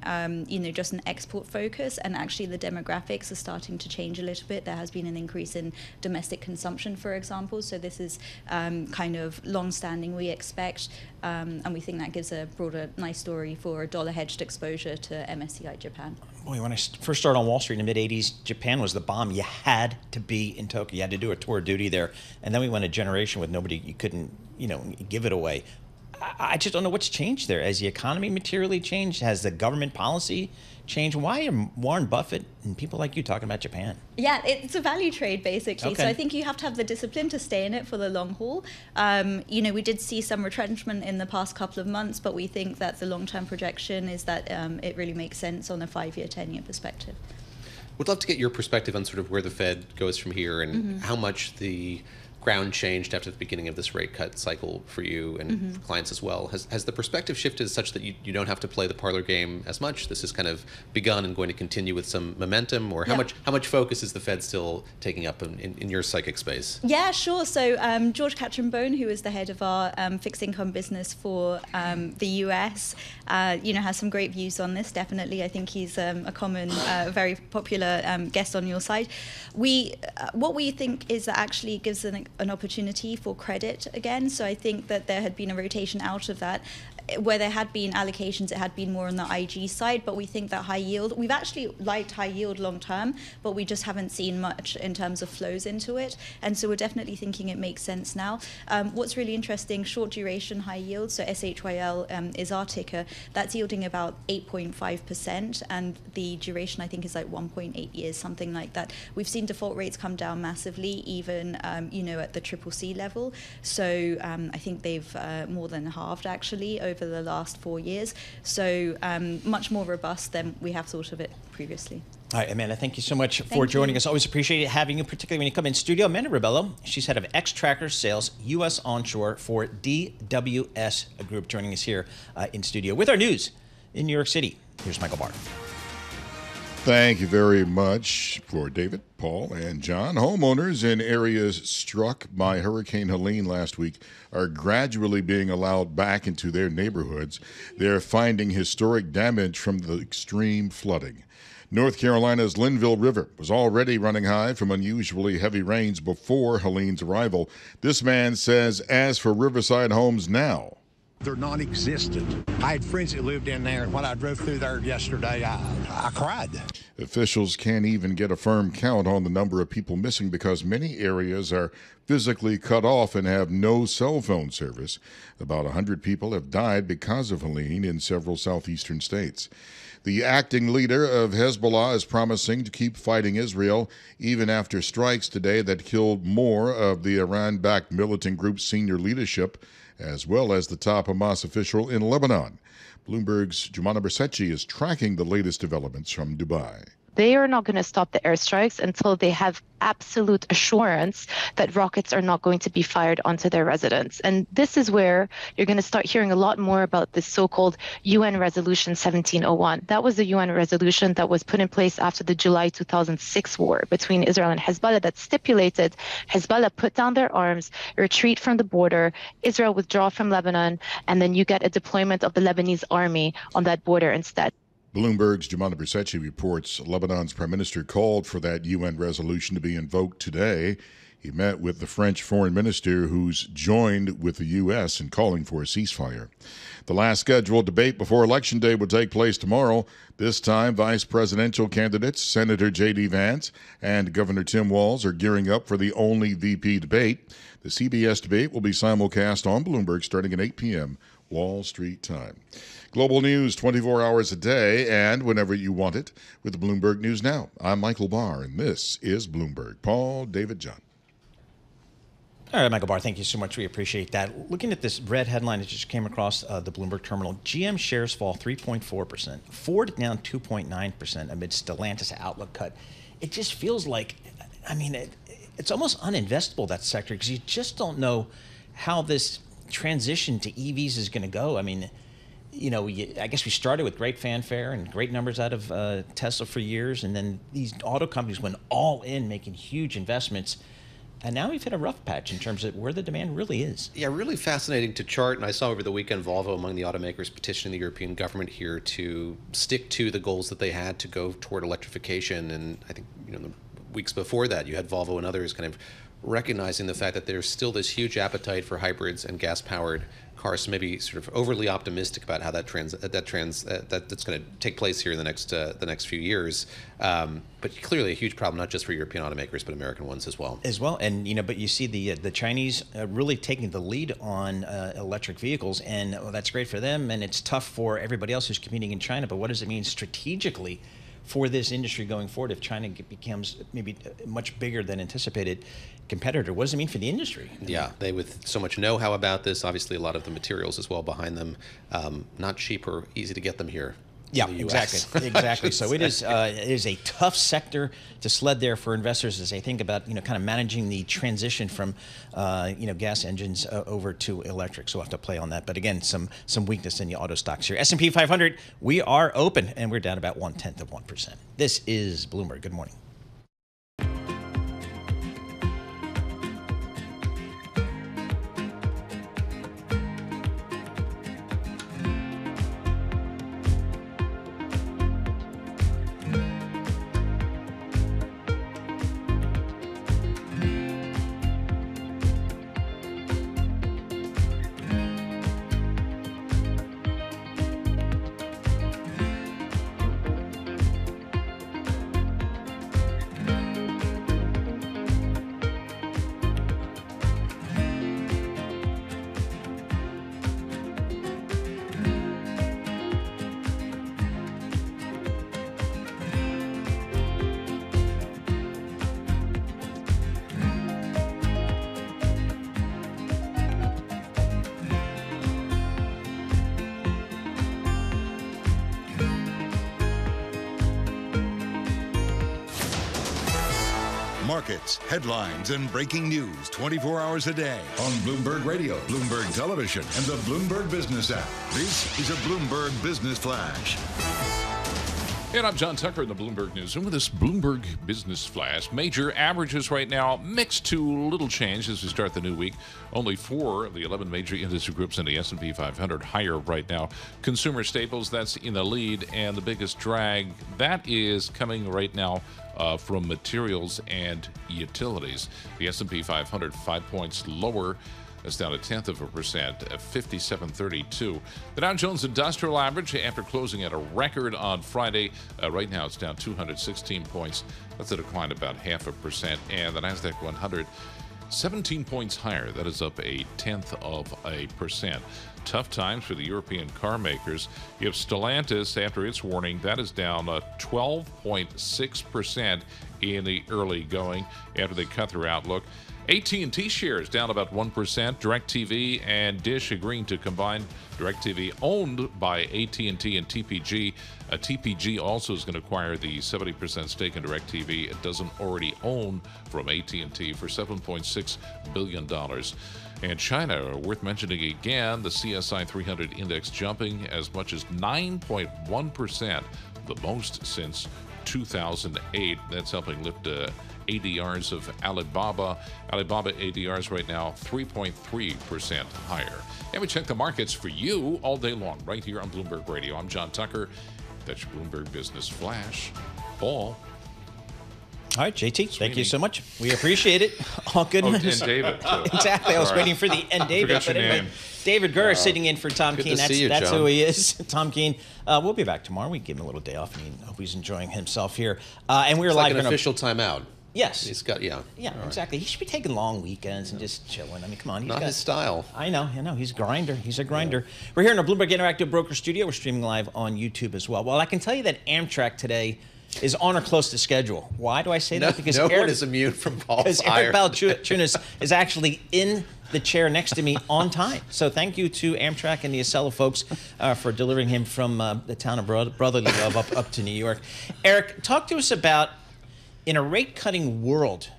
[SPEAKER 9] just an export focus, and actually the demographics are starting to change a little bit. There has been an increase in domestic consumption, for example, so this is kind of long-standing, we expect, and we think that gives a broader, nice story for a dollar hedged exposure to MSCI Japan.
[SPEAKER 3] Boy, when I first started on Wall Street in the mid-'80s, Japan was the bomb. You had to be in Tokyo. You had to do a tour of duty there. And then we went a generation with nobody, you couldn't, give it away. I just don't know what's changed there. Has the economy materially changed? Has the government policy changed? Why are Warren Buffett and people like you talking about Japan?
[SPEAKER 9] Yeah, it's a value trade, basically.
[SPEAKER 3] Okay.
[SPEAKER 9] So I think you have to have the discipline to stay in it for the long haul. We did see some retrenchment in the past couple of months, but we think that the long-term projection is that it really makes sense on a 5-year, 10-year perspective.
[SPEAKER 6] Would love to get your perspective on sort of where the Fed goes from here and how much the ground changed after the beginning of this rate cut cycle for you and for clients as well. Has the perspective shifted such that you don't have to play the parlor game as much? This has kind of begun and going to continue with some momentum, or how much focus is the Fed still taking up in your psychic space?
[SPEAKER 9] Yeah, sure. So George Katchenbone, who is the head of our fixed income business for the US, has some great views on this. Definitely, I think he's a common, very popular guest on your side. What we think is that actually gives an opportunity for credit again. So I think that there had been a rotation out of that. Where there had been allocations, it had been more on the IG side, but we think that high yield, we've actually liked high yield long term, but we just haven't seen much in terms of flows into it. And so we're definitely thinking it makes sense now. What's really interesting, short duration high yield, so SHYL is our ticker, that's yielding about 8.5%, and the duration I think is like 1.8 years, something like that. We've seen default rates come down massively, even at the CCC level. So I think they've more than halved actually over the last 4 years, so much more robust than we have thought of it previously.
[SPEAKER 3] All right, Amanda, thank you so much for joining us. Always appreciate having you, particularly when you come in studio. Amanda Rebello, she's head of X-Tracker Sales, U.S. Onshore for DWS Group, joining us here in studio with our news in New York City. Here's Michael Barr.
[SPEAKER 5] Thank you very much for David, Paul, and John. Homeowners in areas struck by Hurricane Helene last week are gradually being allowed back into their neighborhoods. They're finding historic damage from the extreme flooding. North Carolina's Linville River was already running high from unusually heavy rains before Helene's arrival. This man says as for Riverside homes now,
[SPEAKER 15] they're non-existent. I had friends that lived in there, and when I drove through there yesterday, I cried.
[SPEAKER 5] Officials can't even get a firm count on the number of people missing because many areas are physically cut off and have no cell phone service. About 100 people have died because of Helene in several southeastern states. The acting leader of Hezbollah is promising to keep fighting Israel even after strikes today that killed more of the Iran-backed militant group's senior leadership, as well as the top Hamas official in Lebanon. Bloomberg's Jumana Bersetchi is tracking the latest developments from Dubai.
[SPEAKER 16] They are not going to stop the airstrikes until they have absolute assurance that rockets are not going to be fired onto their residents. And this is where you're going to start hearing a lot more about this so-called UN Resolution 1701. That was the UN resolution that was put in place after the July 2006 war between Israel and Hezbollah that stipulated Hezbollah put down their arms, retreat from the border, Israel withdraw from Lebanon, and then you get a deployment of the Lebanese army on that border instead.
[SPEAKER 5] Bloomberg's Jumana Bersetchi reports Lebanon's prime minister called for that UN resolution to be invoked today. He met with the French foreign minister, who's joined with the U.S. in calling for a ceasefire. The last scheduled debate before Election Day will take place tomorrow. This time, vice presidential candidates Senator J.D. Vance and Governor Tim Walz are gearing up for the only VP debate. The CBS debate will be simulcast on Bloomberg starting at 8 p.m. Wall Street time. Global news 24 hours a day and whenever you want it with Bloomberg News Now. I'm Michael Barr, and this is Bloomberg. Paul David John.
[SPEAKER 3] All right, Michael Barr, thank you so much. We appreciate that. Looking at this red headline that just came across the Bloomberg terminal, GM shares fall 3.4%, Ford down 2.9% amid Stellantis outlook cut. It just feels like, it's almost uninvestable, that sector, because you just don't know how this transition to EVs is going to go. I guess we started with great fanfare and great numbers out of Tesla for years, and then these auto companies went all in, making huge investments. And now we've hit a rough patch in terms of where the demand really is.
[SPEAKER 6] Yeah, really fascinating to chart. And I saw over the weekend Volvo, among the automakers, petitioning the European government here to stick to the goals that they had to go toward electrification. And I think, the weeks before that, you had Volvo and others kind of recognizing the fact that there's still this huge appetite for hybrids and gas-powered cars, so maybe sort of overly optimistic about how that's going to take place here in the next few years. But clearly a huge problem, not just for European automakers, but American ones as well.
[SPEAKER 3] And but you see the Chinese really taking the lead on electric vehicles, and that's great for them, and it's tough for everybody else who's competing in China. But what does it mean strategically for this industry going forward if China becomes maybe a much bigger than anticipated competitor? What does it mean for the industry?
[SPEAKER 6] Yeah, they with so much know-how about this, obviously a lot of the materials as well behind them, not cheap or easy to get them here.
[SPEAKER 3] Yeah, exactly. So it is a tough sector to sled there for investors as they think about kind of managing the transition from gas engines over to electric. So we'll have to play on that. But again, some weakness in the auto stocks here. S&P 500, we are open and we're down about 0.1%. This is Bloomberg. Good morning.
[SPEAKER 1] Markets, headlines, and breaking news 24 hours a day on Bloomberg Radio, Bloomberg Television, and the Bloomberg Business app. This is a Bloomberg Business Flash.
[SPEAKER 7] And I'm John Tucker in the Bloomberg Newsroom with this Bloomberg Business Flash. Major averages right now, mixed to little change as we start the new week. Only 4 of the 11 major industry groups in the S&P 500 higher right now. Consumer staples, that's in the lead, and the biggest drag, that is coming right now from materials and utilities. The S&P 500 5 points lower. That's down 0.1% at 57.32. The Dow Jones Industrial Average, after closing at a record on Friday, right now it's down 216 points. That's a decline of about 0.5%. And the Nasdaq 100, 17 points higher. That is up 0.1%. Tough times for the European car makers. You have Stellantis, after its warning, that is down 12.6% in the early going after they cut their outlook. AT&T shares down about 1%. DirecTV and Dish agreeing to combine. DirecTV owned by AT&T and TPG. TPG also is going to acquire the 70% stake in DirecTV it doesn't already own from AT&T for $7.6 billion. And China, worth mentioning again, the CSI 300 index jumping as much as 9.1%, the most since 2008. That's helping lift ADRs of Alibaba. Alibaba ADRs right now 3.3% higher. And we check the markets for you all day long right here on Bloomberg Radio. I'm John Tucker. That's your Bloomberg Business Flash. Paul.
[SPEAKER 3] All right, JT, thank you so much. We appreciate it. All good news.
[SPEAKER 7] And David, too.
[SPEAKER 3] Exactly. I was waiting for the and David.
[SPEAKER 7] Forgot your name.
[SPEAKER 3] David Gura sitting in for Tom Keene. That's
[SPEAKER 6] John.
[SPEAKER 3] who he is. Tom Keene. We'll be back tomorrow. We give him a little day off, and I hope he's enjoying himself here. And we're
[SPEAKER 6] it's
[SPEAKER 3] live
[SPEAKER 6] like an official timeout.
[SPEAKER 3] Yes.
[SPEAKER 6] He's got,
[SPEAKER 3] Yeah, exactly. He should be taking long weekends and just chilling. I mean, come on. He's
[SPEAKER 6] Not his style.
[SPEAKER 3] I know. He's a grinder. He's a grinder. Yeah. We're here in our Bloomberg Interactive Broker Studio. We're streaming live on YouTube as well. Well, I can tell you that Amtrak today is on or close to schedule. Why do I say that? Because
[SPEAKER 6] no one is immune from Paul's ire.
[SPEAKER 3] Eric Balchunas is actually in the chair next to me on time. So thank you to Amtrak and the Acela folks for delivering him from the town of brotherly love up to New York. Eric, talk to us about, in a rate-cutting world,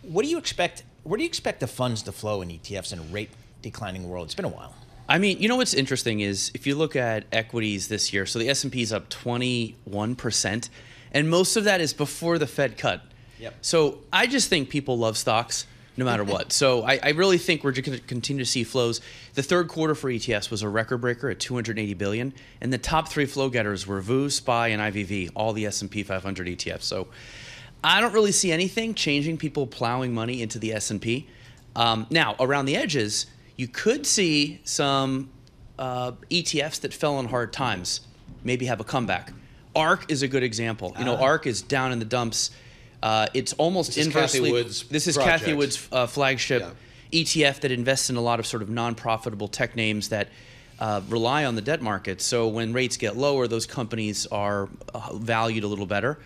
[SPEAKER 3] what do you expect? Where do you expect the funds to flow in ETFs in a rate-declining world? It's been a while.
[SPEAKER 17] I mean, you know what's interesting is if you look at equities this year, so the S&P is up 21%, and most of that is before the Fed cut.
[SPEAKER 3] Yep.
[SPEAKER 17] So I just think people love stocks no matter what. So I really think we're just going to continue to see flows. The third quarter for ETFs was a record breaker at $280 billion, and the top 3 flow getters were VU, SPY, and IVV, all the S&P 500 ETFs. So I don't really see anything changing, people plowing money into the S&P. Now, around the edges, you could see some ETFs that fell on hard times maybe have a comeback. ARK is a good example. You know, ARK is down in the dumps. It's almost inversely. This is Cathie Wood's flagship ETF that invests in a lot of sort of non-profitable tech names that rely on the debt market. So when rates get lower, those companies are valued a little better.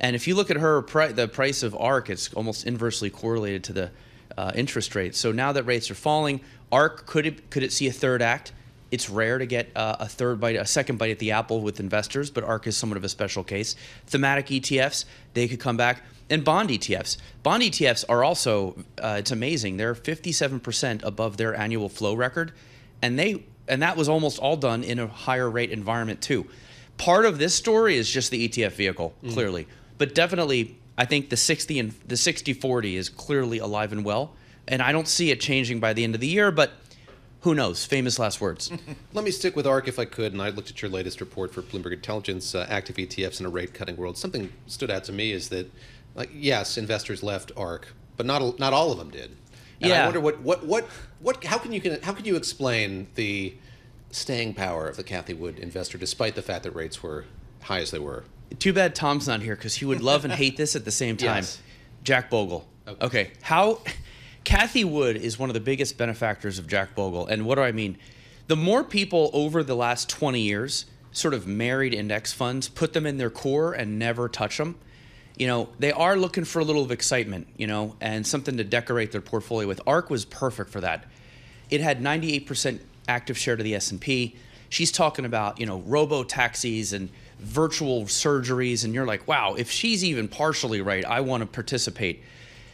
[SPEAKER 17] And if you look at the price of ARK, it's almost inversely correlated to the interest rate. So now that rates are falling, ARK, could it see a third act? It's rare to get a second bite at the apple with investors, but ARK is somewhat of a special case. Thematic ETFs, they could come back. And bond ETFs. Bond ETFs are also, it's amazing. They're 57% above their annual flow record. And that was almost all done in a higher rate environment too. Part of this story is just the ETF vehicle, clearly. But definitely, I think the 60-40 is clearly alive and well. And I don't see it changing by the end of the year, but who knows? Famous last words.
[SPEAKER 6] Let me stick with ARK if I could. And I looked at your latest report for Bloomberg Intelligence, active ETFs in a rate-cutting world. Something stood out to me is that, yes, investors left ARK, but not all of them did. And I wonder how can you explain the staying power of the Cathie Wood investor despite the fact that rates were high as they were?
[SPEAKER 17] Too bad Tom's not here because he would love and hate this at the same time.
[SPEAKER 6] Yes.
[SPEAKER 17] Jack Bogle. Okay. Cathie Wood is one of the biggest benefactors of Jack Bogle. And what do I mean? The more people over the last 20 years sort of married index funds, put them in their core and never touch them, they are looking for a little of excitement, and something to decorate their portfolio with. ARK was perfect for that. It had 98% active share to the S&P. She's talking about, robo-taxis and virtual surgeries, and you're like, wow, if she's even partially right, I want to participate.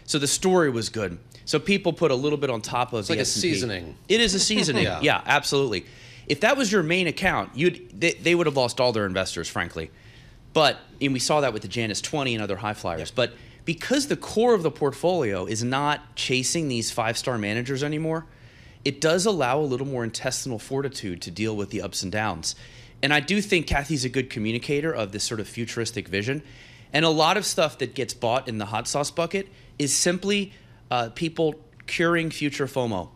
[SPEAKER 17] So the story was good. So people put a little bit on top of the S&P.
[SPEAKER 6] It's like a seasoning.
[SPEAKER 17] It is a seasoning. Yeah, absolutely. If that was your main account, they would have lost all their investors, frankly. And we saw that with the Janus 20 and other high flyers. But because the core of the portfolio is not chasing these 5-star managers anymore, it does allow a little more intestinal fortitude to deal with the ups and downs. And I do think Kathy's a good communicator of this sort of futuristic vision. And a lot of stuff that gets bought in the hot sauce bucket is simply people curing future FOMO.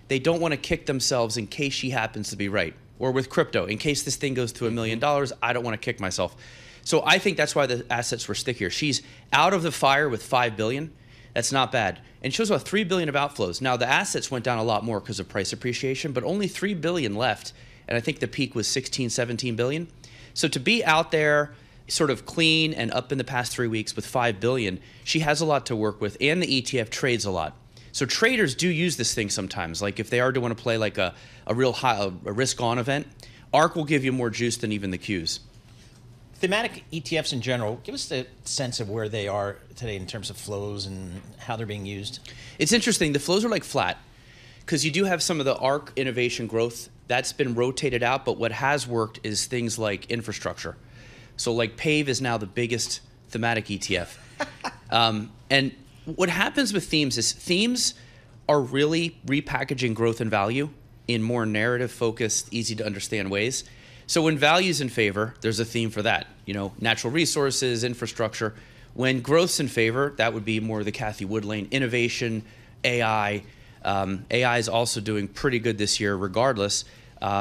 [SPEAKER 17] They don't want to kick themselves in case she happens to be right. Or with crypto, in case this thing goes to $1 million, I don't want to kick myself. So I think that's why the assets were stickier. She's out of the fire with $5 billion. That's not bad. And she shows about $3 billion of outflows. Now, the assets went down a lot more because of price appreciation, but only $3 billion left. And I think the peak was 16, 17 billion. So to be out there sort of clean and up in the past 3 weeks with $5 billion, she has a lot to work with, and the ETF trades a lot. So traders do use this thing sometimes. Like if they are to want to play like a real high, a risk-on event, ARK will give you more juice than even the Qs.
[SPEAKER 3] Thematic ETFs in general, give us the sense of where they are today in terms of flows and how they're being used.
[SPEAKER 17] It's interesting. The flows are like flat because you do have some of the ARK innovation growth that's been rotated out, but what has worked is things like infrastructure. So like PAVE is now the biggest thematic ETF. And what happens with themes is themes are really repackaging growth and value in more narrative-focused, easy-to-understand ways. So when value's in favor, there's a theme for that. You know, natural resources, infrastructure. When growth's in favor, that would be more the Cathie Wood lane. Innovation, AI. AI is also doing pretty good this year regardless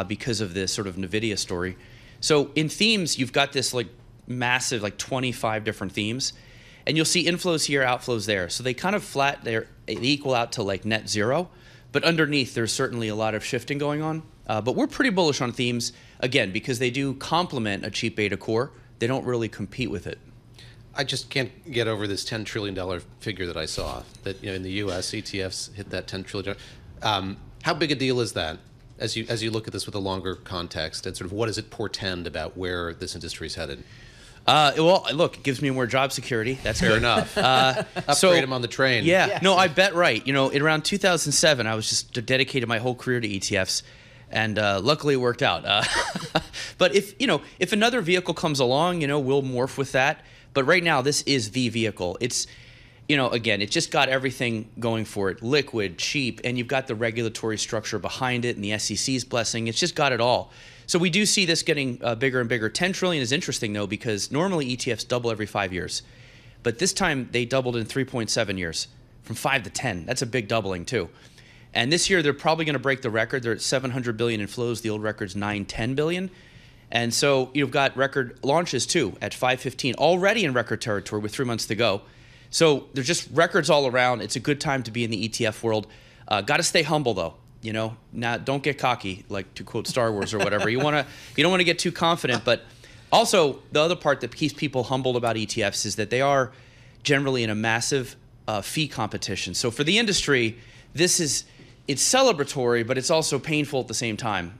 [SPEAKER 17] because of this sort of NVIDIA story. So in themes, you've got this like massive, like 25 different themes. And you'll see inflows here, outflows there. So they kind of they equal out to like net zero. But underneath, there's certainly a lot of shifting going on. But we're pretty bullish on themes, again, because they do complement a cheap beta core. They don't really compete with it.
[SPEAKER 6] I just can't get over this $10 trillion figure that I saw, that in the U.S. ETFs hit that $10 trillion. How big a deal is that as you look at this with a longer context, and sort of what does it portend about where this industry is headed?
[SPEAKER 17] Well, look, it gives me more job security. That's
[SPEAKER 6] fair enough. Upgrade them on the train.
[SPEAKER 17] Yeah, no, I bet right. In around 2007, I was just dedicated my whole career to ETFs, and luckily it worked out. But if another vehicle comes along, we'll morph with that. But right now, this is the vehicle. It's, again, it just got everything going for it. Liquid, cheap, and you've got the regulatory structure behind it and the SEC's blessing. It's just got it all. So we do see this getting bigger and bigger. 10 trillion is interesting, though, because normally ETFs double every 5 years. But this time, they doubled in 3.7 years, from 5 to 10. That's a big doubling, too. And this year, they're probably going to break the record. They're at 700 billion in flows. The old record's 910 billion. And so you've got record launches, too, at 515, already in record territory with 3 months to go. So there's just records all around. It's a good time to be in the ETF world. Got to stay humble, though. Now don't get cocky, like to quote Star Wars or whatever. You don't want to get too confident. But also, the other part that keeps people humbled about ETFs is that they are generally in a massive fee competition. So for the industry, it's celebratory, but it's also painful at the same time.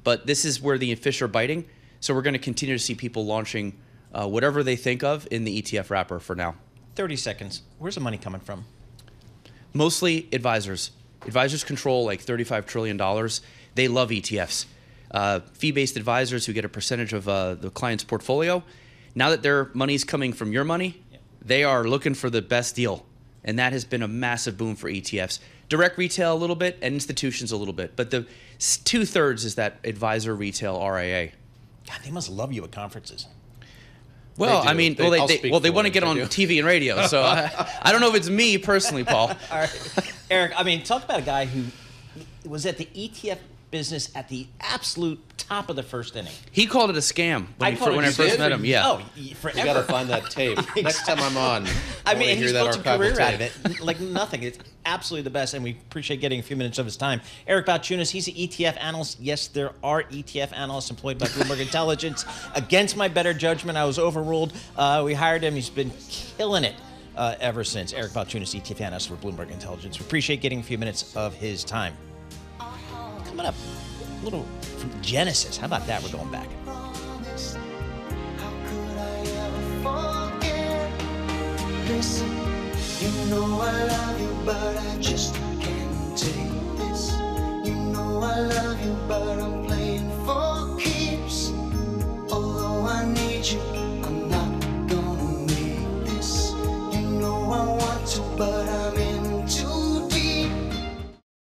[SPEAKER 17] But this is where the fish are biting. So we're going to continue to see people launching whatever they think of in the ETF wrapper for now.
[SPEAKER 3] 30 seconds. Where's the money coming from?
[SPEAKER 17] Mostly advisors. Advisors control like $35 trillion. They love ETFs. Fee-based advisors who get a percentage of the client's portfolio. Now that their money's coming from your money, they are looking for the best deal. And that has been a massive boom for ETFs. Direct retail a little bit and institutions a little bit. But the 2/3 is that advisor retail RIA.
[SPEAKER 3] God, they must love you at conferences.
[SPEAKER 17] Well, I mean, they want to get on TV and radio. So I don't know if it's me personally, Paul.
[SPEAKER 3] All right. Eric, I mean, talk about a guy who was at the ETF business at the absolute top of the first inning.
[SPEAKER 17] He called it a scam when I first met him. Yeah.
[SPEAKER 3] Oh, forever.
[SPEAKER 6] You got to find that tape. Next time I'm on.
[SPEAKER 3] I mean, he's built a career out of it. Like nothing. It's absolutely the best, and we appreciate getting a few minutes of his time. Eric Balchunas, he's an ETF analyst. Yes, there are ETF analysts employed by Bloomberg Intelligence. Against my better judgment, I was overruled. We hired him. He's been killing it ever since. Eric Balchunas, ETF analyst for Bloomberg Intelligence. We appreciate getting a few minutes of his time. Coming up, a little from Genesis. How about that? We're going back.
[SPEAKER 8] Listen, you know I love you, but I just